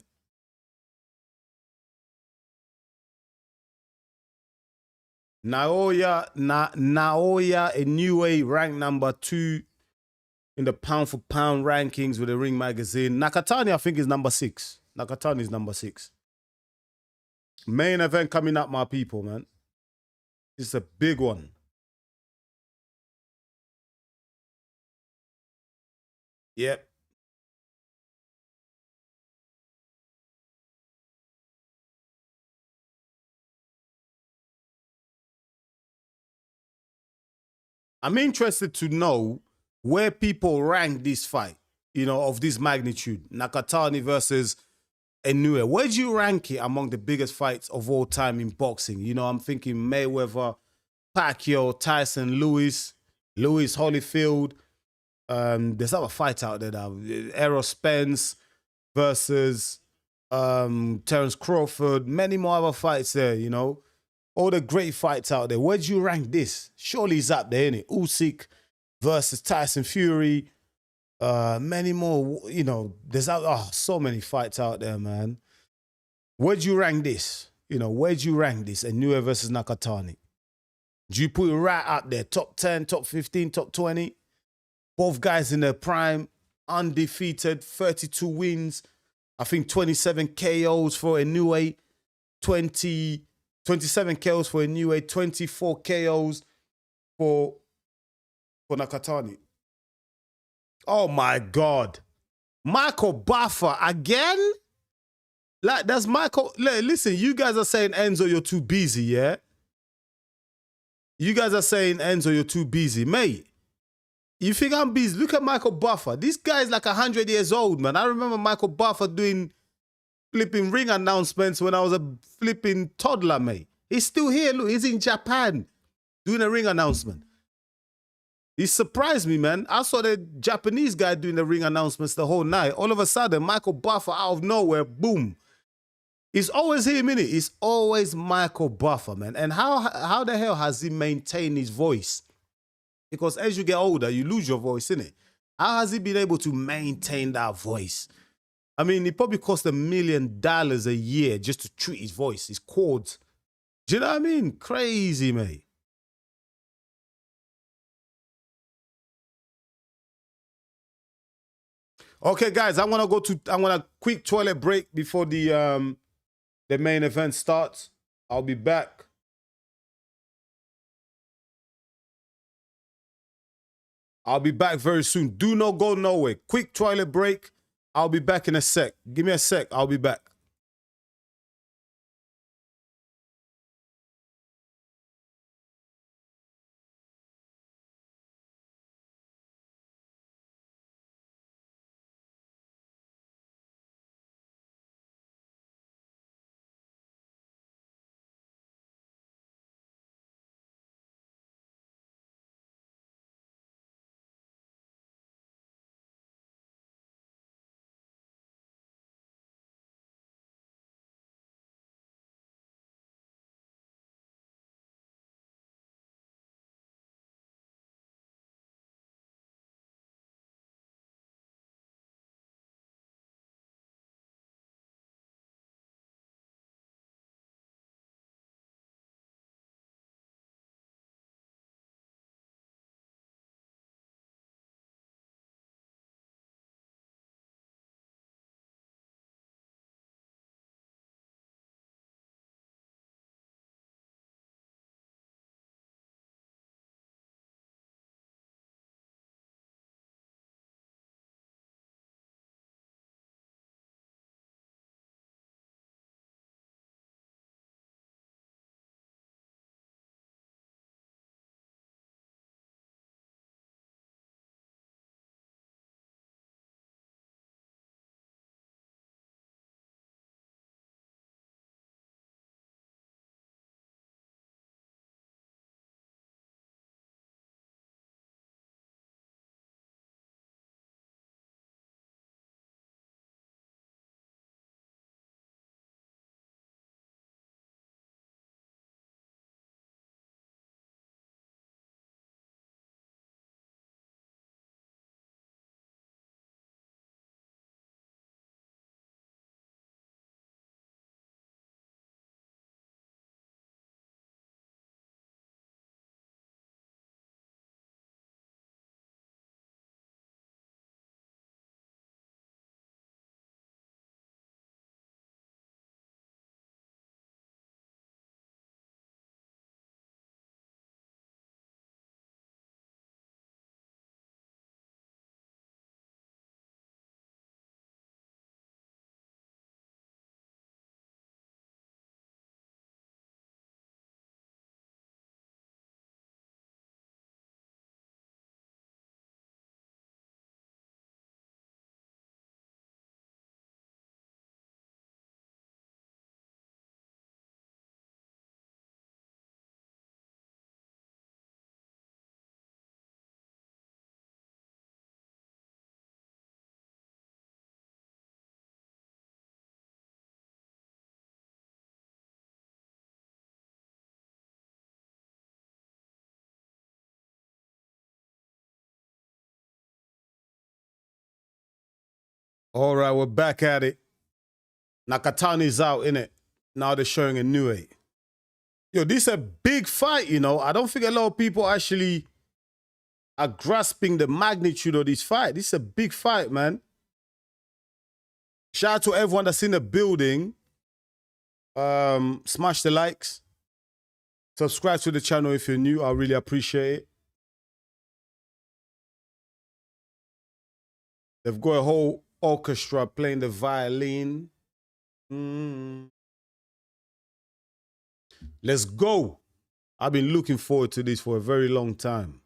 S2: Naoya Inoue ranked number 2 in the pound for pound rankings with the Ring Magazine. Nakatani, I think, is number 6. Nakatani is number 6. Main event coming up, my people, man. It's a big one. Yep. I'm interested to know where people rank this fight, you know, of this magnitude. Nakatani versus Inoue. Where do you rank it among the biggest fights of all time in boxing? You know, I'm thinking Mayweather, Pacquiao, Tyson, Lewis Holyfield. There's other fights out there now. Errol Spence versus Terence Crawford. Many more other fights there, you know. All the great fights out there. Where do you rank this? Surely it's up there, innit? Usyk versus Tyson Fury. Many more, you know, there's so many fights out there, man. Where do you rank this? You know, where do you rank this? Inoue versus Nakatani. Do you put it right up there? Top 10, top 15, top 20? Both guys in their prime, undefeated, 32 wins. I think 27 KOs for Inoue, 27 KOs for Inoue, 24 KOs for Nakatani. Oh my God. Michael Buffer again? Like, that's Michael. Listen, you guys are saying, Enzo, you're too busy, yeah? You guys are saying, Enzo, you're too busy. Mate, you think I'm busy? Look at Michael Buffer. This guy is like 100 years old, man. I remember Michael Buffer doing flipping ring announcements when I was a flipping toddler, mate. He's still here. Look, he's in Japan doing a ring announcement. He surprised me, man. I saw the Japanese guy doing the ring announcements the whole night. All of a sudden, Michael Buffer out of nowhere, boom. It's always him, innit? It's always Michael Buffer, man. And how the hell has he maintained his voice? Because as you get older, you lose your voice, innit? How has he been able to maintain that voice? I mean, it probably cost $1 million a year just to treat his voice, his chords. Do you know what I mean? Crazy, mate. Okay, guys, I'm gonna quick toilet break before the main event starts. I'll be back. I'll be back very soon. Do not go nowhere. Quick toilet break. I'll be back in a sec. Give me a sec. I'll be back. All right, we're back at it. Nakatani's out, innit? Now they're showing Inoue. Yo, this is a big fight, you know. I don't think a lot of people actually are grasping the magnitude of this fight. This is a big fight, man. Shout out to everyone that's in the building. Smash the likes. Subscribe to the channel if you're new. I really appreciate it. They've got a whole orchestra playing the violin. Let's go. I've been looking forward to this for a very long time.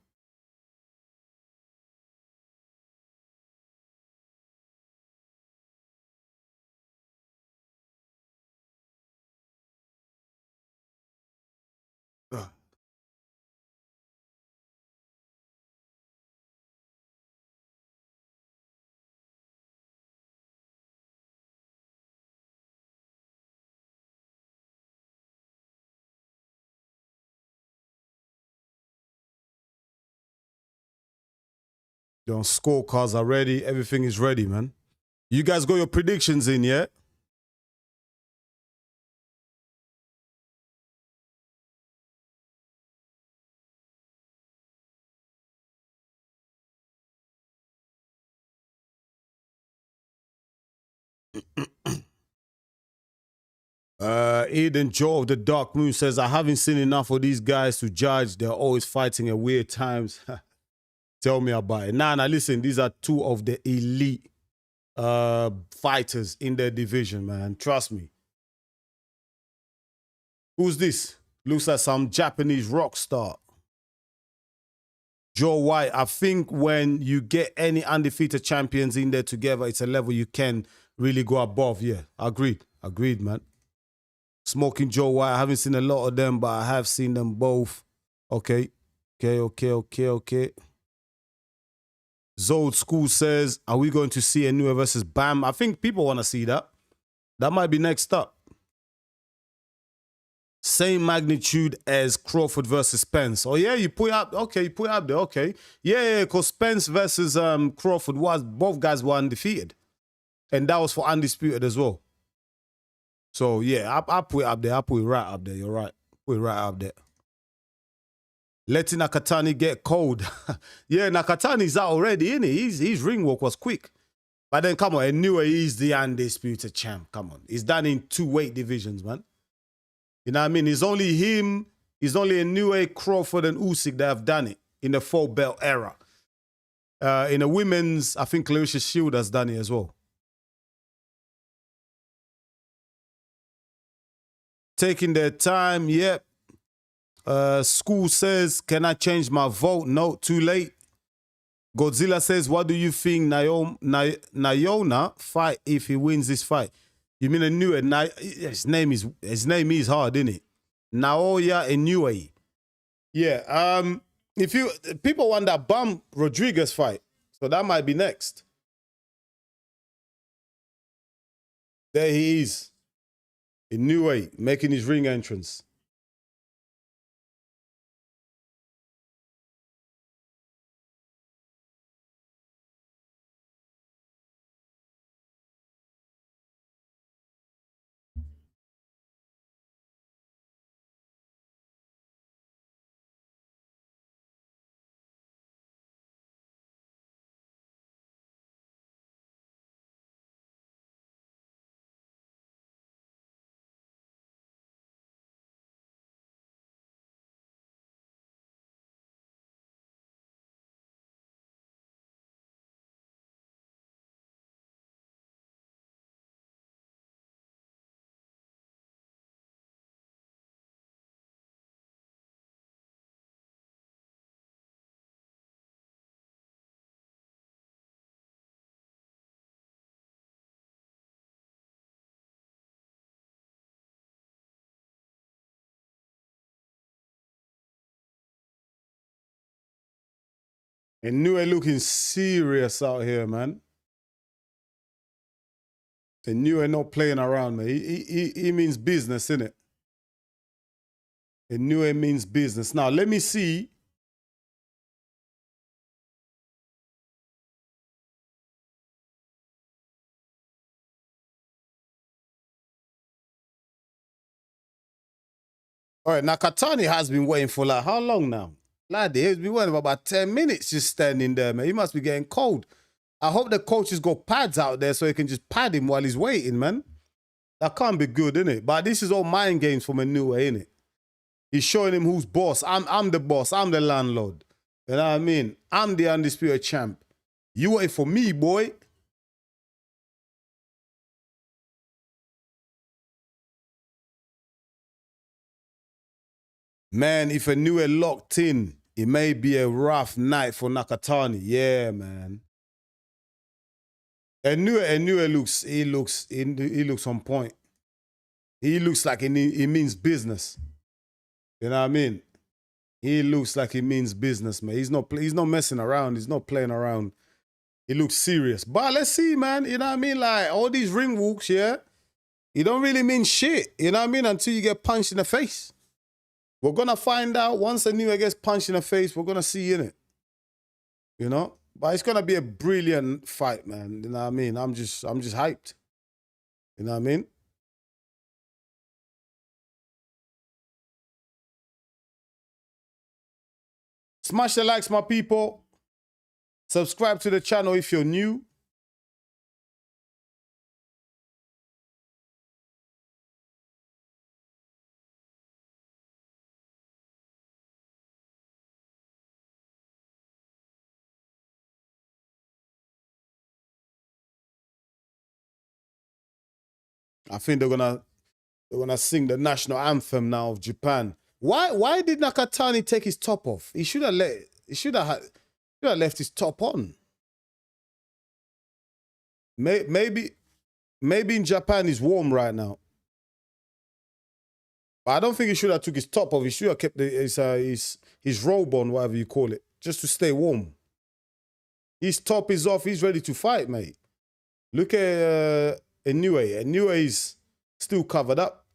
S2: Your scorecards are ready. Everything is ready, man. You guys got your predictions in, yeah? Eden Joe of the Dark Moon says, I haven't seen enough of these guys to judge. They're always fighting at weird times. Tell me about it. Nah, listen, these are two of the elite fighters in their division, man. Trust me. Who's this? Looks like some Japanese rock star. Joe White, I think when you get any undefeated champions in there together, it's a level you can really go above. Yeah, agreed. Agreed, man. Smoking Joe White, I haven't seen a lot of them, but I have seen them both. Okay. Zold School says, are we going to see Inoue versus Bam? I think people want to see that. That might be next up. Same magnitude as Crawford versus Spence. Oh, yeah, you put it up. Okay, you put it up there. Okay. Yeah, because Spence versus Crawford was, both guys were undefeated. And that was for undisputed as well. So, yeah, I put it up there. I put it right up there. You're right. Put it right up there. Letting Nakatani get cold. Yeah, Nakatani's out already, isn't he? His ring walk was quick. But then, come on, Inoue is the undisputed champ. Come on. He's done in 2 weight divisions, man. You know what I mean? It's only him, it's only Inoue, Crawford, and Usyk that have done it in the 4-belt era. In the women's, I think Clarissa Shield has done it as well. Taking their time, yep. School says, can I change my vote? No, too late. Godzilla says, what do you think Naoya fight if he wins this fight? You mean Inoue? His name is hard, isn't it? Naoya Inoue. Yeah. People want that Bam Rodriguez fight, so that might be next. There he is. Inoue making his ring entrance. Inoue looking serious out here, man. Inoue not playing around, man. He means business, innit? Inoue means business. Now, let me see. All right, Nakatani has been waiting for like how long now? Laddie, he's been waiting for about 10 minutes just standing there, man. He must be getting cold. I hope the coaches got pads out there so he can just pad him while he's waiting, man. That can't be good, innit? But this is all mind games from Inoue, innit? He's showing him who's boss. I'm the boss. I'm the landlord. You know what I mean? I'm the undisputed champ. You wait for me, boy. Man, if Inoue locked in, it may be a rough night for Nakatani. Yeah, man. Inoue looks on point. He looks like he means business. You know what I mean? He looks like he means business, man. He's not messing around. He's not playing around. He looks serious. But let's see, man. You know what I mean? Like all these ring walks, yeah. You don't really mean shit. You know what I mean? Until you get punched in the face. We're gonna find out once Inoue gets punched in the face. We're gonna see in it. You know. But it's gonna be a brilliant fight, man. You know what I mean? I'm just hyped. You know what I mean? Smash the likes, my people. Subscribe to the channel if you're new. I think they're gonna sing the national anthem now of Japan. Why did Nakatani take his top off? He should have left his top on. Maybe in Japan it's warm right now. But I don't think he should have took his top off. He should have kept his robe on, whatever you call it, just to stay warm. His top is off. He's ready to fight, mate. Look at Inoue. Inoue is still covered up.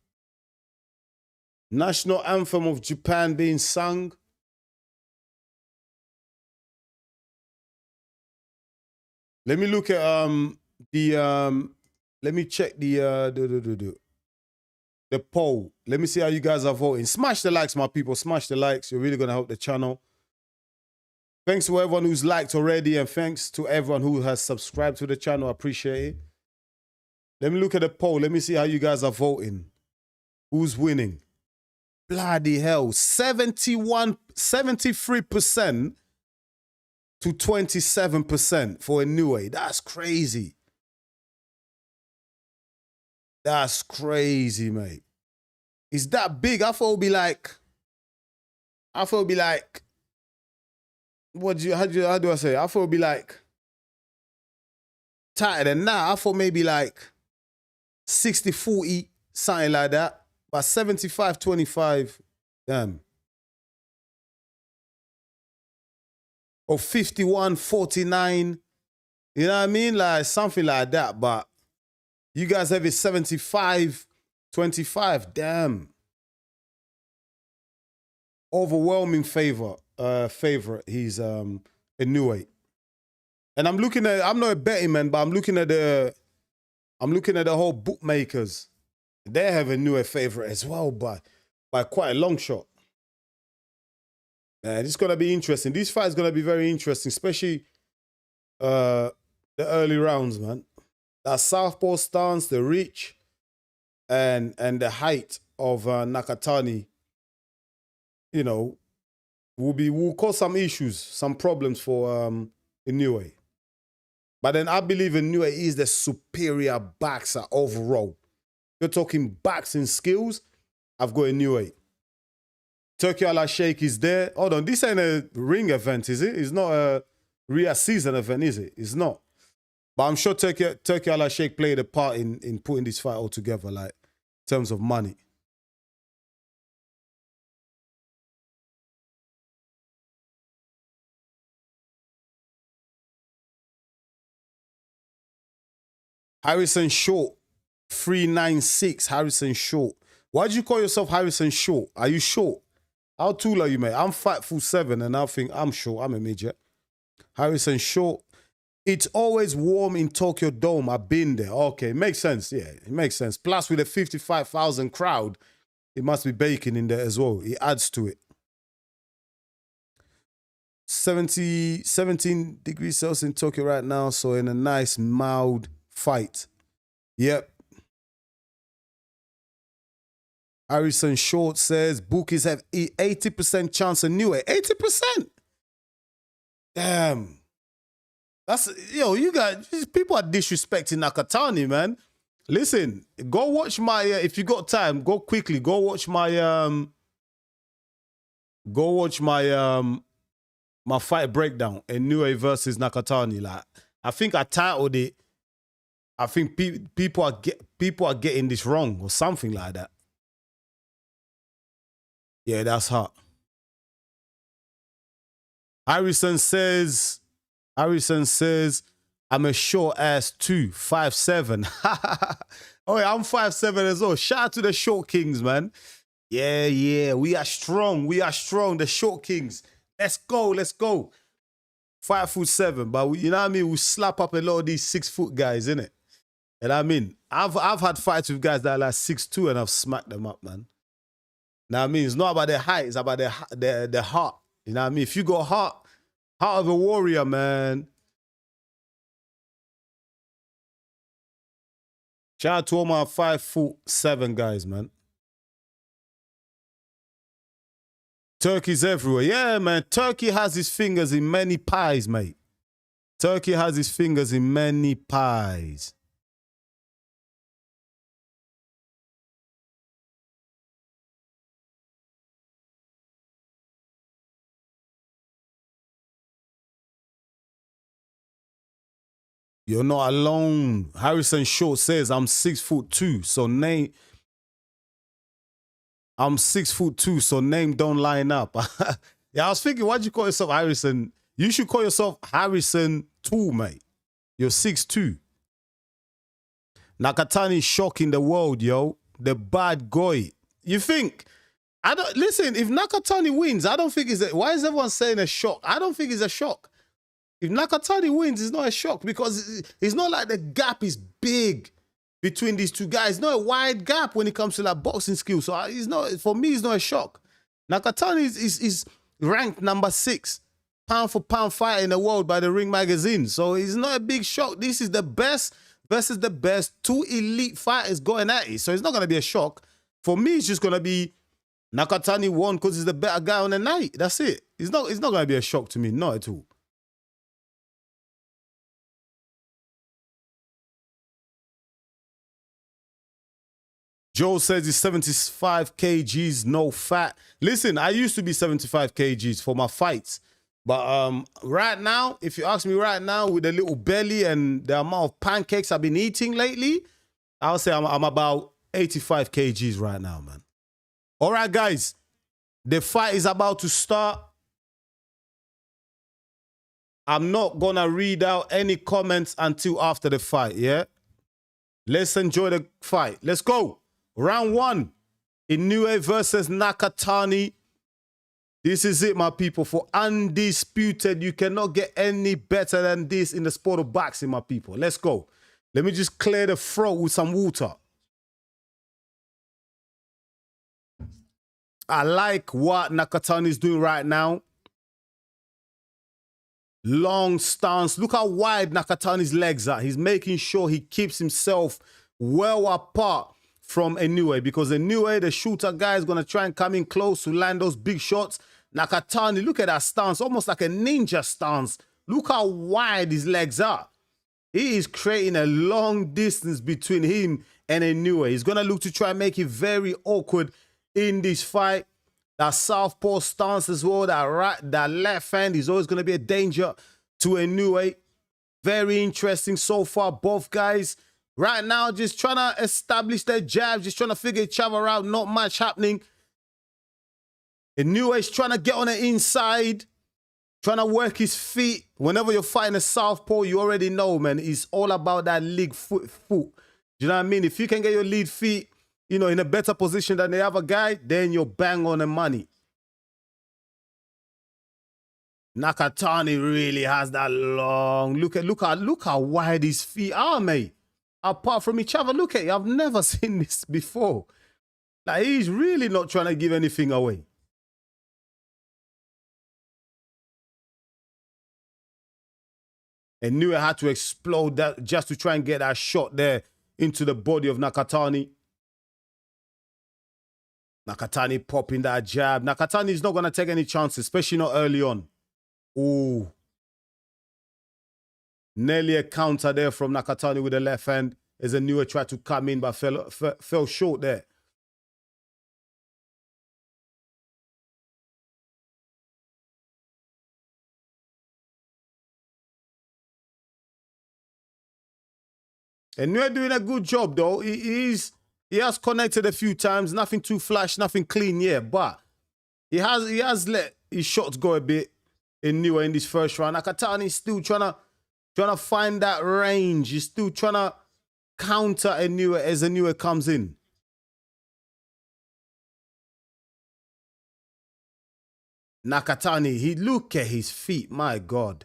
S2: National anthem of Japan being sung. Let me look at let me check the poll. Let me see how you guys are voting. Smash the likes, my people. Smash the likes. You're really gonna help the channel. Thanks to everyone who's liked already, and thanks to everyone who has subscribed to the channel. I appreciate it. Let me look at the poll. Let me see how you guys are voting. Who's winning? Bloody hell. 73% to 27% for Inoue. That's crazy. That's crazy, mate. Is that big? I thought it would be like, how do I say? I thought it would be like tighter than that. I thought maybe like 60-40, something like that. But 75-25, damn. Or 51-49. You know what I mean? Like something like that. But you guys have it 75-25. Damn. Overwhelming favorite. He's Inoue. And I'm looking at, I'm not a betting man, but I'm looking at the whole bookmakers. They have Inoue favorite as well, by quite a long shot. Man, it's gonna be interesting. This fight is gonna be very interesting, especially the early rounds, man. That southpaw stance, the reach, and the height of Nakatani, you know, will cause some issues, some problems for Inoue. But then I believe Inoue is the superior boxer overall. You're talking boxing skills, I've got Inoue. Turkey Ala Sheikh is there. Hold on, this ain't a ring event, is it? It's not a Riyadh season event, is it? It's not. But I'm sure Turkey Ala Sheikh played a part in putting this fight all together, like, in terms of money. Harrison Short, 396, Harrison Short. Why do you call yourself Harrison Short? Are you short? How tall are you, mate? I'm 5'7", and I think I'm short. I'm a midget. Harrison Short. It's always warm in Tokyo Dome. I've been there. Okay, makes sense. Yeah, it makes sense. Plus, with a 55,000 crowd, it must be baking in there as well. It adds to it. 17 degrees Celsius in Tokyo right now, so in a nice, mild fight. Yep. Harrison Short says bookies have 80% chance of Inoue. 80%? Damn. That's, yo, you guys, people are disrespecting Nakatani, man. Listen, go watch my, if you got time, go quickly, go watch my, my fight breakdown, Inoue versus Nakatani. Like, I think I titled it, I think people are getting this wrong or something like that. Yeah, that's hot. Harrison says, I'm a short ass too, 5'7". Oh yeah, I'm 5'7" as well. Shout out to the short kings, man. Yeah, we are strong. We are strong, the short kings. Let's go, let's go. 5'7", but you know what I mean? We slap up a lot of these 6 foot guys, innit? And I mean, I've had fights with guys that are like 6'2" and I've smacked them up, man. Know what I mean? It's not about their height, it's about their heart. You know what I mean? If you got heart of a warrior, man. Shout out to all my 5'7" guys, man. Turkey's everywhere. Yeah, man. Turkey has his fingers in many pies, mate. Turkey has his fingers in many pies. You're not alone. Harrison Short says, I'm 6'2", so name... I'm 6'2", so name don't line up. Yeah, I was thinking, why'd you call yourself Harrison? You should call yourself Harrison 2, mate. You're 6'2". Nakatani shocking the world, yo. The bad guy. You think... I don't... Listen, if Nakatani wins, I don't think it's a... Why is everyone saying a shock? I don't think it's a shock. If Nakatani wins, it's not a shock because it's not like the gap is big between these two guys. It's not a wide gap when it comes to like boxing skills. So it's not, for me, it's not a shock. Nakatani is ranked number 6 pound for pound fighter in the world by the Ring magazine. So it's not a big shock. This is the best versus the best. 2 elite fighters going at it. So it's not going to be a shock. For me, it's just going to be Nakatani won because he's the better guy on the night. That's it. It's not going to be a shock to me. Not at all. Joe says he's 75 kgs, no fat. Listen, I used to be 75 kgs for my fights. But right now, if you ask me right now, with the little belly and the amount of pancakes I've been eating lately, I'll say I'm about 85 kgs right now, man. All right, guys. The fight is about to start. I'm not going to read out any comments until after the fight, yeah? Let's enjoy the fight. Let's go. Round 1, Inoue versus Nakatani. This is it, my people, for undisputed. You cannot get any better than this in the sport of boxing, my people. Let's go. Let me just clear the throat with some water. I like what Nakatani is doing right now. Long stance. Look how wide Nakatani's legs are. He's making sure he keeps himself well apart from Inoue, because Inoue, the shooter guy, is going to try and come in close to land those big shots. Nakatani, look at that stance, almost like a ninja stance. Look how wide his legs are. He is creating a long distance between him and Inoue. He's going to look to try and make it very awkward in this fight. That southpaw stance as well, that left hand is always going to be a danger to Inoue. Very interesting so far, both guys. Right now, just trying to establish their jabs, just trying to figure each other out. Not much happening. Inoue is trying to get on the inside, trying to work his feet. Whenever you're fighting a southpaw, you already know, man, it's all about that lead foot. Do you know what I mean? If you can get your lead feet, you know, in a better position than the other guy, then you're bang on the money. Nakatani really has that long. Look how wide his feet are, mate. Apart from each other, look at it. I've never seen this before. Like, he's really not trying to give anything away. And Inoue had to explode that just to try and get that shot there into the body of Nakatani. Nakatani popping that jab. Nakatani is not going to take any chances, especially not early on. Ooh. Nearly a counter there from Nakatani with the left hand as Inoue tried to come in but fell short there. Inoue doing a good job though. He has connected a few times. Nothing too flash, nothing clean yet, but he has let his shots go a bit. Inoue in this first round. Nakatani is still trying to find that range. He's still trying to counter Inoue as Inoue comes in. Nakatani, look at his feet. My God.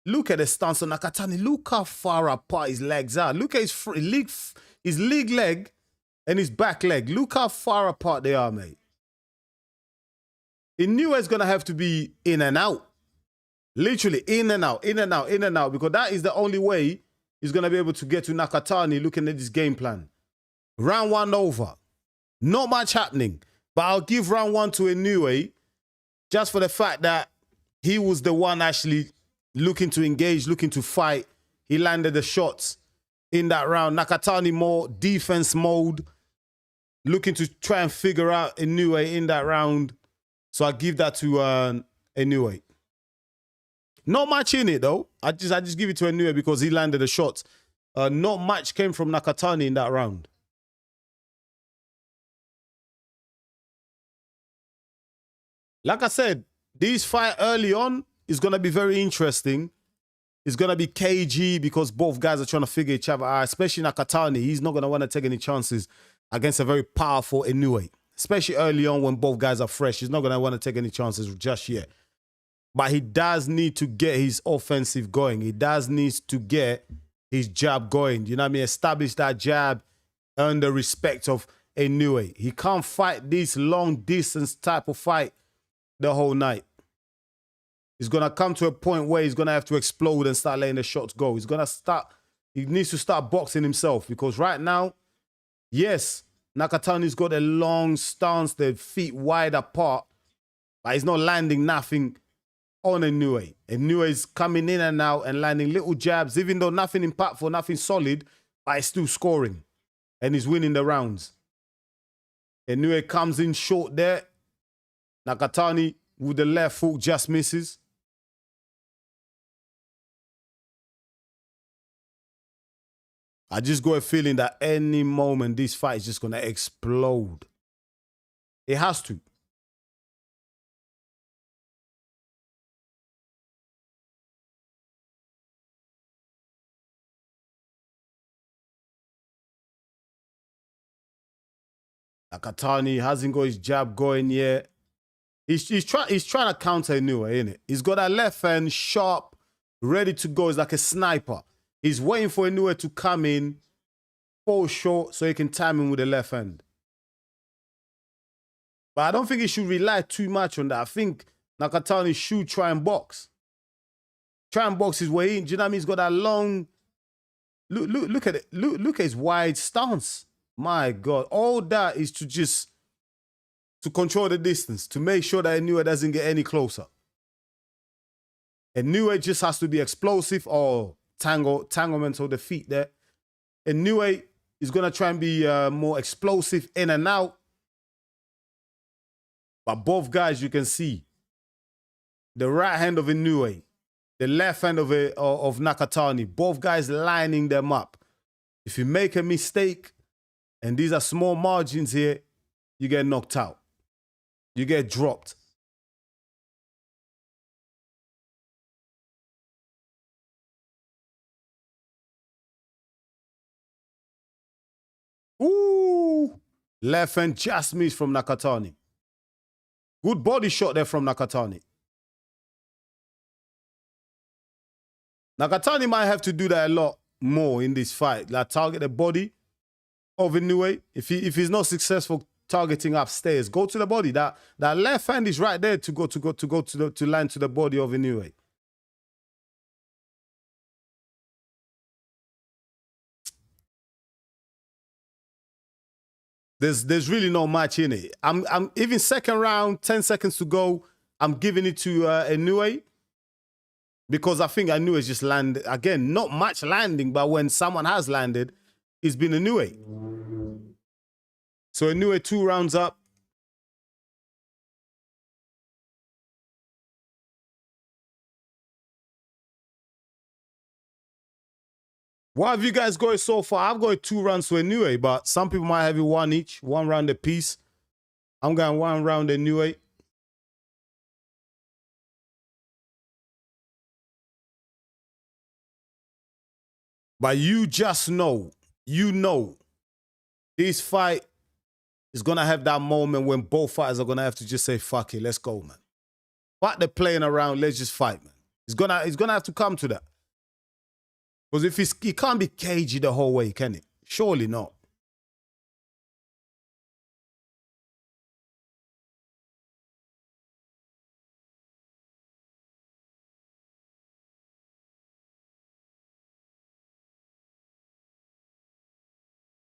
S2: Look at the stance of Nakatani. Look how far apart his legs are. Look at his leg leg and his back leg. Look how far apart they are, mate. Inoue is going to have to be in and out. Literally in and out, in and out, in and out. Because that is the only way he's going to be able to get to Nakatani looking at this game plan. Round 1 over. Not much happening. But I'll give round 1 to Inoue just for the fact that he was the one actually looking to engage, looking to fight. He landed the shots in that round. Nakatani more defense mode, looking to try and figure out Inoue in that round. So I give that to Inoue. Not much in it though. I just give it to Inoue because he landed the shots. Not much came from Nakatani in that round. Like I said, this fight early on is going to be very interesting. It's going to be cagey because both guys are trying to figure each other out, especially Nakatani. He's not going to want to take any chances against a very powerful Inoue, especially early on when both guys are fresh. He's not going to want to take any chances just yet. But he does need to get his offensive going. He does need to get his jab going. You know what I mean? Establish that jab, earn the respect of Inoue. He can't fight this long distance type of fight the whole night. He's going to come to a point where he's going to have to explode and start letting the shots go. He needs to start boxing himself because right now, yes, Nakatani's got a long stance, the feet wide apart, but he's not landing nothing on Inoue. Inoue is coming in and out and landing little jabs, even though nothing impactful, nothing solid, but he's still scoring and he's winning the rounds. Inoue comes in short there. Nakatani with the left hook just misses. I just got a feeling that any moment this fight is just going to explode. It has to. Nakatani hasn't got his jab going yet. He's trying to counter Inoue, innit? He's got that left hand sharp, ready to go. He's like a sniper. He's waiting for Inoue to come in, fall short, so he can time him with the left hand. But I don't think he should rely too much on that. I think Nakatani should try and box. Try and box his way in. Do you know what I mean? He's got that long... Look at it. Look at his wide stance. My God. All that is to control the distance, to make sure that Inoue doesn't get any closer. Inoue just has to be explosive or tanglement of the feet there. Inoue is going to try and be more explosive in and out. But both guys, you can see the right hand of Inoue, the left hand of Nakatani, both guys lining them up. If you make a mistake, and these are small margins here, you get knocked out. You get dropped. Ooh! Left hand just missed from Nakatani. Good body shot there from Nakatani. Nakatani might have to do that a lot more in this fight. Like target the body of Inoue. If he's not successful targeting upstairs, go to the body. That left hand is right there to land to the body of Inoue. There's really no match in it. I'm even second round, 10 seconds to go. I'm giving it to Inoue because I think Inoue is just landed again. Not much landing, but when someone has landed, it's been Inoue. So Inoue 2 rounds up. What have you guys got so far? I've got 2 rounds to Inoue, but some people might have it 1 each, 1 round a piece. I'm going 1 round Inoue. But you just know, this fight is going to have that moment when both fighters are going to have to just say, fuck it, let's go, man. Fuck the playing around, let's just fight, man. It's gonna have to come to that. Because if it can't be cagey the whole way, can it? Surely not.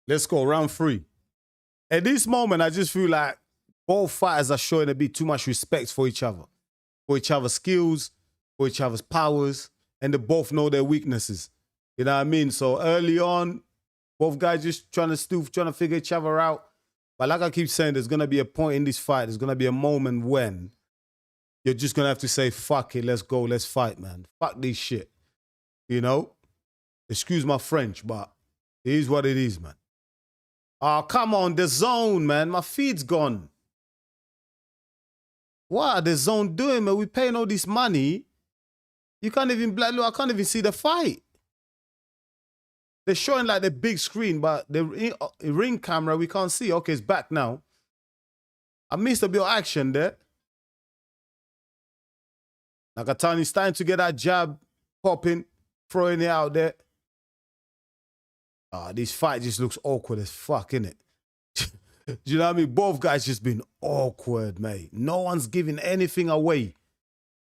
S2: Let's go round 3. At this moment, I just feel like both fighters are showing a bit too much respect for each other, for each other's skills, for each other's powers, and they both know their weaknesses. You know what I mean? So early on, both guys just trying to figure each other out. But like I keep saying, there's gonna be a point in this fight. There's gonna be a moment when you're just gonna have to say, "Fuck it, let's go, let's fight, man. Fuck this shit." You know? Excuse my French, but it is what it is, man. Oh, come on, the zone, man. My feed's gone. What are the zone doing, man? We paying all this money. You can't even, look, I can't even see the fight. They're showing like the big screen, but the ring camera, we can't see. Okay, it's back now. I missed a bit of action there. Nakatani's starting to get that jab popping, throwing it out there. This fight just looks awkward as fuck, innit? Do you know what I mean? Both guys just been awkward, mate. No one's giving anything away.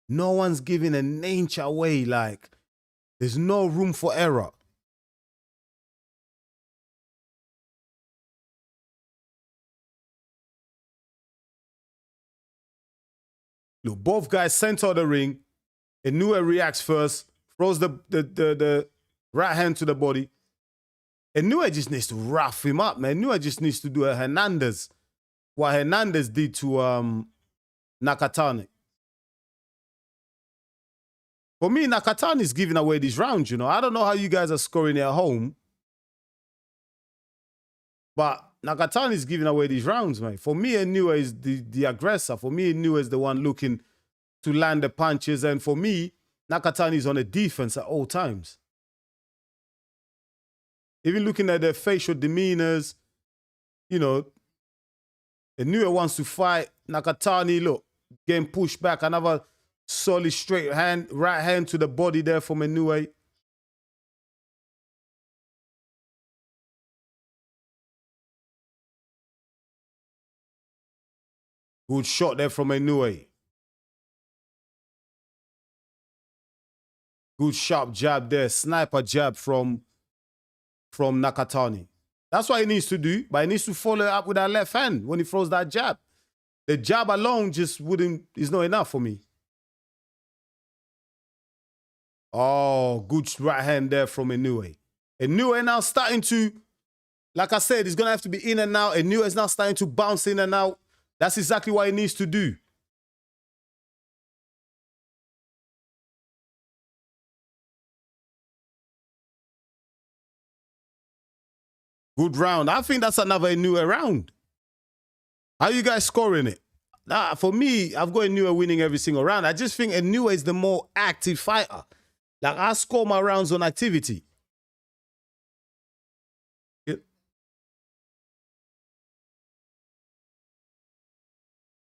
S2: No one's giving an inch away. Like, there's no room for error. Look, both guys center the ring. Inoue reacts first, throws the right hand to the body. Inoue just needs to rough him up, man. Inoue just needs to do a Hernandez. What Hernandez did to Nakatani. For me, Nakatani's giving away these rounds, you know. I don't know how you guys are scoring at home. But Nakatani's giving away these rounds, man. For me, Inoue is the aggressor. For me, Inoue is the one looking to land the punches. And for me, Nakatani's on the defense at all times. Even looking at their facial demeanors, you know, Inoue wants to fight. Nakatani, look, getting pushed back. Another solid straight hand, right hand to the body there from Inoue. Good shot there from Inoue. Good sharp jab there. Sniper jab from Nakatani. That's what he needs to do, but he needs to follow it up with that left hand when he throws that jab. The jab alone just is not enough for me. Oh, good right hand there from Inoue. Inoue now starting to, like I said, he's going to have to be in and out. Inoue is now starting to bounce in and out. That's exactly what he needs to do. Good round. I think that's another Inoue round. How you guys scoring it? For me, I've got Inoue winning every single round. I just think Inoue is the more active fighter. Like, I score my rounds on activity.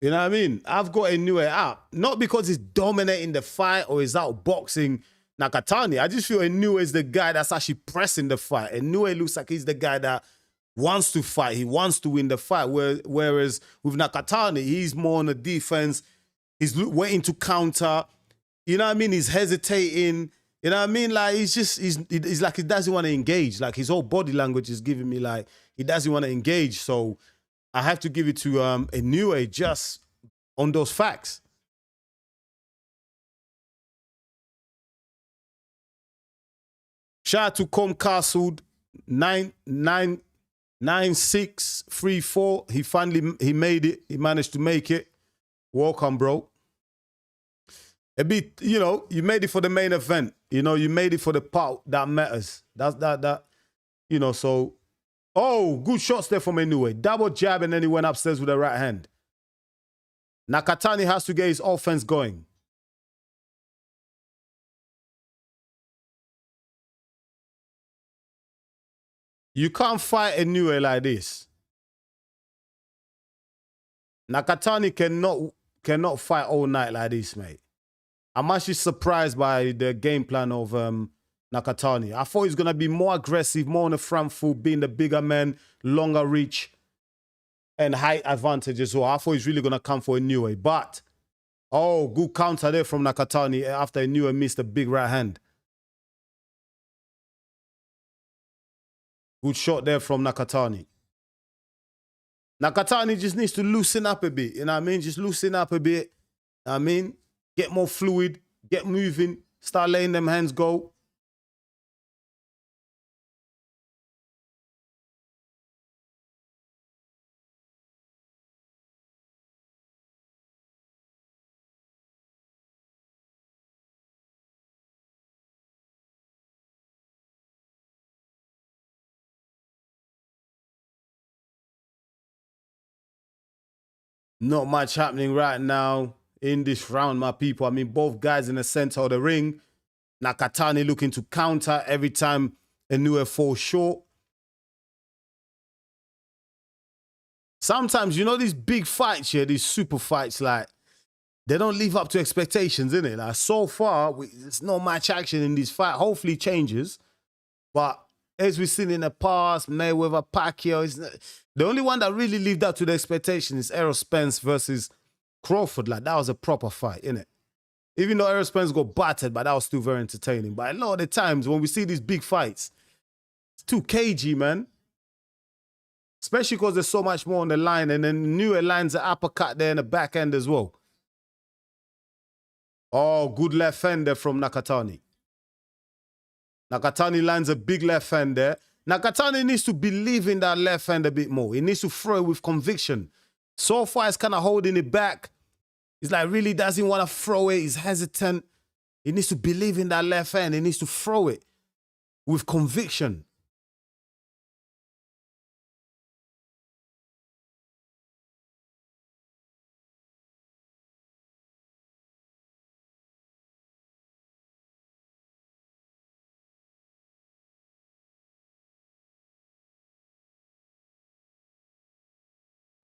S2: You know what I mean? I've got Inoue out. Not because he's dominating the fight or he's outboxing Nakatani. I just feel Inoue is the guy that's actually pressing the fight. Inoue looks like he's the guy that wants to fight. He wants to win the fight. Whereas with Nakatani, he's more on the defense. He's waiting to counter. You know what I mean? He's hesitating. You know what I mean? Like, he's like, he doesn't want to engage. Like, his whole body language is giving me like, he doesn't want to engage. So I have to give it to Inoue just on those facts. Shout out to Com Castle 9634. He made it. He managed to make it. Welcome, bro. A bit, you know, you made it for the main event. You know, you made it for the part that matters. That's that, you know, so. Oh, good shots there from Inoue. Double jab, and then he went upstairs with the right hand. Nakatani has to get his offense going. You can't fight Inoue like this. Nakatani cannot fight all night like this, mate. I'm actually surprised by the game plan of Nakatani. I thought he's going to be more aggressive, more on the front foot, being the bigger man, longer reach, and height advantage as well. I thought he's really going to come for Inoue. But, oh, good counter there from Nakatani after Inoue missed a big right hand. Good shot there from Nakatani. Nakatani just needs to loosen up a bit. You know what I mean? Just loosen up a bit. You know what I mean? Get more fluid. Get moving. Start letting them hands go. Not much happening right now in this round, my people. I mean, both guys in the center of the ring. Nakatani looking to counter every time Inoue falls short. Sometimes, you know, these big fights here, these super fights, like, they don't live up to expectations, innit? Like, so far, there's not much action in this fight. Hopefully it changes. But as we've seen in the past, Mayweather, Pacquiao, the only one that really lived up to the expectation is Errol Spence versus Crawford. Like, that was a proper fight, innit? Even though Errol Spence got battered, but that was still very entertaining. But a lot of the times when we see these big fights, it's too cagey, man. Especially because there's so much more on the line. And then Inoue lands an uppercut there in the back end as well. Oh, good left hand there from Nakatani. Nakatani lands a big left hand there. Nakatani needs to believe in that left hand a bit more. He needs to throw it with conviction. So far, he's kind of holding it back. He's like, really doesn't want to throw it. He's hesitant. He needs to believe in that left hand. He needs to throw it with conviction.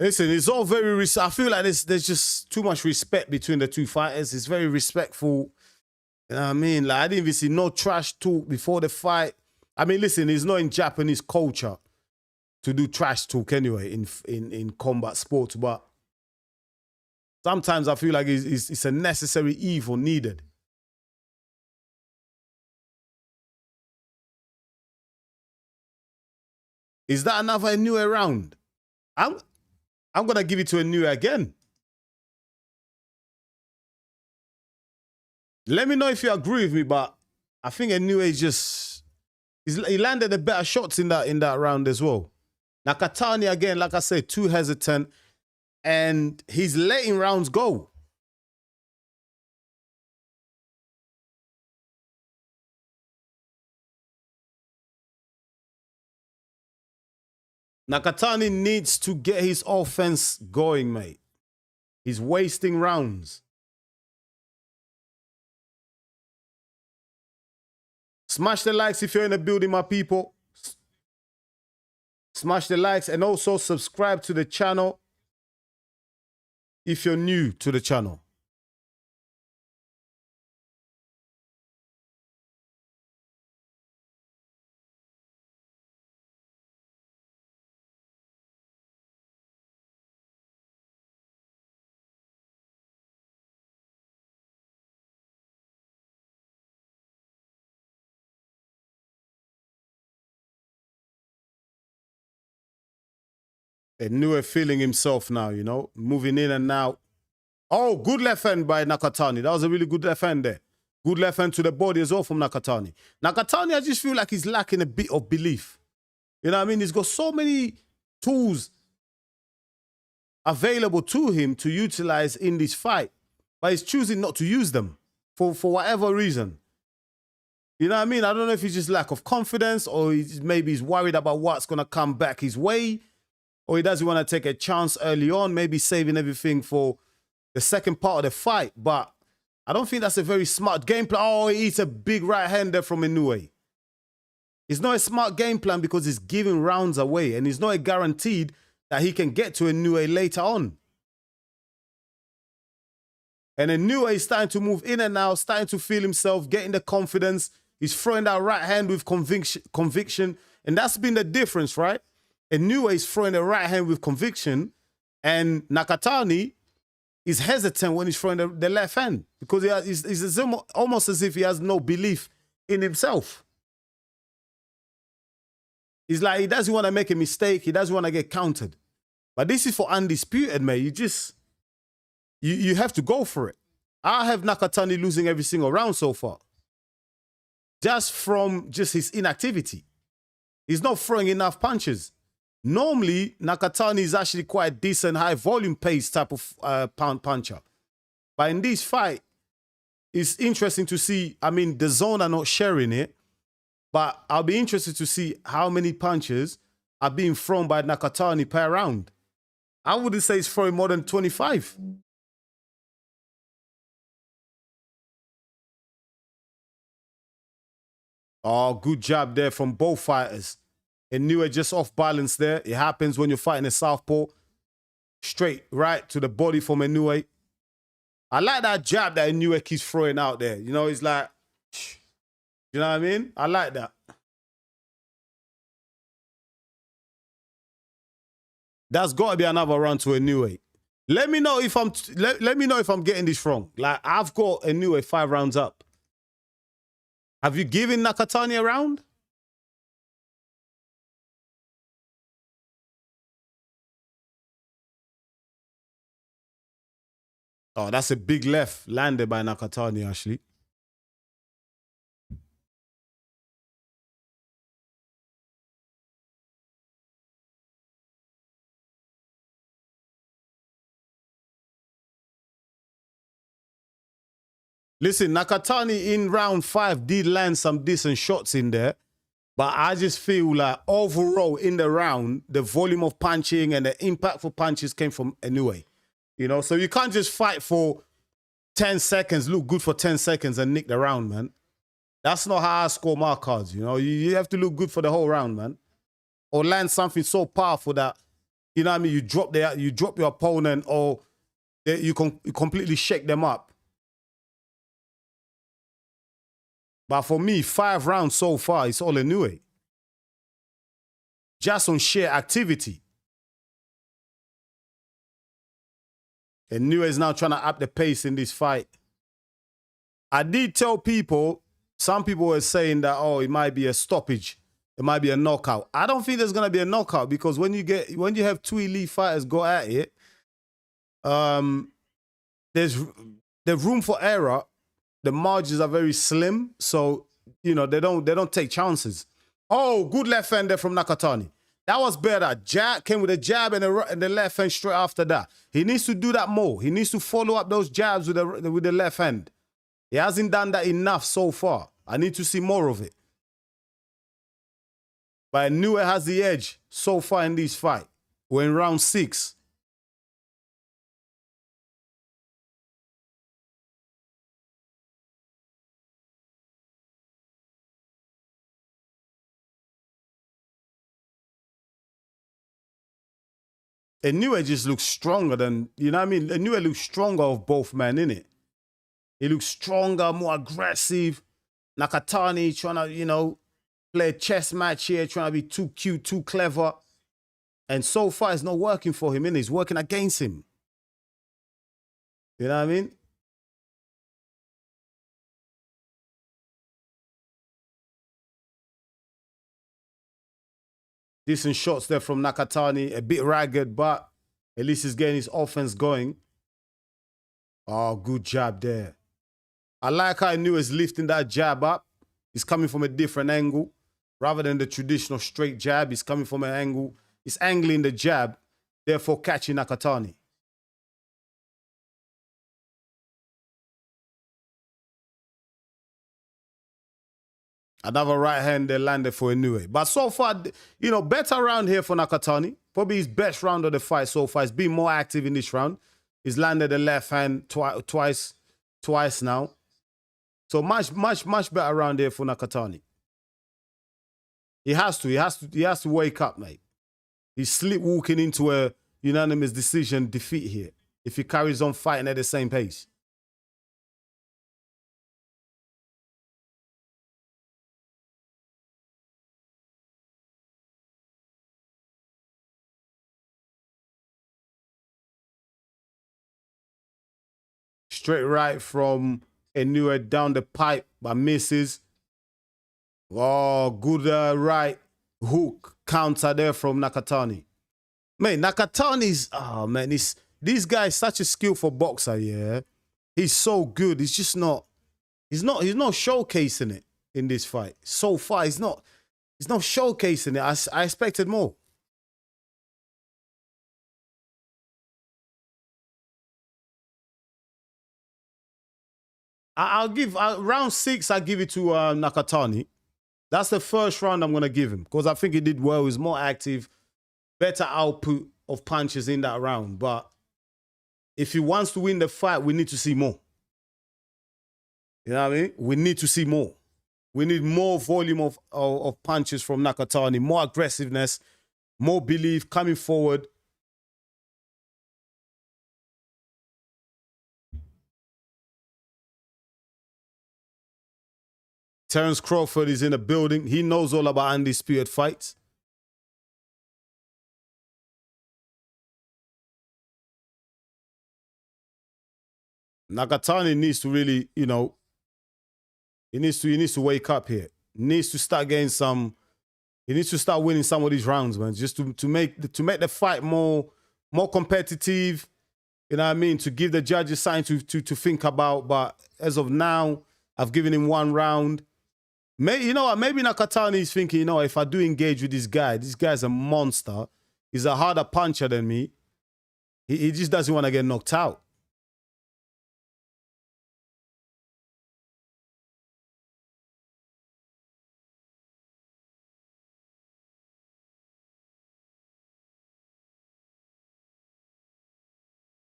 S2: Listen, it's all very... I feel like there's just too much respect between the two fighters. It's very respectful. You know what I mean? Like, I didn't even see no trash talk before the fight. I mean, listen, it's not in Japanese culture to do trash talk anyway in combat sports, but sometimes I feel like it's a necessary evil needed. Is that another Inoue round? I'm going to give it to Inoue again. Let me know if you agree with me, but I think Inoue he landed the better shots in that round as well. Nakatani, again, like I said, too hesitant, and he's letting rounds go. Nakatani needs to get his offense going, mate. He's wasting rounds. Smash the likes if you're in the building, my people. Smash the likes and also subscribe to the channel if you're new to the channel. Inoue feeling himself now, you know, moving in and out. Oh, good left hand by Nakatani. That was a really good left hand there. Good left hand to the body as well from Nakatani. Nakatani, I just feel like he's lacking a bit of belief. You know what I mean? He's got so many tools available to him to utilize in this fight, but he's choosing not to use them for whatever reason. You know what I mean? I don't know if he's just lack of confidence or maybe he's worried about what's going to come back his way, or he doesn't want to take a chance early on, maybe saving everything for the second part of the fight. But I don't think that's a very smart game plan. Oh, he eats a big right hander from Inoue. It's not a smart game plan because it's giving rounds away, and it's not guaranteed that he can get to Inoue later on. And then Inoue is starting to move in and out, starting to feel himself, getting the confidence. He's throwing that right hand with conviction. And that's been the difference, right? And Inoue is throwing the right hand with conviction. And Nakatani is hesitant when he's throwing the left hand because it's almost as if he has no belief in himself. He's like, he doesn't want to make a mistake. He doesn't want to get countered. But this is for undisputed, man. You have to go for it. I have Nakatani losing every single round so far. Just from his inactivity. He's not throwing enough punches. Normally, Nakatani is actually quite decent, high volume pace type of puncher. But in this fight, it's interesting to see, I mean, the zone are not sharing it, but I'll be interested to see how many punches are being thrown by Nakatani per round. I wouldn't say he's throwing more than 25. Oh, good job there from both fighters. Inoue just off balance there. It happens when you're fighting a southpaw. Straight right to the body from Inoue. I like that jab that Inoue keeps throwing out there. You know, he's like, you know what I mean? I like that. That's got to be another round to Inoue. Let me know if I'm getting this wrong. Like, I've got Inoue 5 rounds up. Have you given Nakatani a round? Oh, that's a big left landed by Nakatani, actually. Listen, Nakatani in round 5 did land some decent shots in there. But I just feel like overall in the round, the volume of punching and the impactful punches came from Inoue. You know, so you can't just fight for 10 seconds, look good for 10 seconds and nick the round, man. That's not how I score my cards, you know. You have to look good for the whole round, man. Or land something so powerful that, you know what I mean, you drop your opponent or you completely shake them up. But for me, 5 rounds so far, it's all Inoue. Just on sheer activity. And Inoue is now trying to up the pace in this fight. I did tell people, some people were saying that, oh, it might be a stoppage. It might be a knockout. I don't think there's going to be a knockout because when you have 2 elite fighters go at it, there's room for error. The margins are very slim, so, you know, they don't take chances. Oh, good left hand there from Nakatani. That was better. Jab came with a jab and the left hand straight after that. He needs to do that more. He needs to follow up those jabs with the left hand. He hasn't done that enough so far. I need to see more of it. But Inoue has the edge so far in this fight. We're in round 6. Inoue just looks stronger than, you know what I mean? Inoue looks stronger of both men, innit? He looks stronger, more aggressive. Nakatani trying to, you know, play a chess match here, trying to be too cute, too clever. And so far, it's not working for him, innit? It's working against him. You know what I mean? Decent shots there from Nakatani. A bit ragged, but at least he's getting his offense going. Oh, good jab there. I like how Inoue is lifting that jab up. He's coming from a different angle. Rather than the traditional straight jab, he's coming from an angle. He's angling the jab, therefore catching Nakatani. Another right hand there landed for Inoue. But so far, you know, better round here for Nakatani. Probably his best round of the fight so far. He's been more active in this round. He's landed the left hand twice now. So much better round here for Nakatani. He has to wake up, mate. He's sleepwalking into a unanimous decision defeat here if he carries on fighting at the same pace. Straight right from Inoue down the pipe, but misses. Oh, good right hook counter there from Nakatani. Man, Nakatani's, oh man, this guy is such a skillful boxer, yeah. He's so good. He's just not, he's not showcasing it in this fight. So far, he's not showcasing it. I expected more. I'll give round 6. I give it to Nakatani. That's the first round I'm gonna give him because I think he did well. He's more active, better output of punches in that round. But if he wants to win the fight, we need to see more. You know what I mean? We need to see more. We need more volume of punches from Nakatani, more aggressiveness, more belief coming forward. Terence Crawford is in the building. He knows all about undisputed fights. Nakatani needs to really, you know, he needs to wake up here. He needs to start getting some. He needs to start winning some of these rounds, man. Just to make the fight more competitive. You know what I mean? To give the judges something to think about. But as of now, I've given him 1 round. You know what? Maybe Nakatani is thinking, you know, if I do engage with this guy's a monster. He's a harder puncher than me. He just doesn't want to get knocked out.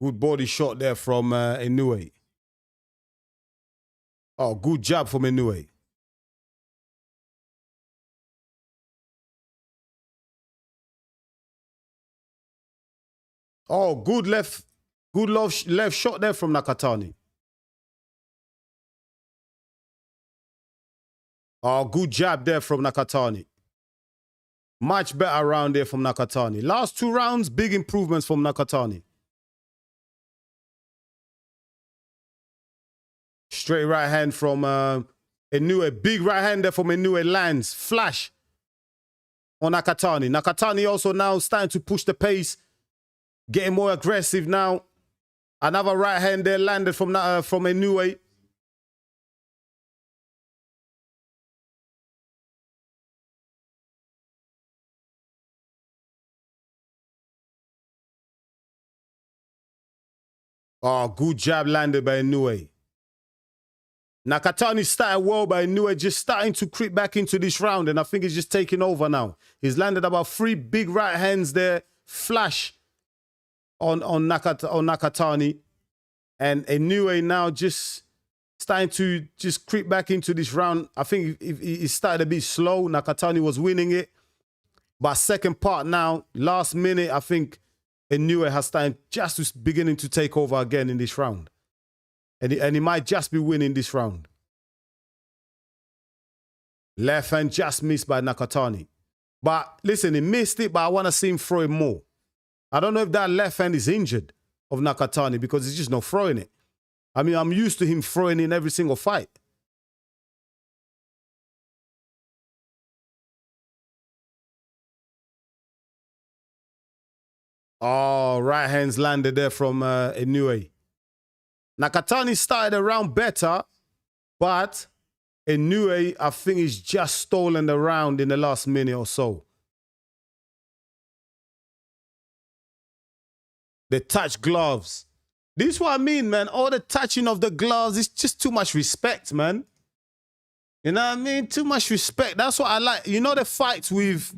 S2: Good body shot there from Inoue. Oh, good jab from Inoue. Oh, good left shot there from Nakatani. Oh, good jab there from Nakatani. Much better round there from Nakatani. Last 2 rounds, big improvements from Nakatani. Straight right hand from Inoue. Big right hand there from Inoue lands. Flash on Nakatani. Nakatani also now starting to push the pace. Getting more aggressive now. Another right hand there landed from Inoue. Oh, good jab landed by Inoue. Nakatani started well, but Inoue just starting to creep back into this round, and I think he's just taking over now. He's landed about 3 big right hands there. Flash on Nakatani. And Inoue now just starting to just creep back into this round. I think he started a bit slow. Nakatani was winning it. But second part now, last minute, I think Inoue has started just to beginning to take over again in this round. And he might just be winning this round. Left hand just missed by Nakatani. But listen, he missed it, but I want to see him throw it more. I don't know if that left hand is injured of Nakatani because he's just not throwing it. I mean, I'm used to him throwing in every single fight. Oh, right hands landed there from Inoue. Nakatani started the round better, but Inoue, I think, he's just stolen the round in the last minute or so. The touch gloves. This is what I mean, man. All the touching of the gloves is just too much respect, man. You know what I mean? Too much respect. That's what I like. You know the fights with...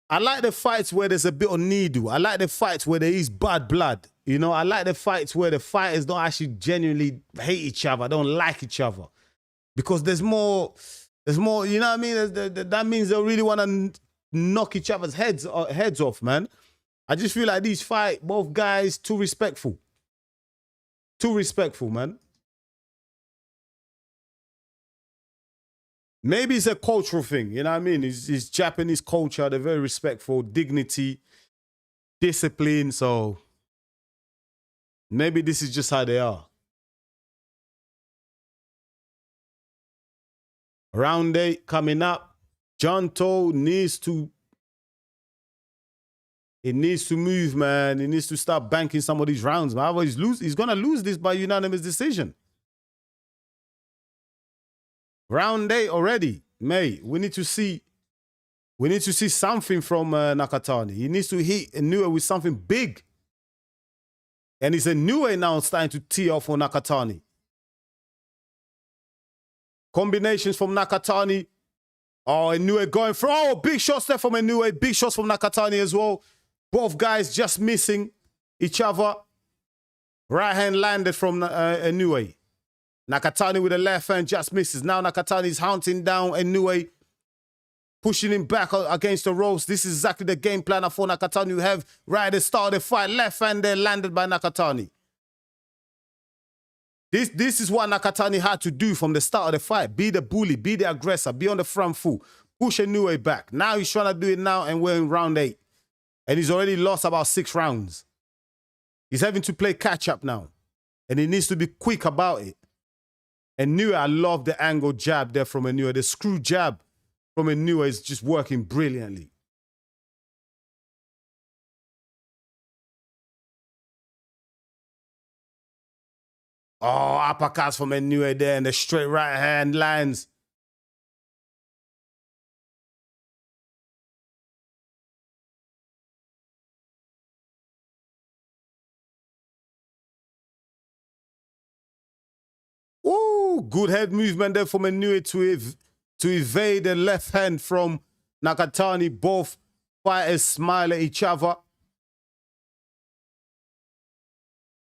S2: I like the fights where there's a bit of needle. I like the fights where there is bad blood. You know, I like the fights where the fighters don't actually genuinely hate each other, don't like each other. Because there's more, you know what I mean? That means they really want to knock each other's heads off, man. I just feel like these fight, both guys, too respectful. Too respectful, man. Maybe it's a cultural thing, you know what I mean? It's Japanese culture, they're very respectful, dignity, discipline, so maybe this is just how they are. Round 8 coming up. Junto needs to move, man. He needs to start banking some of these rounds, man. Otherwise he's gonna lose this by unanimous decision. Round 8 already. Mate, we need to see something from Nakatani. He needs to hit Inoue with something big. And it's Inoue now starting to tee off on Nakatani. Combinations from Nakatani. Oh, Inoue going for, oh, big shots there from Inoue. Big shots from Nakatani as well. Both guys just missing each other. Right hand landed from Inoue. Nakatani with the left hand just misses. Now Nakatani's hunting down Inoue, pushing him back against the ropes. This is exactly the game plan for Nakatani. You have right at the start of the fight. Left hand there landed by Nakatani. This is what Nakatani had to do from the start of the fight. Be the bully, be the aggressor, be on the front foot. Push Inoue back. Now he's trying to do it now and we're in round 8. And he's already lost about 6 rounds. He's having to play catch up now. And he needs to be quick about it. Inoue, I love the angle jab there from Inoue. The screw jab from Inoue is just working brilliantly. Oh, uppercuts from Inoue there and the straight right hand lands. Ooh, good head movement there from Inoue to evade the left hand from Nakatani. Both fighters smile at each other.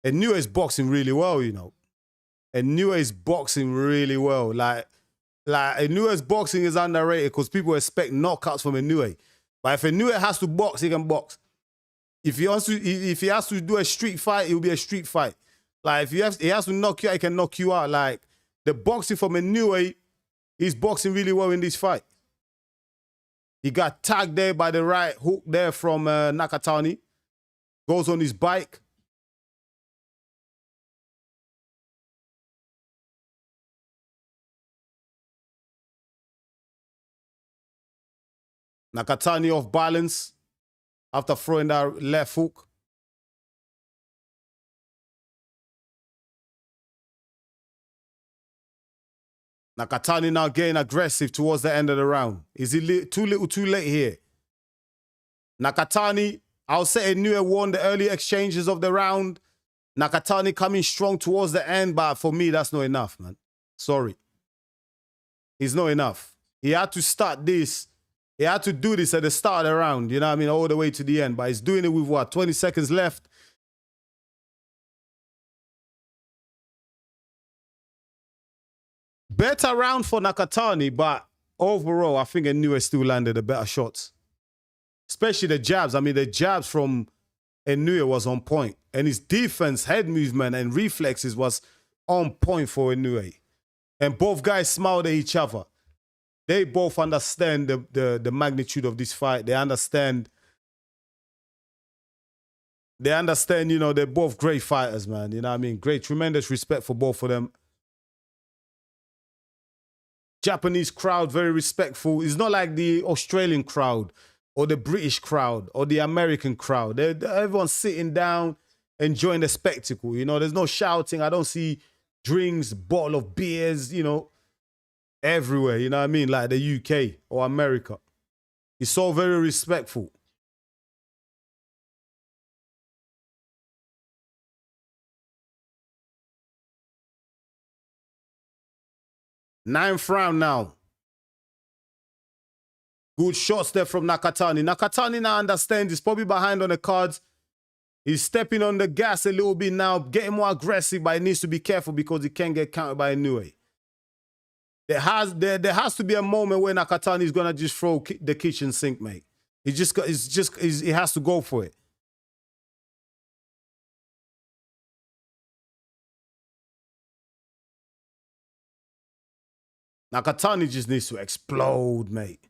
S2: Inoue is boxing really well, you know. Inoue is boxing really well. Like Inoue's boxing is underrated because people expect knockouts from Inoue. But if Inoue has to box, he can box. If he has to do a street fight, it will be a street fight. Like if he has to knock you out, he can knock you out. Like the boxing from Inoue, he's boxing really well in this fight. He got tagged there by the right hook there from Nakatani. Goes on his bike. Nakatani off balance after throwing that left hook. Nakatani now getting aggressive towards the end of the round. Is he too little too late here? Nakatani, I'll say Inoue won the early exchanges of the round. Nakatani coming strong towards the end, but for me, that's not enough, man. Sorry. It's not enough. He had to start this. He had to do this at the start of the round, you know what I mean, all the way to the end. But he's doing it with what, 20 seconds left? Better round for Nakatani, but overall, I think Inoue still landed the better shots. Especially the jabs. I mean, the jabs from Inoue was on point. And his defense, head movement, and reflexes was on point for Inoue. And both guys smiled at each other. They both understand the magnitude of this fight. They understand, you know, they're both great fighters, man. You know what I mean? Great, tremendous respect for both of them. Japanese crowd, very respectful. It's not like the Australian crowd or the British crowd or the American crowd. Everyone's sitting down, enjoying the spectacle. You know, there's no shouting. I don't see drinks, bottle of beers, you know, everywhere. You know what I mean? Like the UK or America. It's all very respectful. Ninth round now. Good shots there from Nakatani. Nakatani now understands he's probably behind on the cards. He's stepping on the gas a little bit now, getting more aggressive, but he needs to be careful because he can get countered by Inoue. There has to be a moment where Nakatani is gonna just throw the kitchen sink, mate. He has to go for it. Nakatani just needs to explode, mate.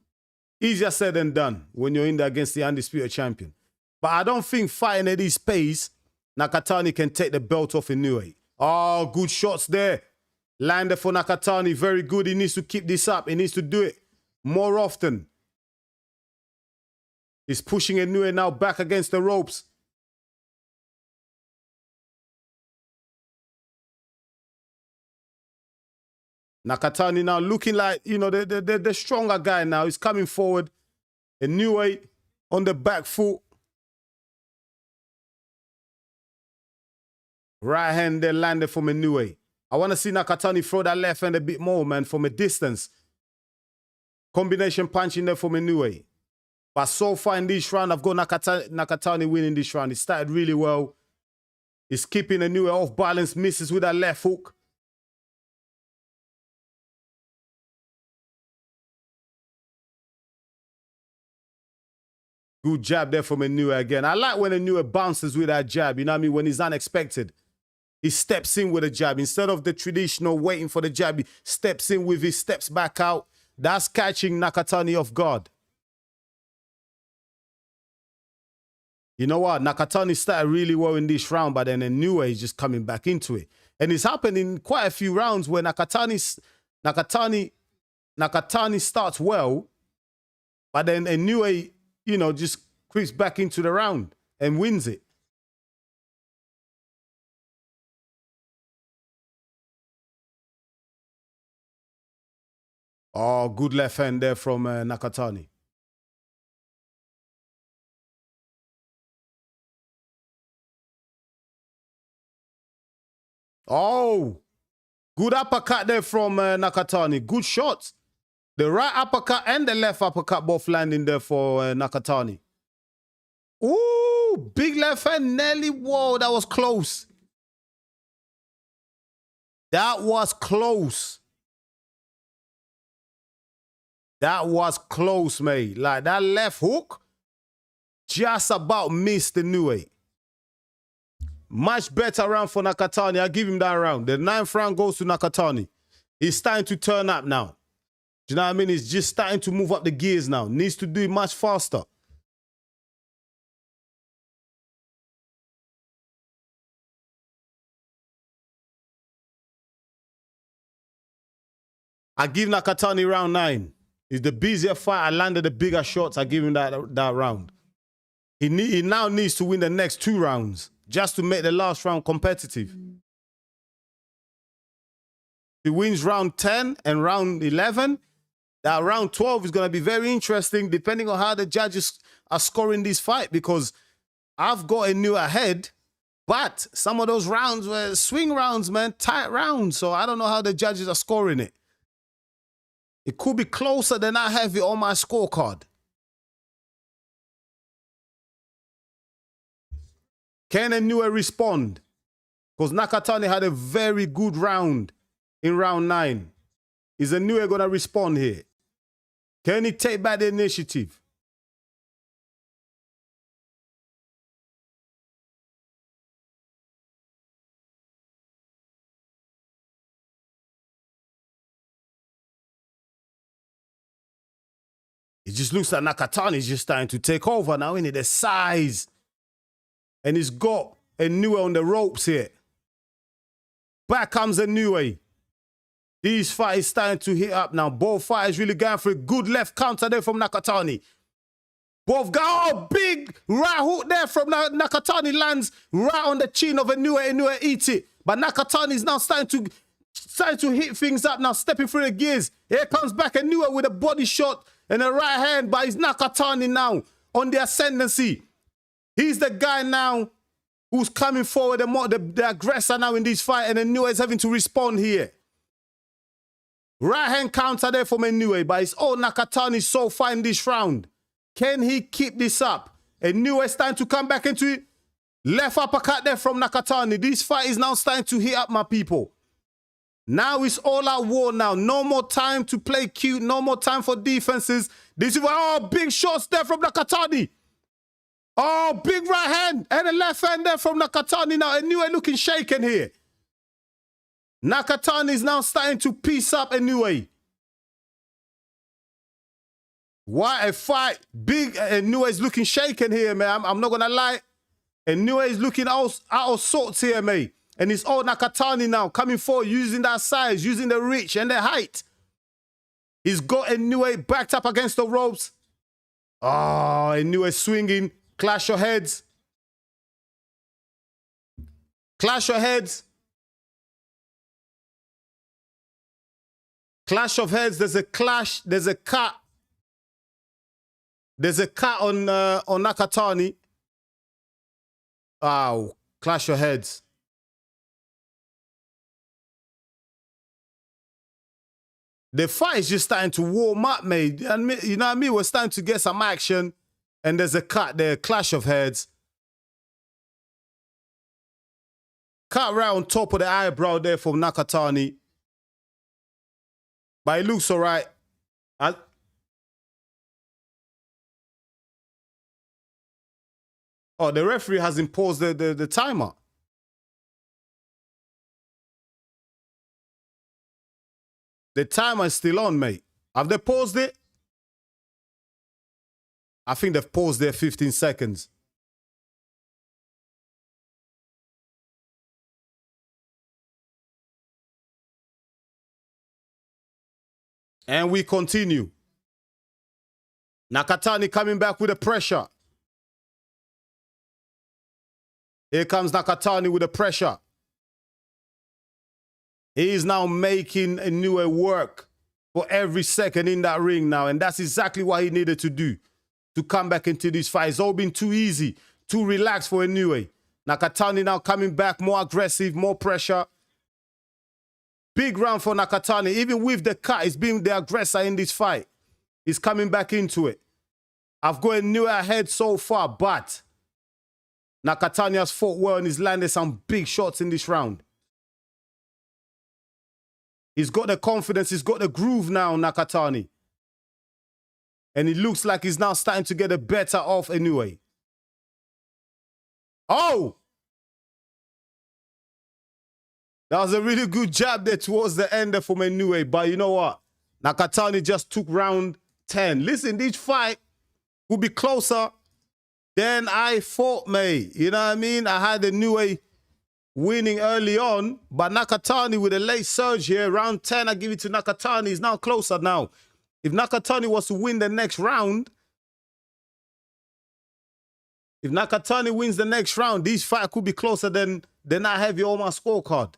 S2: Easier said than done when you're in there against the undisputed champion. But I don't think fighting at this pace, Nakatani can take the belt off Inoue. Oh, good shots there. Lander for Nakatani, very good. He needs to keep this up. He needs to do it more often. He's pushing Inoue now back against the ropes. Nakatani now looking like, you know, the stronger guy now. He's coming forward. Inoue on the back foot. Right hand there landed from Inoue. I want to see Nakatani throw that left hand a bit more, man, from a distance. Combination punch in there from Inoue. But so far in this round, I've got Nakatani winning this round. He started really well. He's keeping Inoue off balance, misses with that left hook. Good jab there from Inoue again. I like when Inoue bounces with that jab, you know what I mean? When it's unexpected. He steps in with a jab. Instead of the traditional waiting for the jab, he steps in with his steps back out. That's catching Nakatani off guard. You know what? Nakatani started really well in this round, but then Inoue is just coming back into it. And it's happened in quite a few rounds where Nakatani starts well, but then Inoue, you know, just creeps back into the round and wins it. Oh, good left hand there from Nakatani. Oh, good uppercut there from Nakatani. Good shots. The right uppercut and the left uppercut both landing there for Nakatani. Ooh, big left hand, Nelly. Whoa, that was close. That was close. That was close, mate. Like that left hook just about missed Inoue. Much better round for Nakatani. I'll give him that round. The 9th round goes to Nakatani. He's starting to turn up now. Do you know what I mean? He's just starting to move up the gears now. Needs to do it much faster. I give Nakatani round 9. He's the busier fight. I landed the bigger shots. I give him that round. He now needs to win the next 2 rounds just to make the last round competitive. He wins round 10 and round 11. That round 12 is going to be very interesting depending on how the judges are scoring this fight, because I've got Inoue ahead, but some of those rounds were swing rounds, man, tight rounds. So I don't know how the judges are scoring it. It could be closer than I have it on my scorecard. Can Inoue respond? Because Nakatani had a very good round in round 9. Is Inoue going to respond here? Can he take back the initiative? It just looks like Nakatani is just starting to take over now, isn't it? The size. And he's got Inoue on the ropes here. Back comes Inoue. These fighters starting to hit up now. Both fighters really going for a good left counter there from Nakatani. Both guys, oh, big right hook there from Nakatani lands right on the chin of Inoue. Inoue eats it. But Nakatani is now starting to hit things up now, stepping through the gears. Here comes back Inoue with a body shot and a right hand, but it's Nakatani now on the ascendancy. He's the guy now who's coming forward, the aggressor now in this fight, and Inoue is having to respond here. Right hand counter there from Inoue, but it's all Nakatani so far in this round. Can he keep this up? Inoue is starting to come back into it. Left uppercut there from Nakatani. This fight is now starting to hit up, my people. Now it's all out war now. No more time to play cute. No more time for defenses. This is oh, big shots there from Nakatani. Oh, big right hand and a left hand there from Nakatani now. Inoue looking shaken here. Nakatani is now starting to piece up Inoue. What a fight. Big Inoue is looking shaken here, man. I'm not going to lie. Inoue is looking out of sorts here, mate. And it's all Nakatani now coming forward, using that size, using the reach and the height. He's got Inoue backed up against the ropes. Oh, Inoue swinging. Clash your heads. Clash your heads. Clash of heads. There's a clash. There's a cut. There's a cut on Nakatani. Oh, clash your heads. The fight is just starting to warm up, mate. And you know what I mean? We're starting to get some action. And there's a cut there, clash of heads. Cut right on top of the eyebrow there from Nakatani. But it looks all right. Oh, the referee has imposed the timer. The timer is still on, mate. Have they paused it? I think they've paused there 15 seconds. And we continue. Nakatani coming back with the pressure. Here comes Nakatani with the pressure. He is now making Inoue work for every second in that ring now. And that's exactly what he needed to do to come back into this fight. It's all been too easy, too relaxed for Inoue. Nakatani now coming back, more aggressive, more pressure. Big round for Nakatani. Even with the cut, he's being the aggressor in this fight. He's coming back into it. I've got Inoue ahead so far, but Nakatani has fought well and he's landed some big shots in this round. He's got the confidence. He's got the groove now, Nakatani. And it looks like he's now starting to get the better of Inoue. Oh! That was a really good jab there towards the end there from Inoue. But you know what? Nakatani just took round 10. Listen, this fight will be closer than I thought, mate. You know what I mean? I had Inoue winning early on, but Nakatani with a late surge here, round 10, I give it to Nakatani. He's now closer now. If Nakatani was to win the next round, if Nakatani wins the next round, this fight could be closer than I have you on my scorecard.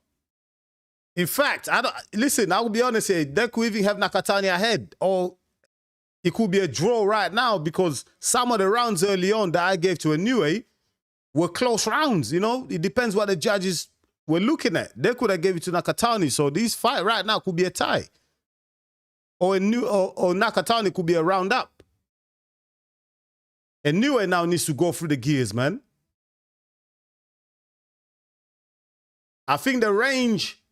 S2: In fact, listen, I will be honest here, they could even have Nakatani ahead, or it could be a draw right now because some of the rounds early on that I gave to Inoue were close rounds, you know? It depends what the judges were looking at. They could have gave it to Nakatani. So this fight right now could be a tie. Or Nakatani could be a round up. And Inoue now needs to go through the gears, man. I think the range,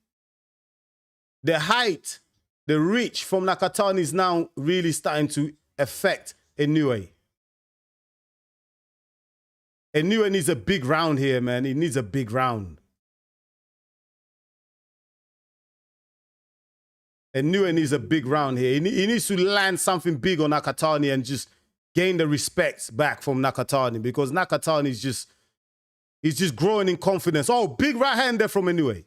S2: the height, the reach from Nakatani is now really starting to affect Inoue. Inoue needs a big round here, man. He needs a big round. Inoue needs a big round here. He needs to land something big on Nakatani and just gain the respect back from Nakatani because Nakatani is just growing in confidence. Oh, big right hand there from Inoue.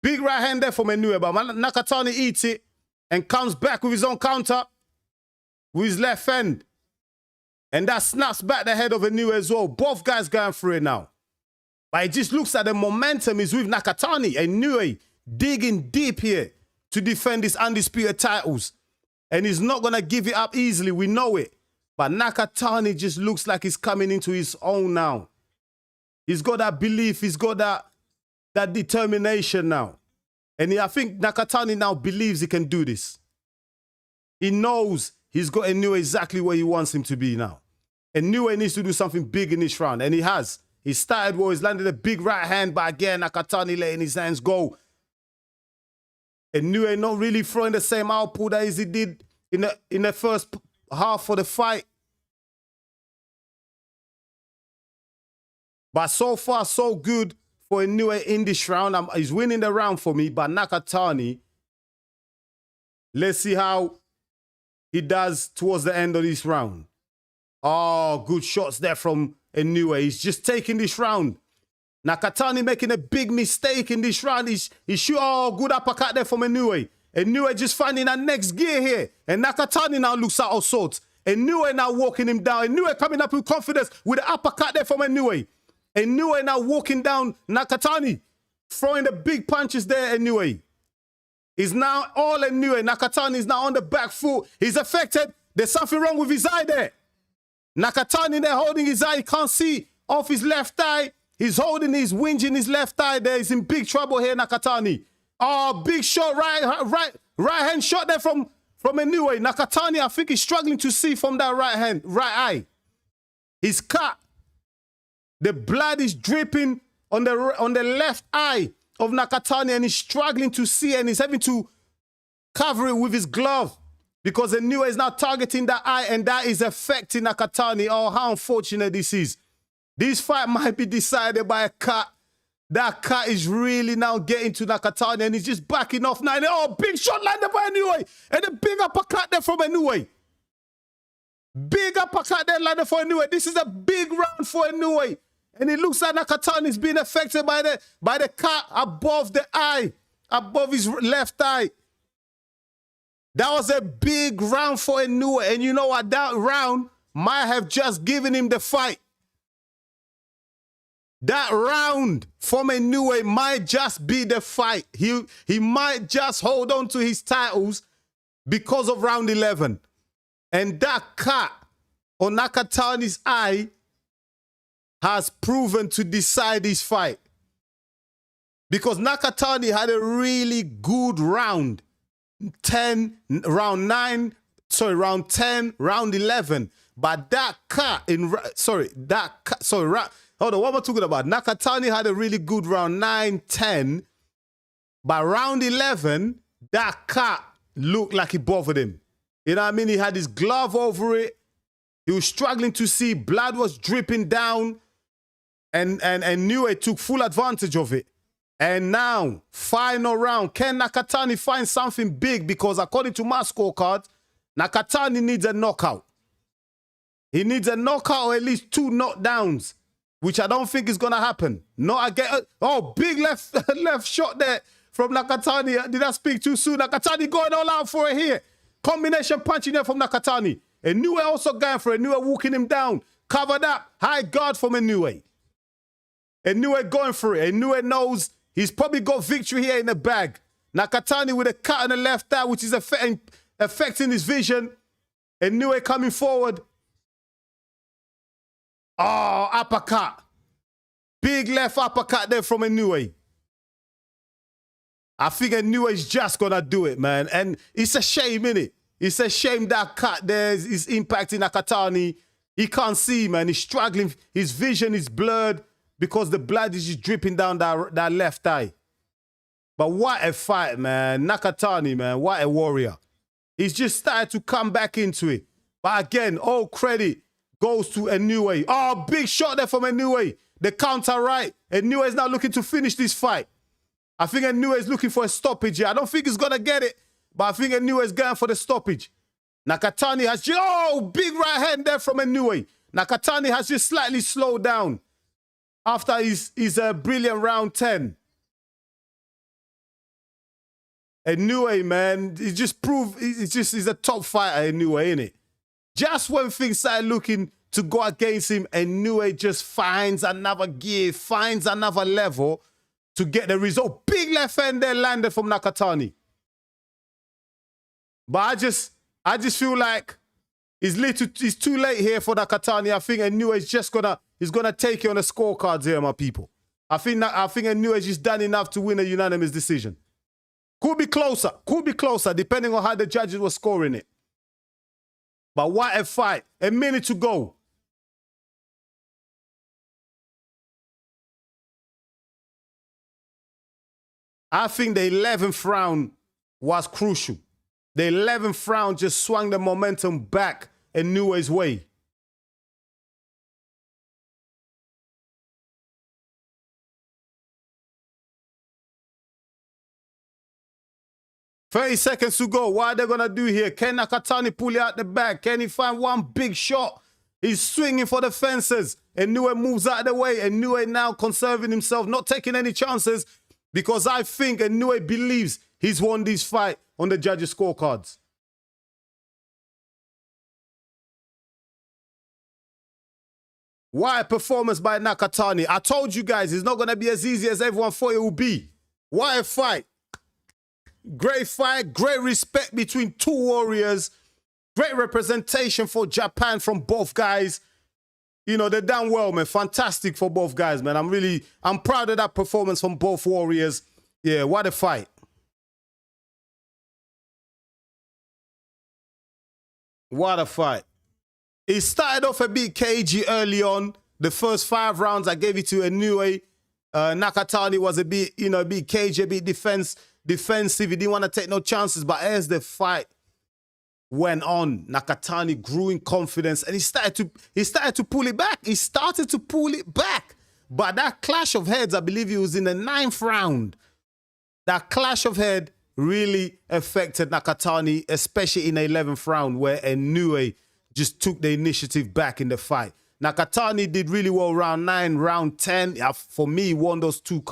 S2: Big right hand there from Inoue, but Nakatani eats it and comes back with his own counter with his left hand. And that snaps back the head of Inoue as well. Both guys going through it now. But it just looks like the momentum is with Nakatani. Inoue digging deep here to defend his undisputed titles. And he's not going to give it up easily. We know it. But Nakatani just looks like he's coming into his own now. He's got that belief. He's got that determination now. And I think Nakatani now believes he can do this. He knows he's got Inoue exactly where he wants him to be now. Inoue needs to do something big in this round. And he has. He started well. He's landed a big right hand. But again, Nakatani letting his hands go. Inoue not really throwing the same output as he did in the first half of the fight. But so far, so good for Inoue in this round. He's winning the round for me. But Nakatani, let's see how he does towards the end of this round. Oh, good shots there from Inoue. He's just taking this round. Nakatani making a big mistake in this round. He shoot, oh, good uppercut there from Inoue. Inoue just finding that next gear here. And Nakatani now looks out of sorts. Inoue now walking him down. Inoue coming up with confidence with the uppercut there from Inoue. Inoue now walking down Nakatani. Throwing the big punches there, Inoue. He's now all Inoue. Nakatani is now on the back foot. He's affected. There's something wrong with his eye there. Nakatani there holding his eye. He can't see off his left eye. He's holding his whinging his left eye there. He's in big trouble here, Nakatani. Oh, big shot, right hand shot there from Inoue. Nakatani, I think he's struggling to see from that right eye. He's cut. The blood is dripping on the left eye of Nakatani, and he's struggling to see, and he's having to cover it with his glove because Inoue is now targeting that eye, and that is affecting Nakatani. Oh, how unfortunate this is. This fight might be decided by a cut. That cut is really now getting to Nakatani, and he's just backing off now. Oh, big shot landed by Inoue, and a big uppercut there from Inoue. Big uppercut there landed for Inoue. This is a big round for Inoue. And it looks like Nakatani is being affected by the cut above the eye, above his left eye. That was a big round for Inoue. And you know what? That round might have just given him the fight. That round from Inoue might just be the fight. He might just hold on to his titles because of round 11. And that cut on Nakatani's eye has proven to decide this fight. Because Nakatani had a really good round. Round 10, round 11. But that cut hold on, what am I talking about? Nakatani had a really good round 9, 10. But round 11, that cut looked like it bothered him. You know what I mean? He had his glove over it. He was struggling to see. Blood was dripping down. And Inoue took full advantage of it. And now, final round. Can Nakatani find something big? Because according to my scorecard, Nakatani needs a knockout. He needs a knockout or at least 2 knockdowns, which I don't think is going to happen. Oh, big left shot there from Nakatani. Did I speak too soon? Nakatani going all out for it here. Combination punching there from Nakatani. Inoue also going for it. Inoue walking him down. Covered up. High guard from Inoue. Inoue going for it. Inoue knows he's probably got victory here in the bag. Nakatani with a cut on the left eye, which is affecting his vision. Inoue coming forward. Oh, uppercut. Big left uppercut there from Inoue. I think Inoue is just going to do it, man. And it's a shame, innit? It's a shame that cut there is impacting Nakatani. He can't see, man. He's struggling. His vision is blurred because the blood is just dripping down that left eye. But what a fight, man. Nakatani, man. What a warrior. He's just started to come back into it. But again, all credit goes to Inoue. Oh, big shot there from Inoue. The counter right. Inoue is now looking to finish this fight. I think Inoue is looking for a stoppage here. I don't think he's going to get it, but I think Inoue is going for the stoppage. Nakatani has just, oh, big right hand there from Inoue. Nakatani has just slightly slowed down after his brilliant round 10. Inoue, man, he just proved he's a top fighter, Inoue, ain't it? Just when things started looking to go against him, Inoue just finds another gear, finds another level to get the result. Big left hand there landed from Nakatani. But I just feel like it's too late here for Nakatani. I think Inoue is just gonna take it on the scorecards here, my people. I think Inoue is just done enough to win a unanimous decision. Could be closer, depending on how the judges were scoring it. But what a fight. A minute to go. I think the 11th round was crucial. The 11th round just swung the momentum back Inoue's way. "30 seconds to go. What are they going to do here? Can Nakatani pull it out the bag? Can he find one big shot He's swinging for the fences. Inoue moves out of the way. Inoue now conserving himself, not taking any chances, because I think Inoue believes he's won this fight on the judges' scorecards. What a performance by Nakatani. I told you guys, it's not going to be as easy as everyone thought it would be. What a fight. Great fight, great respect between two warriors. Great representation for Japan from both guys. You know, they're done well, man. Fantastic for both guys, man. I'm proud of that performance from both warriors. Yeah, what a fight. What a fight. It started off a bit cagey early on. The first 5 rounds, I gave it to Inoue. Nakatani was a bit, you know, a bit cagey, a bit defensive. He didn't want to take no chances. But as the fight went on, Nakatani grew in confidence and he started to pull it back. He started to pull it back. But that clash of heads, I believe it was in the 9th round. That clash of head really affected Nakatani, especially in the 11th round, where Inoue just took the initiative back in the fight. Nakatani did really well round 9, round 10. For me, won those two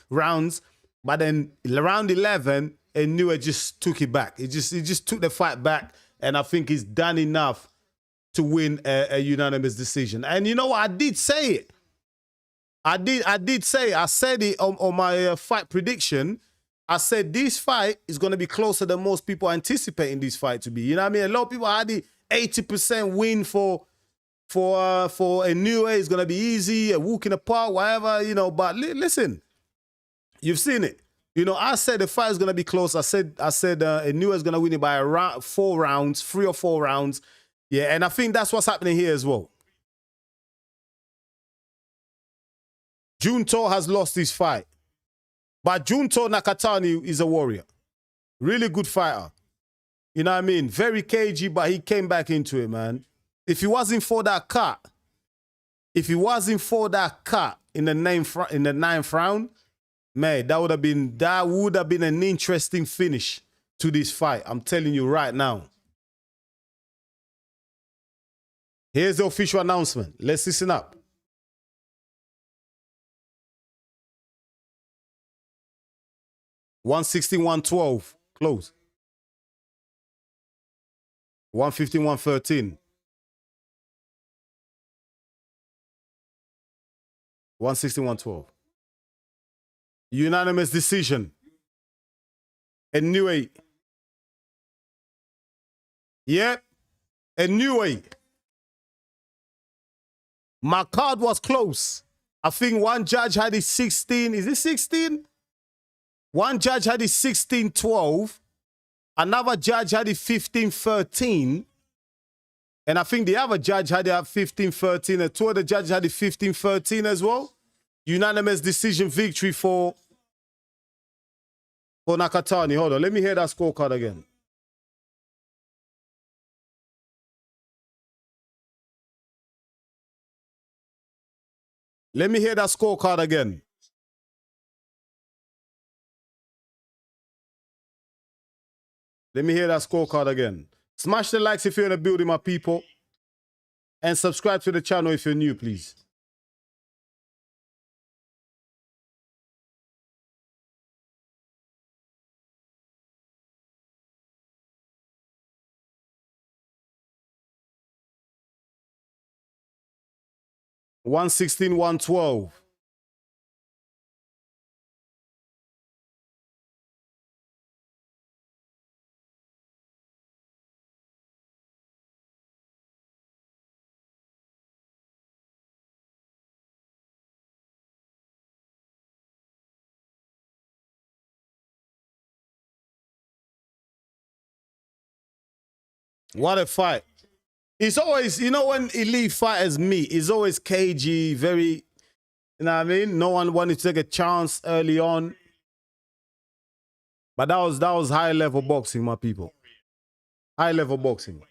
S2: rounds. But then round 11, Inoue just took it back. He just took the fight back. And I think he's done enough to win a unanimous decision. And you know what? I did say it. I said it on my fight prediction. I said this fight is going to be closer than most people are anticipating this fight to be. You know what I mean? A lot of people had the 80% win for Inoue. It's going to be easy, a walk in the park, whatever, you know. But listen, you've seen it. You know, I said the fight is going to be close. I said Inoue is going to win it by around 4 rounds, 3 or 4 rounds. Yeah, and I think that's what's happening here as well. Junto has lost his fight. But Junto Nakatani is a warrior. Really good fighter. You know what I mean? Very cagey, but he came back into it, man. If he wasn't for that cut in the 9th round, man, that would have been an interesting finish to this fight. I'm telling you right now. Here's the official announcement. Let's listen up. $116, $112, close. $115, $113. $116, $112. Unanimous decision. Inoue. Yep. Inoue. My card was close. I think one judge had it 16. Is it 16? One judge had it 16-12. Another judge had it 15-13. And I think the other judge had it at 15-13. And 2 other judges had it 15-13 as well. Unanimous decision victory for Nakatani. Hold on. Let me hear that scorecard again. Let me hear that scorecard again. Let me hear that scorecard again. Smash the likes if you're in the building, my people. And subscribe to the channel if you're new, please. $116, $112. What a fight. It's always, you know, when elite fighters meet, it's always cagey, very, you know what I mean? No one wanted to take a chance early on. But that was high level boxing, my people. High level boxing.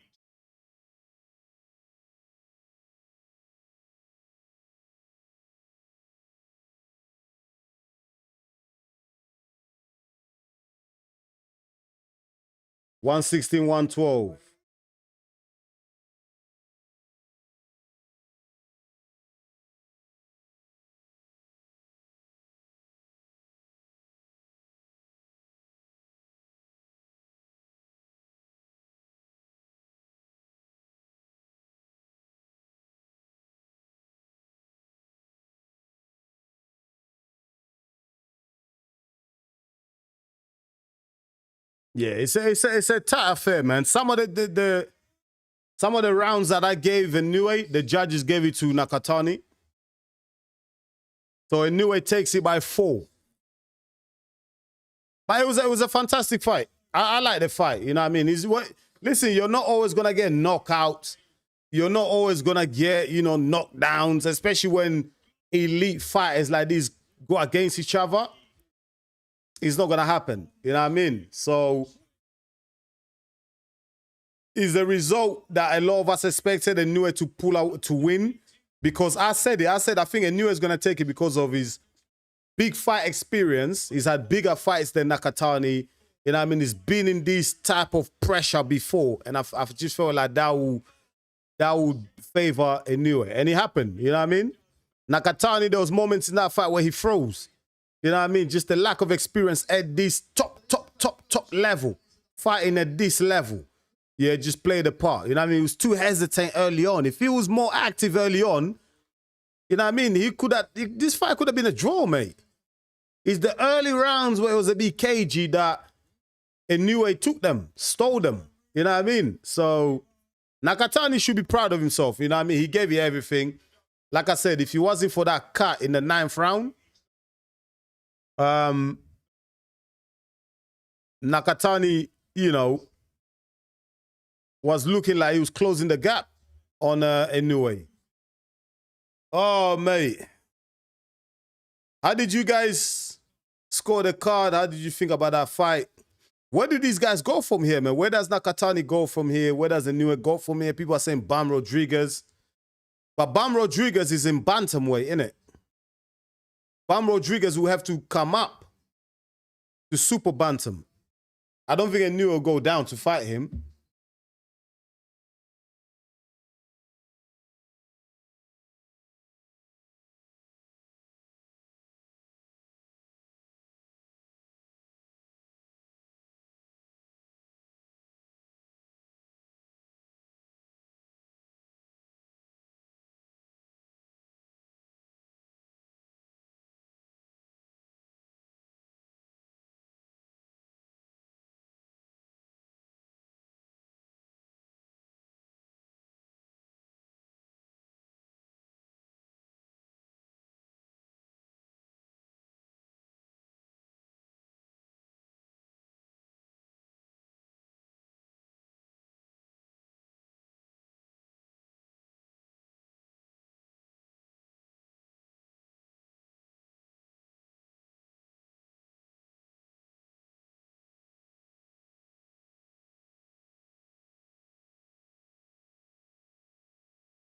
S2: $116, $112. Yeah, it's a tight affair, man. Some of the rounds that I gave Inoue, the judges gave it to Nakatani. So Inoue takes it by 4. But it was a fantastic fight. I like the fight. You know what I mean? Listen, you're not always gonna get knockouts. You're not always gonna get, you know, knockdowns, especially when elite fighters like these go against each other. It's not gonna happen. You know what I mean? So is the result that a lot of us expected Inoue to pull out to win? Because I said I think Inoue is gonna take it because of his big fight experience. He's had bigger fights than Nakatani. You know what I mean? He's been in this type of pressure before. And I've just felt like that would favor Inoue. And it happened. You know what I mean? Nakatani, there was moments in that fight where he froze. You know what I mean? Just the lack of experience at this top level. Fighting at this level. Yeah, just played a part. You know what I mean? He was too hesitant early on. If he was more active early on, you know what I mean? This fight could have been a draw, mate. It's the early rounds where it was a bit cagey that Inoue took them, stole them. You know what I mean? So Nakatani should be proud of himself. You know what I mean? He gave you everything. Like I said, if he wasn't for that cut in the 9th round, Nakatani, you know, was looking like he was closing the gap on Inoue. Oh, mate. How did you guys score the card? How did you think about that fight? Where do these guys go from here, man? Where does Nakatani go from here? Where does Inoue go from here? People are saying Bam Rodriguez. But Bam Rodriguez is in bantamweight, innit? Bam Rodriguez will have to come up to super bantam. I don't think Inoue will go down to fight him.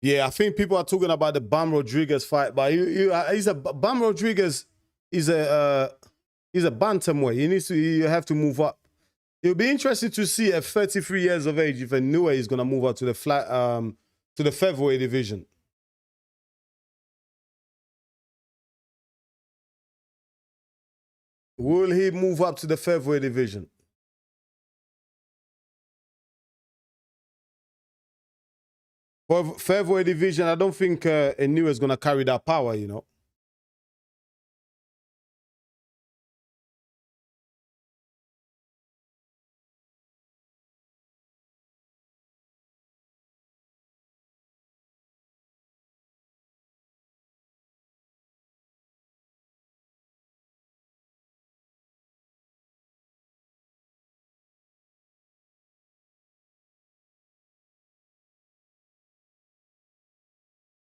S2: Yeah, I think people are talking about the Bam Rodriguez fight, but Bam Rodriguez is a bantamweight. You have to move up. It'll be interesting to see at 33 years of age if Inoue is gonna move up to the featherweight division. Will he move up to the featherweight division? For featherweight division, I don't think Inoue is gonna carry that power, you know.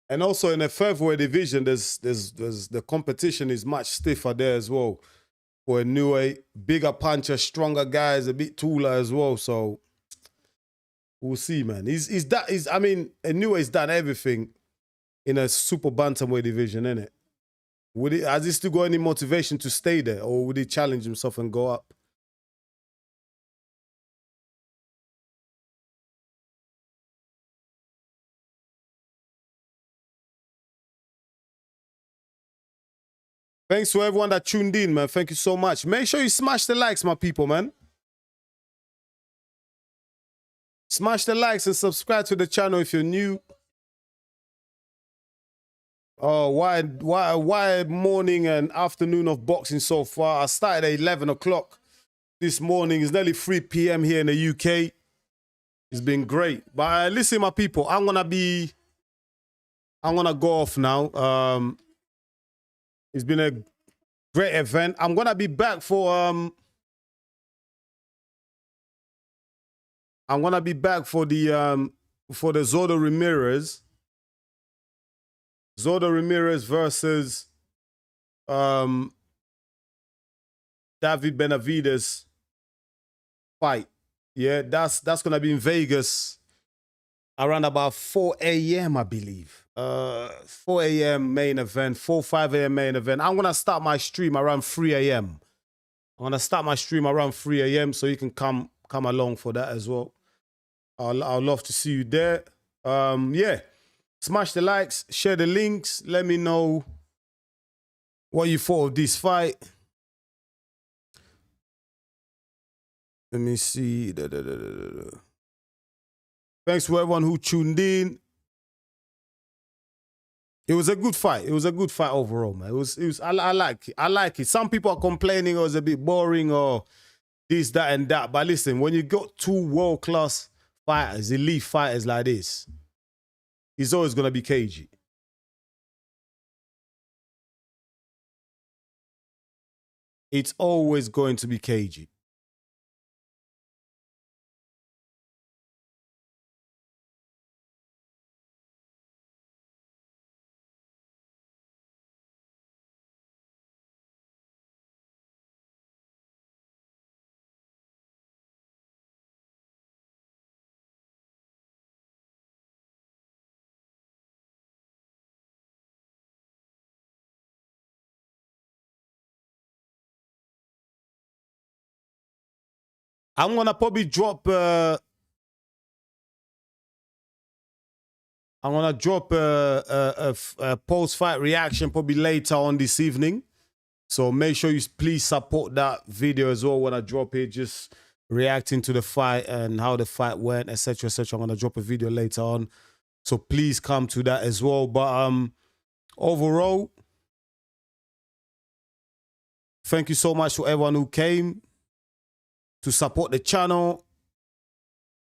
S2: And also in the featherweight division, there's the competition is much stiffer there as well. For Inoue, bigger puncher, stronger guys, a bit taller as well. So we'll see, man. I mean, Inoue's done everything in a super bantamweight division, innit? Has he still got any motivation to stay there, or would he challenge himself and go up? Thanks to everyone that tuned in, man. Thank you so much. Make sure you smash the likes, my people, man. Smash the likes and subscribe to the channel if you're new. Oh, why morning and afternoon of boxing so far? I started at 11 o'clock this morning. It's nearly 3 p.m. here in the UK. It's been great. But listen, my people, I'm gonna go off now. It's been a great event. I'm gonna be back for the Zordo Ramirez. Zordo Ramirez versus David Benavides fight. Yeah, that's gonna be in Vegas around about 4 a.m. I believe. 4 a.m. main event, 5 a.m. main event. I'm gonna start my stream around 3 a.m. I'm gonna start my stream around 3 a.m. so you can come along for that as well. I'll love to see you there. Yeah, smash the likes, share the links. Let me know what you thought of this fight. Let me see. Thanks to everyone who tuned in. It was a good fight. It was a good fight overall, man. I like it. I like it. Some people are complaining it was a bit boring or this, that, and that. But listen, when you got two world-class fighters, elite fighters like this, it's always gonna be cagey. It's always going to be cagey. I'm gonna probably drop. I'm gonna drop a post-fight reaction probably later on this evening. So make sure you please support that video as well when I drop it. Just reacting to the fight and how the fight went, etc., etc. I'm gonna drop a video later on. So please come to that as well. But overall, thank you so much to everyone who came to support the channel.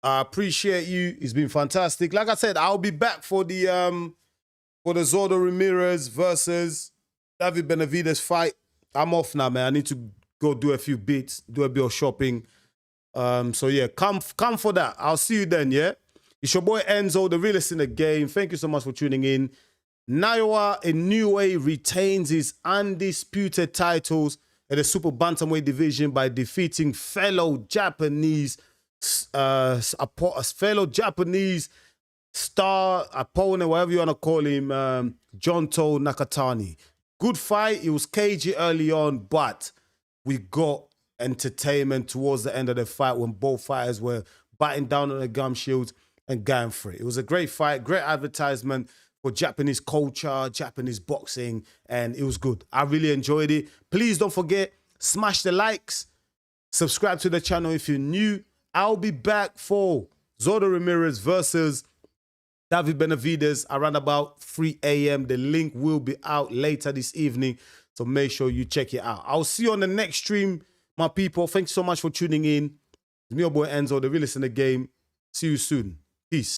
S2: I appreciate you. It's been fantastic. Like I said, I'll be back for the Zordo Ramirez versus David Benavides fight. I'm off now, man. I need to go do a few bits, do a bit of shopping. So yeah, come for that. I'll see you then, yeah? It's your boy Enzo, the realest in the game. Thank you so much for tuning in. Naoya Inoue retains his undisputed titles in the super bantamweight division by defeating fellow Japanese star opponent, whatever you want to call him, Junto Nakatani. Good fight. It was cagey early on, but we got entertainment towards the end of the fight when both fighters were biting down on the gum shields and going for it. It was a great fight, great advertisement for Japanese culture, Japanese boxing, and it was good. I really enjoyed it. Please don't forget, smash the likes, subscribe to the channel if you're new. I'll be back for Zordo Ramirez versus David Benavides around about 3 a.m. The link will be out later this evening, so make sure you check it out. I'll see you on the next stream, my people. Thanks so much for tuning in. It's me, your boy Enzo, the realest in the game. See you soon. Peace.